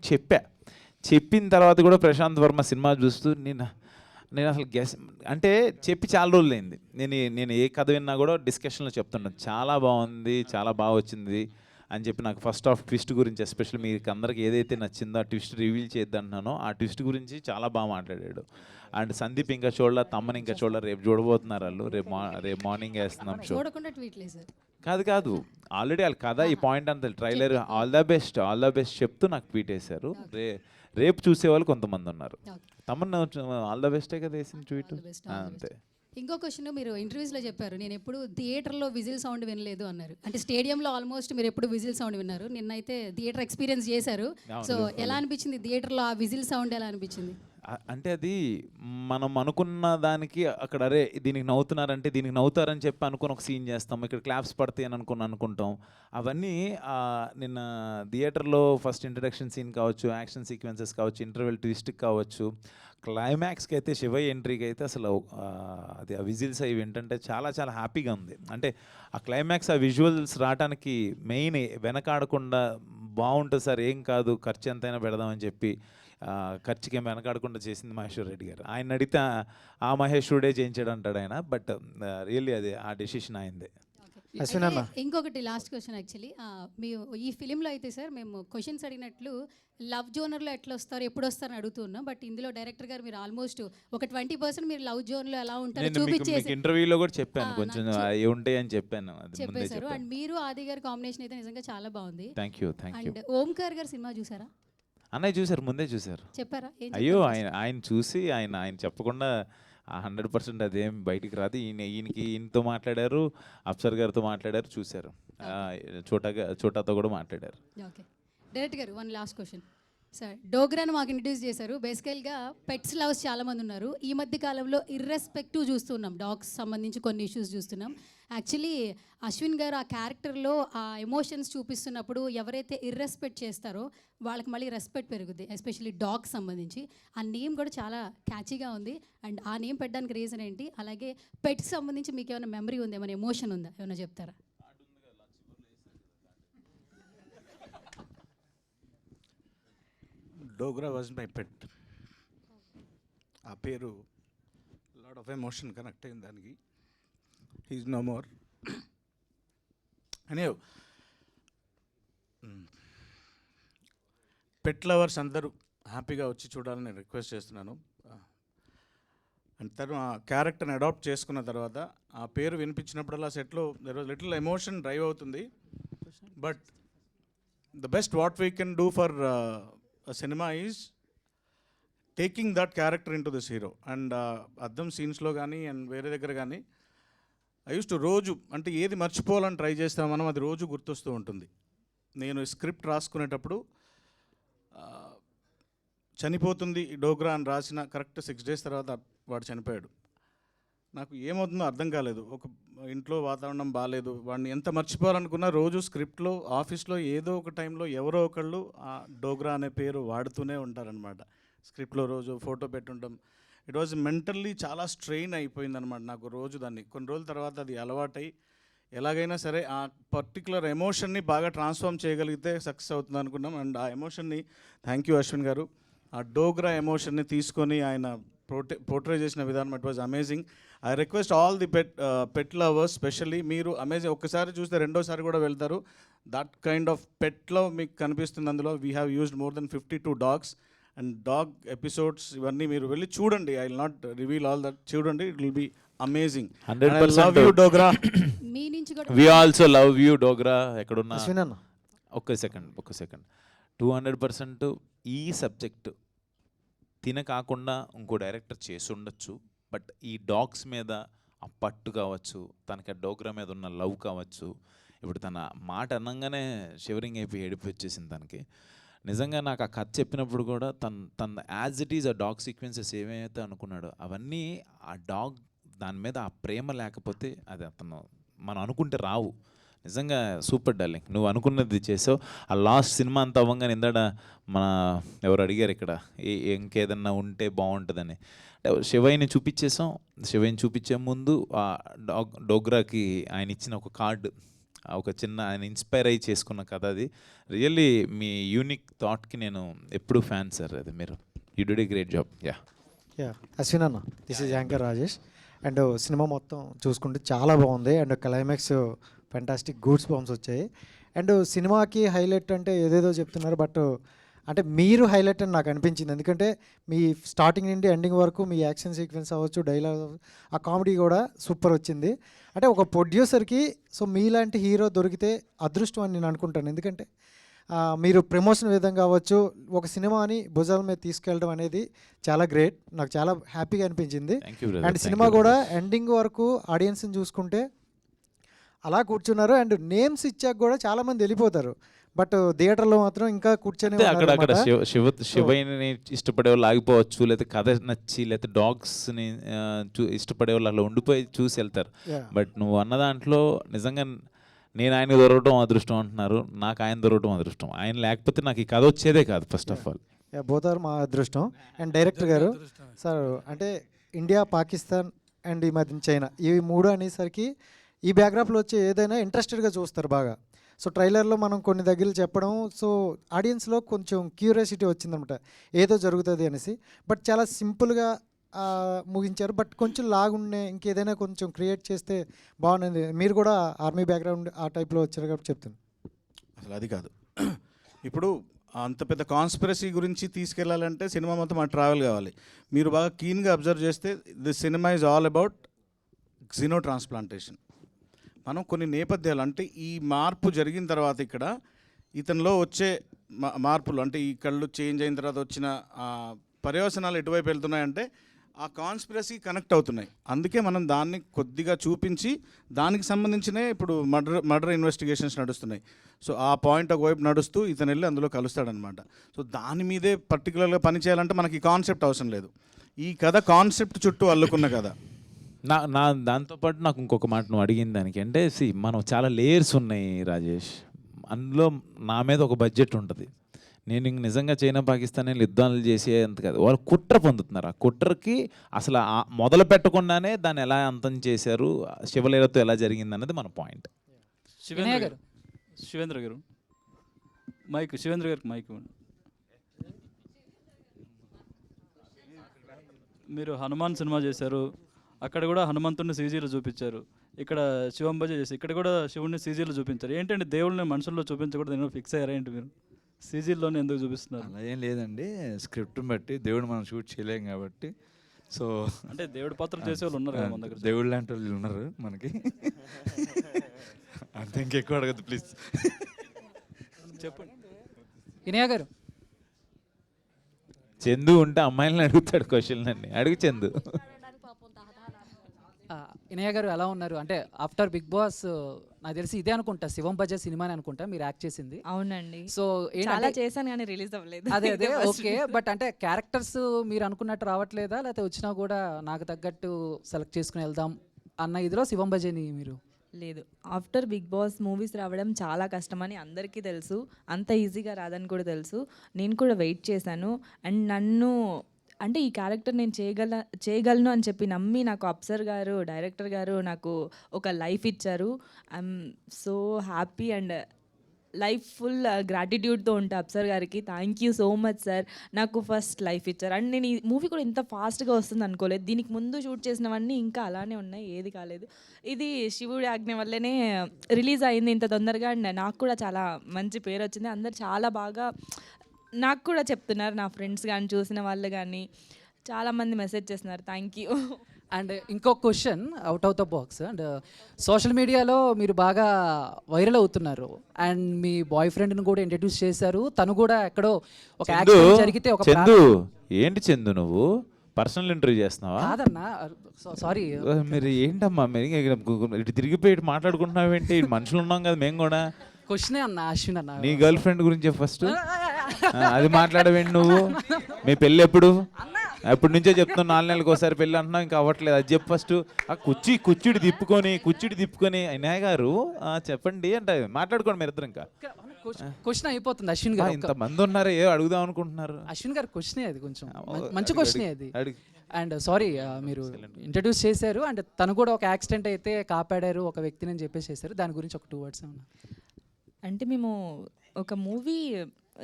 చెప్పిన తర్వాత కూడా ప్రశాంత్ వర్మ సినిమా చూస్తూ నేను అసలు అంటే చెప్పి చాలా రోజులైంది. నేను ఏ కథ విన్నా కూడా డిస్కషన్లో చెప్తున్నాను, చాలా బాగుంది, చాలా బాగా వచ్చింది అని చెప్పి. నాకు ఫస్ట్ హాఫ్ ట్విస్ట్ గురించి ఎస్పెషల్లీ మీకు అందరికి ఏదైతే నచ్చిందో ఆ ట్విస్ట్ రివీల్ చేద్దంటున్నానో ఆ ట్విస్ట్ గురించి చాలా బాగా మాట్లాడాడు. అండ్ సందీప్ ఇంకా చూడాల, తమ్మని ఇంకా చూడాల, రేపు చూడబోతున్నారు వాళ్ళు. రేపు మార్నింగ్ వేస్తున్నాం షో. కాదు ఆల్రెడీ వాళ్ళ కథ ఈ పాయింట్ అంత ట్రైలర్ ఆల్ ద బెస్ట్ చెప్తూ నాకు ట్వీట్ వేశారు. రేపు చూసేవాళ్ళు కొంతమంది ఉన్నారు. తమ్మని ఆల్ ద బెస్టే కదా వేసింది ట్వీట్. అంతే. ఇంకో క్వశ్చన్, మీరు ఇంటర్వ్యూస్లో చెప్పారు నేను ఎప్పుడు థియేటర్లో విజిల్ సౌండ్ వినలేదు అన్నారు. అంటే స్టేడియంలో ఆల్మోస్ట్ మీరు ఎప్పుడు విజిల్ సౌండ్ విన్నారు, నిన్నైతే థియేటర్ ఎక్స్పీరియన్స్ చేశారు. సో ఎలా అనిపించింది థియేటర్లో ఆ విజిల్ సౌండ్ ఎలా అనిపించింది? అంటే అది మనం అనుకున్న దానికి అక్కడ అరే దీనికి నవ్వుతున్నారంటే దీనికి నవ్వుతారని చెప్పి అనుకుని ఒక సీన్ చేస్తాం, ఇక్కడ క్లాప్స్ పడతాయి అని అనుకుంటాం. అవన్నీ నిన్న థియేటర్లో ఫస్ట్ ఇంట్రడక్షన్ సీన్ కావచ్చు, యాక్షన్ సీక్వెన్సెస్ కావచ్చు, ఇంటర్వెల్ ట్విస్ట్కి కావచ్చు, క్లైమాక్స్కి అయితే శివయ్య ఎంట్రీకి అయితే అసలు అది ఆ విజిల్స్ అవి ఏంటంటే చాలా చాలా హ్యాపీగా ఉంది. అంటే ఆ క్లైమాక్స్ ఆ విజువల్స్ రావడానికి మెయిన్ వెనకాడకుండా బాగుంటుంది సార్, ఏం కాదు ఖర్చు ఎంతైనా పెడదామని చెప్పి ఖర్చుకి ఏం వెనకాడకుండా చేసింది మహేశ్వర్ రెడ్డి గారు. ఆయన అడిగితే ఆ మహేశ్వరుడే చేయించాడు అంటాడు ఆయన. బట్ రియల్లీ అది ఆ డెసిషన్ అయిందే. అశ్విన్ అన్న. ఇంకొకటి లాస్ట్ క్వశ్చన్ యాక్చువల్లీ మీ ఈ ఫిలింలో అయితే సార్ మేము క్వశ్చన్స్ అడిగినట్లు లవ్ జోనర్లో ఎట్లా వస్తారు ఎప్పుడు వస్తారని అడుగుతున్నాం, బట్ ఇందులో డైరెక్టర్ గారు మీరు ఆల్మోస్ట్ ఒక 20% మీరు లవ్ జోన్లో ఎలా ఉంటారో నేను మీకు చూపించేసి ఇంటర్వ్యూలో కూడా చెప్పాను, ఆ, కొంచెం నాకు అవి ఉంటాయి అని చెప్పాను, అది ముందే చెప్పేశారు. చెప్పాను. అండ్ మీరు ఆది గారి కాంబినేషన్ అయితే నిజంగా చాలా బాగుంది. Thank you. అండ్ ఓంకార్ గారు సినిమా చూసారా? అన్నయ్య చూసారు, ముందే చూసారు. చెప్పారా? ఏం అయ్యో చెప్పారు? ఆయన చూసి ఆయన చెప్పకుండా 100% అదేం బయటికి రాదు. ఈయనతో మాట్లాడారు, అప్సర్ గారితో మాట్లాడారు, చూశారు, చోటాతో కూడా మాట్లాడారు. ఓకే డైరెక్టర్ గారు వన్ లాస్ట్ క్వశ్చన్ సార్. డోగ్రాను మాకు ఇంట్రడ్యూస్ చేశారు. బేసికల్గా పెట్స్ లవర్స్ చాలామంది ఉన్నారు. ఈ మధ్య కాలంలో ఇర్రెస్పెక్టివ్ చూస్తున్నాం, డాగ్స్ సంబంధించి కొన్ని ఇష్యూస్ చూస్తున్నాం. యాక్చువల్లీ అశ్విన్ గారు ఆ క్యారెక్టర్లో ఆ ఎమోషన్స్ చూపిస్తున్నప్పుడు ఎవరైతే ఇర్రెస్పెక్ట్ చేస్తారో వాళ్ళకి మళ్ళీ రెస్పెక్ట్ పెరుగుద్ది, ఎస్పెషల్లీ డాగ్స్ సంబంధించి. ఆ నేమ్ కూడా చాలా క్యాచీగా ఉంది. అండ్ ఆ నేమ్ పెట్టడానికి రీజన్ ఏంటి? అలాగే పెట్స్ సంబంధించి మీకు ఏమైనా మెమరీ ఉంది, ఏమైనా ఎమోషన్ ఉందా, ఏమైనా చెప్తారా? Dogra was my pet. ఆ పేరు లాట్ ఆఫ్ ఎమోషన్ కనెక్ట్ అయింది దానికి. He's no more. అనే పెట్ లవర్స్ అందరూ హ్యాపీగా వచ్చి చూడాలని రిక్వెస్ట్ చేస్తున్నాను. అండ్ తను ఆ క్యారెక్టర్ని అడాప్ట్ చేసుకున్న తర్వాత ఆ పేరు వినిపించినప్పుడల్లా సెట్లో there was little emotion drive అవుతుంది. But the best what we can do for cinema is taking that character into this hero. And అద్దం సీన్స్లో కానీ అండ్ వేరే దగ్గర కానీ ఐ యూస్ టు రోజు అంటే ఏది మర్చిపోవాలని ట్రై చేస్తాం మనం, అది రోజు గుర్తొస్తూ ఉంటుంది. నేను స్క్రిప్ట్ రాసుకునేటప్పుడు చనిపోతుంది డోగ్రా అని రాసిన కరెక్ట్ 6 days తర్వాత వాడు చనిపోయాడు. నాకు ఏమవుతుందో అర్థం కాలేదు. ఒక ఇంట్లో వాతావరణం బాగాలేదు, వాడిని ఎంత మర్చిపోవాలనుకున్నా రోజు స్క్రిప్ట్లో ఆఫీస్లో ఏదో ఒక టైంలో ఎవరో ఒకళ్ళు ఆ డోగ్రా అనే పేరు వాడుతూనే ఉంటారనమాట. స్క్రిప్ట్లో రోజు ఫోటో పెట్టుంటాం. ఇట్ వాజ్ మెంటల్లీ చాలా స్ట్రెయిన్ అయిపోయిందనమాట నాకు రోజు. దాన్ని కొన్ని రోజుల తర్వాత అది అలవాటై ఎలాగైనా సరే ఆ పర్టికులర్ ఎమోషన్ని బాగా ట్రాన్స్ఫార్మ్ చేయగలిగితే సక్సెస్ అవుతుంది అనుకున్నాం. అండ్ ఆ ఎమోషన్ని థ్యాంక్ యూ అశ్విన్ గారు. ఆ డోగ్రా ఎమోషన్ని తీసుకొని ఆయన పోర్ట్రే చేసిన విధానం it was amazing. I request all the pet lovers specially, మీరు అమేజింగ్ ఒక్కసారి చూస్తే రెండోసారి కూడా వెళ్తారు. That kind of pet love మీకు కనిపిస్తుంది అందులో. We have used more than 52 dogs and dog episodes ఇవన్నీ మీరు వెళ్ళి చూడండి. I will not reveal all that. చూడండి, it will be amazing. 100% love you Dogra. మీ నుంచి కూడా we also love you Dogra. ఎక్కడున్నా అశ్విన్ అన్న. ఒక్క సెకండ్ 200% ఈ సబ్జెక్ట్ తిన కాకుండా ఇంకో డైరెక్టర్ చేసి ఉండొచ్చు. బట్ ఈ డాగ్స్ మీద ఆ పట్టు కావచ్చు, తనకి ఆ డోగ్రా మీద ఉన్న లవ్ కావచ్చు, ఇప్పుడు తన మాట అనగానే షివరింగ్ అయిపోయి ఏడిపి వచ్చేసింది తనకి. నిజంగా నాకు ఆ కథ చెప్పినప్పుడు కూడా తన యాజ్ ఇట్ ఈజ్ ఆ డాగ్ సీక్వెన్సెస్ ఏమైతే అనుకున్నాడో అవన్నీ ఆ డాగ్ దాని మీద ఆ ప్రేమ లేకపోతే అది మనం అనుకుంటే రావు. నిజంగా సూపర్ డార్లింగ్, నువ్వు అనుకున్నది చేసావు. ఆ లాస్ట్ సినిమా అంతా అవ్వగానే ఇందాడ మన ఎవరు అడిగారు ఇక్కడ ఇంకేదన్నా ఉంటే బాగుంటుందని, శివయ్యని చూపించేసాం. శివయ్యని చూపించే ముందు ఆ డోగ్రాకి ఆయన ఇచ్చిన ఒక కార్డు, ఒక చిన్న ఆయన ఇన్స్పైర్ అయ్యి చేసుకున్న కథ అది. రియల్లీ మీ యూనిక్ థాట్కి నేను ఎప్పుడు ఫ్యాన్ సార్. అది మీరు you did a great job. Yeah Ashwin అన్న, this is anchor Rajesh. And cinema మొత్తం చూసుకుంటే చాలా బాగుంది. And climax fantastic goosebumps వచ్చాయి. అండ్ సినిమాకి హైలైట్ అంటే ఏదేదో చెప్తున్నారు, బట్ అంటే మీరు హైలైట్ అని నాకు అనిపించింది. ఎందుకంటే మీ స్టార్టింగ్ నుండి ఎండింగ్ వరకు మీ యాక్షన్ సీక్వెన్స్ అవ్వచ్చు, డైలాగ్, ఆ కామెడీ కూడా సూపర్ వచ్చింది. అంటే ఒక ప్రొడ్యూసర్కి సో మీలాంటి హీరో దొరికితే అదృష్టం అని నేను అనుకుంటాను. ఎందుకంటే మీరు ప్రమోషన్ విధంగా కావచ్చు, ఒక సినిమాని భుజాల మీద తీసుకెళ్ళడం అనేది చాలా గ్రేట్. నాకు చాలా హ్యాపీగా అనిపించింది. అండ్ సినిమా కూడా ఎండింగ్ వరకు ఆడియన్స్ని చూసుకుంటే అలా కూర్చున్నారు. అండ్ నేమ్స్ ఇచ్చాక కూడా చాలామంది వెళ్ళిపోతారు, బట్ థియేటర్లో మాత్రం ఇంకా కూర్చొని అక్కడ శివయ్యని ఇష్టపడే వాళ్ళు ఆగిపోవచ్చు, లేకపోతే కథ నచ్చి, లేకపోతే డాగ్స్ని ఇష్టపడే వాళ్ళు అలా ఉండిపోయి చూసి వెళ్తారు. బట్ నువ్వు అన్న దాంట్లో నిజంగా నేను ఆయన దొరకటం అదృష్టం అంటున్నారు, నాకు ఆయన దొరకటం అదృష్టం. ఆయన లేకపోతే నాకు ఈ కథ వచ్చేదే కాదు ఫస్ట్ ఆఫ్ ఆల్. బోతారు మా అదృష్టం. అండ్ డైరెక్టర్ గారు సార్, అంటే ఇండియా, పాకిస్తాన్ అండ్ ఈ మధ్య చైనా, ఈ 3 అనేసరికి ఈ బ్యాక్గ్రాఫ్లో వచ్చే ఏదైనా ఇంట్రెస్టెడ్గా చూస్తారు బాగా. సో ట్రైలర్లో మనం కొన్ని దగ్గర చెప్పడం, సో ఆడియన్స్లో కొంచెం క్యూరియాసిటీ వచ్చిందనమాట ఏదో జరుగుతుంది అనేసి. బట్ చాలా సింపుల్గా ముగించారు. బట్ కొంచెం లాగుండే ఇంకేదైనా కొంచెం క్రియేట్ చేస్తే బాగుండేది. మీరు కూడా ఆర్మీ బ్యాక్గ్రౌండ్ ఆ టైప్లో వచ్చారు కాబట్టి చెప్తాను. అసలు అది కాదు. ఇప్పుడు అంత పెద్ద కాన్స్పిరసీ గురించి తీసుకెళ్లాలంటే సినిమా మొత్తం ఆ ట్రావెల్ కావాలి. మీరు బాగా కీన్గా అబ్జర్వ్ చేస్తే this cinema is all about xeno transplantation. మనం కొన్ని నేపథ్యాలు అంటే ఈ మార్పు జరిగిన తర్వాత ఇక్కడ ఇతనిలో వచ్చే మార్పులు అంటే ఈ కళ్ళు చేంజ్ అయిన తర్వాత వచ్చిన పర్యవసనాలు ఎటువైపు వెళ్తున్నాయంటే ఆ కాన్స్పిరసీ కనెక్ట్ అవుతున్నాయి. అందుకే మనం దాన్ని కొద్దిగా చూపించి దానికి సంబంధించినే ఇప్పుడు మర్డర్ ఇన్వెస్టిగేషన్స్ నడుస్తున్నాయి. సో ఆ పాయింట్ ఒకవైపు నడుస్తూ ఇతను వెళ్ళి అందులో కలుస్తాడనమాట. సో దాని మీదే పర్టికులర్గా పని చేయాలంటే మనకి కాన్సెప్ట్ అవసరం లేదు. ఈ కథ కాన్సెప్ట్ చుట్టూ అల్లుకున్న కథ. నా దాంతోపాటు నాకు ఇంకొక మాట నువ్వు అడిగిన దానికి అంటే మనం చాలా లేయర్స్ ఉన్నాయి రాజేష్. అందులో నా మీద ఒక బడ్జెట్ ఉంటుంది. నేను ఇంక నిజంగా చైనా పాకిస్తాన్ యుద్ధాలు చేసేంత కాదు, వాళ్ళు కుట్ర పొందుతున్నారు. ఆ కుట్రకి అసలు మొదలు పెట్టకుండానే దాన్ని ఎలా అంతం చేశారు, శివలీలతో ఎలా జరిగింది అన్నది మన పాయింట్. శివేంద్ర గారు శివేంద్ర గారికి మైక్ ఇవ్వండి. మీరు హనుమాన్ సినిమా చేశారు, అక్కడ కూడా హనుమంతుడిని సీజీలో చూపించారు. ఇక్కడ శివం భజ చేసి ఇక్కడ కూడా శివుడిని సీజీలో చూపించారు. ఏంటంటే దేవుడిని మనుషుల్లో చూపించకూడదు, నేను ఫిక్స్ అయ్యారా ఏంటి మీరు? సీజీల్లోనే ఎందుకు చూపిస్తున్నారు? అలా ఏం లేదండి, స్క్రిప్ట్ని బట్టి దేవుడు మనం షూట్ చేయలేం కాబట్టి. సో అంటే దేవుడి పాత్రలు చేసే వాళ్ళు ఉన్నారు కదా మన దగ్గర, దేవుడు లాంటి వాళ్ళు ఉన్నారు మనకి. అంతే, ఇంకెక్కువ అడగద్దు ప్లీజ్. చెప్పండి వినయ్ గారు. చందు ఉంటే అమ్మాయిలను అడుగుతాడు క్వశ్చన్ అన్ని. అడుగు చందు. వినయ్ గారు ఎలా ఉన్నారు? అంటే ఆఫ్టర్ బిగ్ బాస్ నాకు తెలిసి ఇదే అనుకుంటా, శివం భజ సినిమాని అనుకుంటా మీరు యాక్ట్ చేసింది. అవునండి. సో చాలా చేశాను కానీ రిలీజ్ అవ్వలేదు. అదే ఓకే. బట్ అంటే క్యారెక్టర్స్ మీరు అనుకున్నట్టు రావట్లేదా, లేకపోతే వచ్చినా కూడా నాకు తగ్గట్టు సెలెక్ట్ చేసుకుని వెళ్దాం అన్న ఇదిలో శివం భజని మీరు? లేదు, ఆఫ్టర్ బిగ్ బాస్ మూవీస్ రావడం చాలా కష్టమని అందరికీ తెలుసు, అంత ఈజీగా రాదని కూడా తెలుసు. నేను కూడా వెయిట్ చేశాను. అండ్ నన్ను అంటే ఈ క్యారెక్టర్ నేను చేయగలను అని చెప్పి నమ్మి నాకు అప్సర్ గారు, డైరెక్టర్ గారు నాకు ఒక లైఫ్ ఇచ్చారు. I'm so happy and life full గ్రాటిట్యూడ్తో ఉంటా అప్సర్ గారికి. Thank you so much sir, నాకు ఫస్ట్ లైఫ్ ఇచ్చారు. అండ్ నేను ఈ మూవీ కూడా ఇంత ఫాస్ట్గా వస్తుంది అనుకోలేదు. దీనికి ముందు షూట్ చేసినవన్నీ ఇంకా అలానే ఉన్నాయి, ఏది కాలేదు. ఇది శివుడి ఆజ్ఞ వల్లనే రిలీజ్ అయింది ఇంత తొందరగా. అండ్ నాకు కూడా చాలా మంచి పేరు వచ్చింది. అందరు చాలా బాగా నాకు కూడా చెప్తున్నారు, నా ఫ్రెండ్స్ కానీ చూసిన వాళ్ళు కానీ చాలామంది మెసేజ్ చేస్తున్నారు. Thank you. అండ్ ఇంకో question out of the box. And social మీడియాలో మీరు బాగా వైరల్ అవుతున్నారు అండ్ మీ బాయ్ ఫ్రెండ్ని కూడా ఇంట్రడ్యూస్ చేశారు. తను కూడా ఎక్కడో ఒక యాక్సిడెంట్ జరిగితే ఒక చందు ఏంటి చందు నువ్వు పర్సనల్ ఇంటర్వ్యూ చేస్తున్నావా? కాదన్నా, సారీ. మీరు ఏంటమ్మా మీరు ఇటు తిరిగిపోయి ఇటు మాట్లాడుకుంటున్నావు ఏంటి? మనుషులు ఉన్నాం కదా మేము కూడా. క్వశ్చనే అన్న అశ్విన్ అన్న, నీ గర్ల్ ఫ్రెండ్ గురించి ఫస్ట్ అది మాట్లాడవేంటి నువ్వు? మీ పెళ్ళి ఎప్పుడు? ఎప్పటి నుంచో చెప్తున్నావు, 4 నెలలకు ఒకసారి పెళ్ళి అంటున్నావు, ఇంకా అవ్వట్లేదు. అది చెప్పు ఫస్ట్. ఆ కుర్చీడి తిప్పుకొని వినయ్ గారు చెప్పండి అంటే మాట్లాడుకోండి మీరు ఇద్దరు. ఇంకా క్వశ్చన్ అయిపోతుంది అశ్విన్ గారు. ఇంతమంది ఉన్నారు, ఏ అడుగుదాం అనుకుంటున్నారు? అశ్విన్ గారు క్వశ్చనే అది, కొంచెం మంచి క్వశ్చనే అది. అండ్ సారీ, మీరు ఇంట్రడ్యూస్ చేశారు అండ్ తను కూడా ఒక యాక్సిడెంట్ అయితే కాపాడారు ఒక వ్యక్తిని అని చెప్పేసి చేశారు. దాని గురించి ఒక 2 words ఏమన్నా? అంటే మేము ఒక మూవీ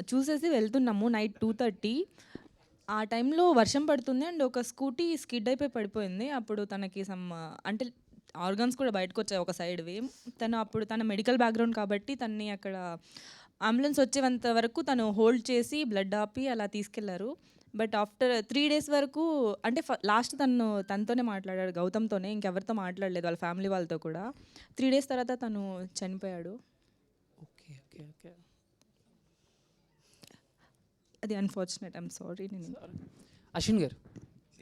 చూసేసి వెళ్తున్నాము నైట్ 2:30. ఆ టైంలో వర్షం పడుతుంది అండ్ ఒక స్కూటీ స్కిడ్ అయిపోయి పడిపోయింది. అప్పుడు తనకి అంటే ఆర్గన్స్ కూడా బయటకు వచ్చాయి ఒక సైడ్వి. తన మెడికల్ బ్యాక్గ్రౌండ్ కాబట్టి తనని అక్కడ అంబులెన్స్ వచ్చేంత వరకు తను హోల్డ్ చేసి బ్లడ్ ఆపి అలా తీసుకెళ్లారు. బట్ ఆఫ్టర్ 3 days వరకు అంటే లాస్ట్ తనతోనే మాట్లాడాడు, గౌతమ్తోనే, ఇంకెవరితో మాట్లాడలేదు వాళ్ళ ఫ్యామిలీ వాళ్ళతో కూడా. 3 days తర్వాత తను చనిపోయాడు. ఓకే ఓకే ఓకే, అది అన్ఫార్చునేట్. I'm sorry. అశ్విన్ గారు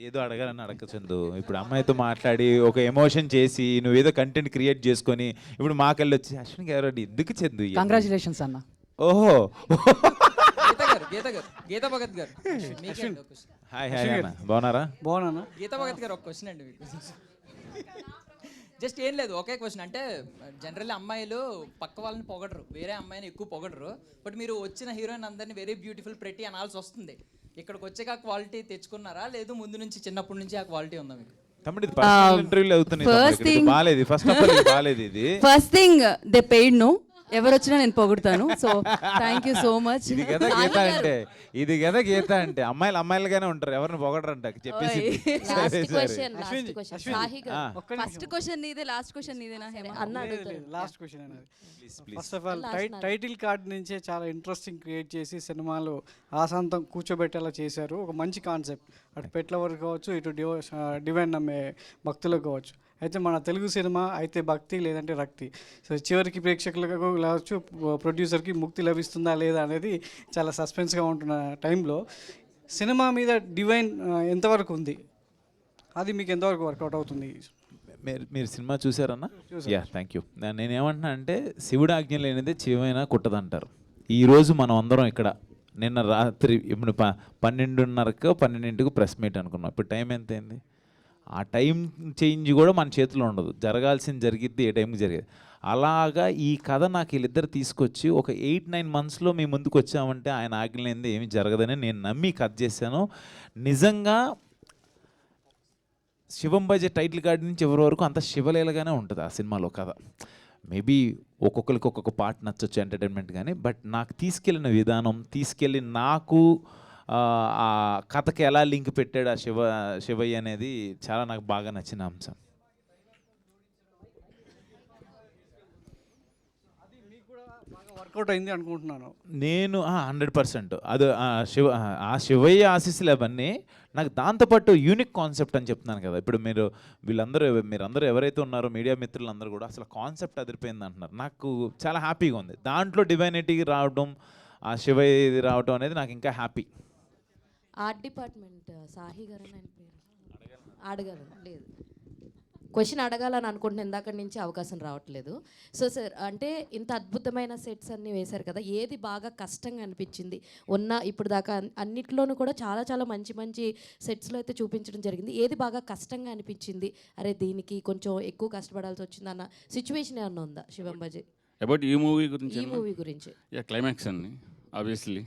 ఏదో అడగాలని అడగచందు. ఇప్పుడు అమ్మాయితో మాట్లాడి ఒక ఎమోషన్ చేసి నువ్వేదో కంటెంట్ క్రియేట్ చేసుకొని ఇప్పుడు మాకెళ్ళి వచ్చి అశ్విన్ గారు ఎందుకు చందు? కంగ్రాచులేషన్స్ అన్న. ఓహో, గీతా భగత్ గారు. హాయ్ హాయ్ అన్న, బాగున్నారా? బాగున్నా. గీతా భగత్ గారు ఒక క్వశ్చన్ అండి మీకు. జస్ట్ ఏం లేదు, ఒకే క్వశ్చన్. అంటే జనరల్లీ అమ్మాయిలు పక్క వాళ్ళని పొగడరు, వేరే అమ్మాయిని ఎక్కువ పొగడరు. బట్ మీరు వచ్చిన హీరోయిన్ అందరినీ వెరీ బ్యూటిఫుల్ ప్రెటీ అనాల్సి వస్తుంది. ఇక్కడికి వచ్చాక ఆ క్వాలిటీ తెచ్చుకున్నారా, లేదు ముందు నుంచి చిన్నప్పటి నుంచి ఆ క్వాలిటీ ఉందా మీకు? First thing they paid no. ఎవరు వచ్చినా నేను పొగుడుతాను. So thank you so much. ఇది కదా గీత అంటే, ఇది కదా గీత అంటే. అమ్మాయిలుగానే ఉంటారు, ఎవరిని పొగడరంట చెప్పేసి. ఫస్ట్ క్వశ్చన్ నీదే, లాస్ట్ క్వశ్చన్ నీదేనా హేమ? లాస్ట్ క్వశ్చన్ అనేది. First of all title card నుంచే చాలా ఇంట్రెస్టింగ్ క్రియేట్ చేసి సినిమాలో ఆశాంతం కూర్చోబెట్టేలా చేశారు. ఒక మంచి కాన్సెప్ట్, అటు పెట్ల వరకు కావచ్చు, ఇటు డివైన్ నమ్మే భక్తులకు కావచ్చు. అయితే మన తెలుగు సినిమా అయితే భక్తి లేదంటే రక్తి. సో చివరికి ప్రేక్షకులకు కావచ్చు, ప్రొడ్యూసర్కి ముక్తి లభిస్తుందా లేదా అనేది చాలా సస్పెన్స్గా ఉంటున్న టైంలో సినిమా మీద డివైన్ ఎంతవరకు ఉంది, అది మీకు ఎంతవరకు వర్కౌట్ అవుతుంది? మీరు సినిమా చూసారన్నా? Yeah, thank you. నేనేమంటున్నా అంటే, శివుడు ఆజ్ఞ లేనిదే చెవైనా కుట్టదంటారు. ఈరోజు మనం అందరం ఇక్కడ, నిన్న రాత్రి ఇప్పుడు 12:30కో 12ంటికి ప్రెస్ మీట్ అనుకున్నాం. ఇప్పుడు టైం ఎంత అయింది? ఆ టైం చేంజ్ కూడా మన చేతిలో ఉండదు. జరగాల్సింది జరిగిద్ది, ఏ టైంకి జరిగేది. అలాగా ఈ కథ నాకు వీళ్ళిద్దరు తీసుకొచ్చి ఒక 8-9 మంత్స్లో మీ ముందుకు వచ్చామంటే ఆయన ఆజ్ఞ లేనిదే ఏమీ జరగదని నేను నమ్మి కథ చేశాను. నిజంగా శివం బజే టైటిల్ కార్డ్ నుంచి ఎవరి వరకు అంత శివలీలగానే ఉంటుంది ఆ సినిమాలో కథ. మేబీ ఒక్కొక్కరికి ఒక్కొక్క పార్ట్ నచ్చొచ్చు ఎంటర్టైన్మెంట్ కానీ, బట్ నాకు తీసుకెళ్ళిన విధానం, తీసుకెళ్ళి నాకు ఆ కథకి ఎలా లింక్ పెట్టాడు ఆ శివయ్య అనేది చాలా నాకు బాగా నచ్చిన అంశం. వర్కౌట్ అయింది అనుకుంటున్నాను నేను 100%. అది ఆ శివయ్య ఆశీస్సులు అవన్నీ నాకు. దాంతోపాటు యూనిక్ కాన్సెప్ట్ అని చెప్తున్నాను కదా. ఇప్పుడు మీరందరూ ఎవరైతే ఉన్నారో మీడియా మిత్రులందరూ కూడా అసలు కాన్సెప్ట్ అదిరిపోయింది అంటున్నారు. నాకు చాలా హ్యాపీగా ఉంది. దాంట్లో డివైనిటీకి రావడం, ఆ శివయ్యది రావడం అనేది నాకు ఇంకా హ్యాపీ. ఆర్ట్ డిపార్ట్మెంట్ సాహి గారు అని ఆయన పేరు అడగాలి లేదు, క్వశ్చన్ అడగాలని అనుకుంటున్నాను, ఇందాక నుంచి అవకాశం రావట్లేదు. సో సార్, అంటే ఇంత అద్భుతమైన సెట్స్ అన్నీ వేశారు కదా, ఏది బాగా కష్టంగా అనిపించింది? ఇప్పుడు దాకా అన్నిట్లోనూ కూడా చాలా చాలా మంచి మంచి సెట్స్లో అయితే చూపించడం జరిగింది. ఏది బాగా కష్టంగా అనిపించింది, అరే దీనికి కొంచెం ఎక్కువ కష్టపడాల్సి వచ్చింది అన్న సిచ్యువేషన్ ఏమన్నా ఉందా శివం బజే? అబౌట్ ఈ మూవీ గురించి? ఈ మూవీ గురించి క్లైమాక్స్ అండి ఆబ్వియస్లీ.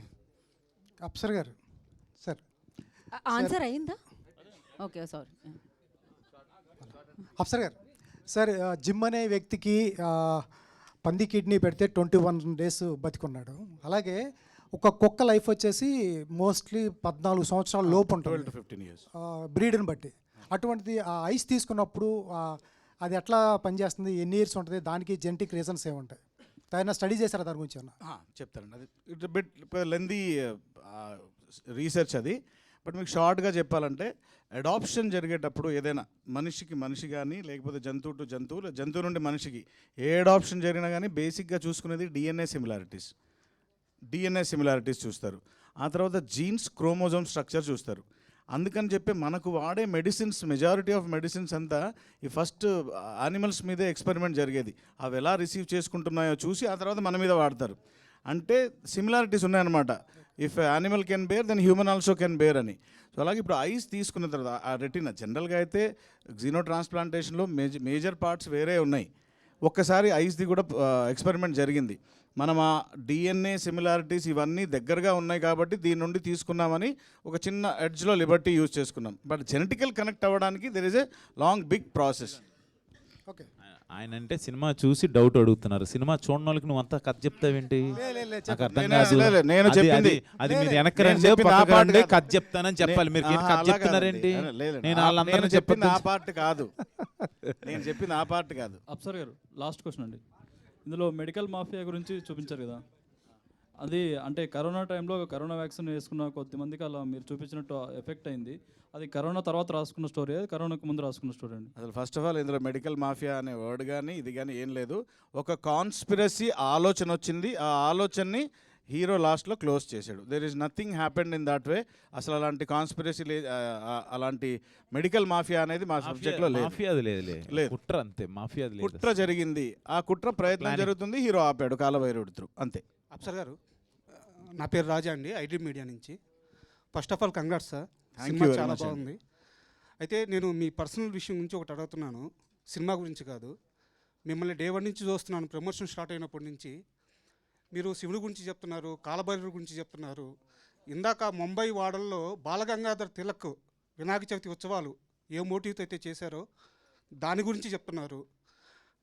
అప్సర్ గారు సార్ ఆన్సర్ అయిందా? Okay, sorry. అప్సర్ గారు సార్, జిమ్ అనే వ్యక్తికి పంది కిడ్నీ పెడితే 21 days బతికున్నాడు. అలాగే ఒక కుక్క లైఫ్ వచ్చేసి మోస్ట్లీ 14 సంవత్సరాల లోపు ఉంటుంది, 12 to 15 years బ్రీడ్ని బట్టి. అటువంటిది ఆ ఐస్ తీసుకున్నప్పుడు అది ఎట్లా పనిచేస్తుంది, ఎన్ని ఇయర్స్ ఉంటుంది, దానికి జెనెటిక్ రీజన్స్ ఏముంటాయి? తగిన స్టడీ చేశారా దాని గురించి ఏమన్నా? చెప్తానండి. అది ఇట్స్ బిట్ లెందీ రీసెర్చ్ అది. బట్ మీకు షార్ట్గా చెప్పాలంటే, అడాప్షన్ జరిగేటప్పుడు ఏదైనా మనిషి కానీ లేకపోతే జంతువు టు జంతువు, జంతువు నుండి మనిషికి ఏ అడాప్షన్ జరిగినా కానీ బేసిక్గా చూసుకునేది డిఎన్ఏ సిమిలారిటీస్ చూస్తారు. ఆ తర్వాత జీన్స్, క్రోమోజోమ్ స్ట్రక్చర్ చూస్తారు. అందుకని చెప్పి మనకు వాడే మెడిసిన్స్, మెజారిటీ ఆఫ్ మెడిసిన్స్ అంతా ఈ ఫస్ట్ యానిమల్స్ మీదే ఎక్స్పెరిమెంట్ జరిగేది. అవి ఎలా రిసీవ్ చేసుకుంటున్నాయో చూసి ఆ తర్వాత మన మీద వాడతారు. అంటే సిమిలారిటీస్ ఉన్నాయన్నమాట. If animal can bear then human also can bear అని. సో అలాగే ఇప్పుడు ఐస్ తీసుకున్న తర్వాత ఆ రెటినా, జనరల్గా అయితే జీనో ట్రాన్స్ప్లాంటేషన్లో మేజర్ పార్ట్స్ వేరే ఉన్నాయి. ఒక్కసారి ఐస్ది కూడా ఎక్స్పెరిమెంట్ జరిగింది. మనం ఆ డిఎన్ఏ సిమిలారిటీస్ ఇవన్నీ దగ్గరగా ఉన్నాయి కాబట్టి దీని నుండి తీసుకున్నామని ఒక చిన్న ఎడ్జ్లో లిబర్టీ యూజ్ చేసుకున్నాం. బట్ జెనెటికల్ కనెక్ట్ అవ్వడానికి there is a long big process. Okay, ఆయన అంటే సినిమా చూసి డౌట్ అడుగుతున్నారు. సినిమా చూడని వాళ్ళకి నువ్వు అంతా కథ చెప్తావేంటి? నాకు అర్థం కాదు. నేను చెప్పింది అది మీరు వెనక్కి రండి, కథ చెప్తానని చెప్పాలి. మీరు కథ చెప్తున్నారేంటి? నేను వాళ్ళందరినీ చెప్పింది ఆ పార్ట్ కాదు. నేను చెప్పింది ఆ పార్ట్ కాదు. అప్సర్ గారు, లాస్ట్ క్వశ్చన్ అండి. ఇందులో మెడికల్ మాఫియా గురించి చూపించారు కదా, అది అంటే కరోనా టైంలో కరోనా వ్యాక్సిన్ వేసుకున్న కొద్దిమందికి అలా మీరు చూపించినట్టు ఎఫెక్ట్ అయింది. అది కరోనా తర్వాత రాసుకున్న స్టోరీ, అది కరోనాకు ముందు రాసుకున్న స్టోరీ అండి? అసలు ఫస్ట్ ఆఫ్ ఆల్ ఇందులో మెడికల్ మాఫియా అనే వర్డ్ కానీ ఇది కానీ ఏం లేదు. ఒక కాన్స్పిరసీ ఆలోచన వచ్చింది, ఆ ఆలోచనని హీరో లాస్ట్లో క్లోజ్ చేశాడు. There is nothing happened in that way. అసలు అలాంటి కాన్స్పిరసీ అలాంటి మెడికల్ మాఫియా అనేది మా సబ్జెక్ట్లో లేదు. కుట్ర అంతే, మాఫియా కుట్ర జరిగింది, ఆ కుట్ర ప్రయత్నం జరుగుతుంది, హీరో ఆపాడు కాలభైరవుడి త్రూ, అంతే. అప్సర్ గారు, నా పేరు రాజా అండి, ఐటీ మీడియా నుంచి. First of all congrats sir, cinema చాలా బాగుంది. అయితే నేను మీ పర్సనల్ విషయం గురించి ఒకటి అడుగుతున్నాను, సినిమా గురించి కాదు. మిమ్మల్ని డే 1 నుంచి చూస్తున్నాను, ప్రమోషన్ స్టార్ట్ అయినప్పటి నుంచి. మీరు శివుడి గురించి చెప్తున్నారు, కాలభైరవుడి గురించి చెప్తున్నారు. ఇందాక ముంబై వాడల్లో బాలగంగాధర్ తిలక్ వినాయక చవితి ఉత్సవాలు ఏ మోటివ్తో అయితే చేశారో దాని గురించి చెప్తున్నారు.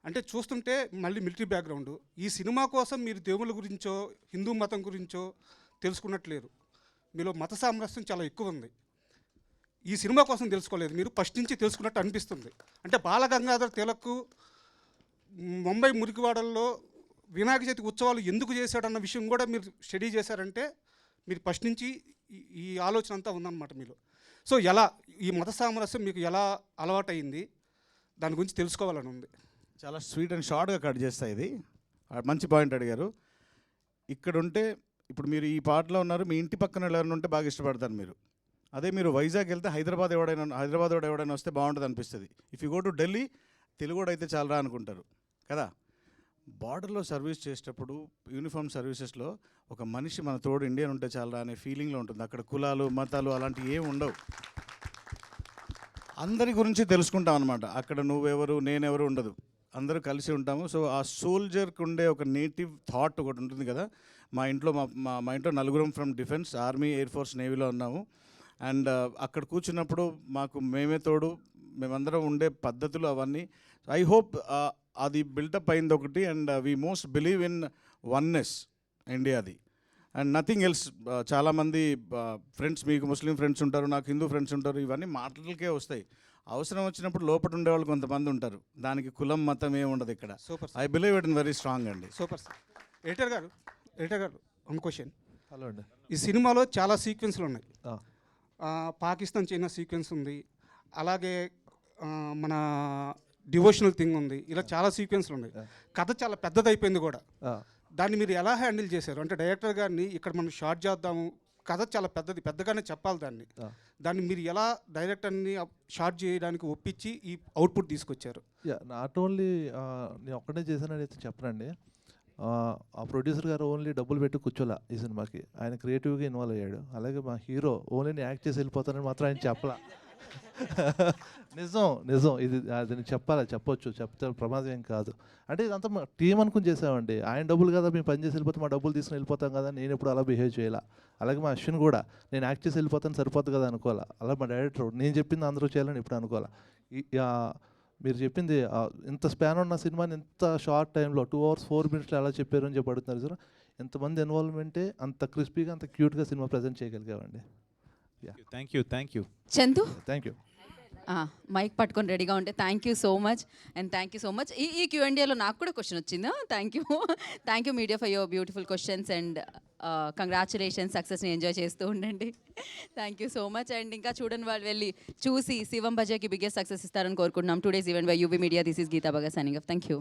అంటే చూస్తుంటే మళ్ళీ మిలిటరీ బ్యాక్గ్రౌండ్. ఈ సినిమా కోసం మీరు దేవుళ్ళ గురించో హిందూ మతం గురించో తెలుసుకున్నట్లేరు. మీలో మత సామరస్యం చాలా ఎక్కువ ఉంది. ఈ సినిమా కోసం తెలుసుకోలేదు, మీరు ఫస్ట్ నుంచి తెలుసుకున్నట్టు అనిపిస్తుంది. అంటే బాలగంగాధర్ తిలక్ ముంబై మురికివాడల్లో వినాయక చవితి ఉత్సవాలు ఎందుకు చేశాడన్న విషయం కూడా మీరు స్టడీ చేశారంటే మీరు ఫస్ట్ నుంచి ఈ ఆలోచన అంతా ఉందన్నమాట మీలో. సో ఎలా ఈ మత సామరస్యం మీకు ఎలా అలవాటైంది, దాని గురించి తెలుసుకోవాలని ఉంది. చాలా స్వీట్ అండ్ షార్ట్గా కట్ చేస్తాయి ఇది. మంచి పాయింట్ అడిగారు. ఇక్కడ ఉంటే ఇప్పుడు మీరు ఈ పాటలో ఉన్నారు, మీ ఇంటి పక్కన ఎవరైనా ఉంటే బాగా ఇష్టపడతారు మీరు. అదే మీరు వైజాగ్ వెళ్తే హైదరాబాద్ ఎవడైనా వస్తే బాగుంటుంది అనిపిస్తుంది. If you go to Delhi, తెలుగుడు అయితే చాలరా అనుకుంటారు కదా. బార్డర్లో సర్వీస్ చేసేటప్పుడు యూనిఫామ్ సర్వీసెస్లో ఒక మనిషి మన తోడు ఇండియన్ ఉంటే చాలరా అనే ఫీలింగ్లో ఉంటుంది. అక్కడ కులాలు మతాలు అలాంటివి ఏమి ఉండవు. అందరి గురించి తెలుసుకుంటాం అనమాట. అక్కడ నువ్వెవరు నేనెవరు ఉండదు, అందరూ కలిసి ఉంటాము. సో ఆ సోల్జర్కి ఉండే ఒక నేటివ్ థాట్ ఒకటి ఉంటుంది కదా. మా ఇంట్లో మా ఇంట్లో నలుగురం from defence, army, air force, నేవీలో ఉన్నాము. అండ్ అక్కడ కూర్చున్నప్పుడు మాకు మేమే తోడు, మేమందరం ఉండే పద్ధతులు అవన్నీ. ఐ హోప్ అది బిల్టప్ అయింది ఒకటి. And we most believe in oneness ఇండియాది అండ్ నథింగ్ ఎల్స్. చాలామంది ఫ్రెండ్స్, మీకు ముస్లిం ఫ్రెండ్స్ ఉంటారు, నాకు హిందూ ఫ్రెండ్స్ ఉంటారు. ఇవన్నీ మాటలకే వస్తాయి. అవసరం వచ్చినప్పుడు లోపల ఉండేవాళ్ళు కొంతమంది ఉంటారు. దానికి కులం మతం ఏమి ఉండదు ఇక్కడ. Super. I believe it in very strong అండి. Super sir. ఎడిటర్ గారు వన్ క్వశ్చన్. హలో అండి. ఈ సినిమాలో చాలా సీక్వెన్స్లు ఉన్నాయి. పాకిస్తాన్ చైనా సీక్వెన్స్ ఉంది, అలాగే మన డివోషనల్ థింగ్ ఉంది, ఇలా చాలా సీక్వెన్స్లు ఉన్నాయి. కథ చాలా పెద్దదైపోయింది కూడా. దాన్ని మీరు ఎలా హ్యాండిల్ చేశారు? అంటే డైరెక్టర్ గారిని ఇక్కడ మనం షార్ట్ చేద్దాము, కథ చాలా పెద్దగానే చెప్పాలి, దాన్ని మీరు ఎలా డైరెక్టర్ని షార్ట్ చేయడానికి ఒప్పించి ఈ అవుట్పుట్ తీసుకొచ్చారు? నాట్ ఓన్లీ నేను ఒక్కడే చేశానని అయితే చెప్పనండి. ఆ ప్రొడ్యూసర్ గారు ఓన్లీ డబ్బులు పెట్టి కూర్చోలే ఈ సినిమాకి. ఆయన క్రియేటివ్గా ఇన్వాల్వ్ అయ్యాడు. అలాగే మా హీరో ఓన్లీ నేను యాక్ట్ చేసి వెళ్ళిపోతానని మాత్రం ఆయన చెప్పలా. నిజం ఇది అది చెప్పొచ్చు, చెప్తే ప్రమాదం ఏం కాదు. అంటే ఇదంతా మా టీం అనుకుని చేసామండి. ఆయన డబ్బులు కదా, మేము పని చేసి వెళ్ళిపోతే మా డబ్బులు తీసుకుని వెళ్ళిపోతాం కదా, నేను ఎప్పుడు అలా బిహేవ్ చేయాలా. అలాగే మా అశ్విన్ కూడా నేను యాక్ట్ చేసి వెళ్ళిపోతాను సరిపోతుంది కదా అనుకోవాలా. అలా మా డైరెక్టర్ నేను చెప్పింది అందరూ చేయాలని ఇప్పుడు అనుకోవాలా. మీరు చెప్పింది ఇంత స్పాన్ ఉన్న సినిమాని ఇంత షార్ట్ టైంలో 2 hours 4 minutes ఎలా చెప్పారు అని చెప్పి అడుగుతున్నారు సార్. ఎంతమంది ఇన్వాల్వ్మెంటే అంత క్రిస్పీగా అంత క్యూట్గా సినిమా ప్రజెంట్ చేయగలిగామండి. Thank you Chandu, thank you. Mike పట్టుకొని రెడీగా ఉంటే థ్యాంక్ యూ సో మచ్. ఈ Q&Aలో నాకు కూడా క్వశ్చన్ వచ్చిందా? Thank you media for your beautiful questions and congratulations. సక్సెస్ని ఎంజాయ్ చేస్తూ ఉండండి. Thank you so much. And ఇంకా చూడని వాళ్ళు వెళ్ళి చూసి శివం బజేకి బిగ్గెస్ట్ సక్సెస్ ఇస్తారని కోరుకుంటున్నాం. Today's event by UV media. This is Geetha Baga signing of. Thank you.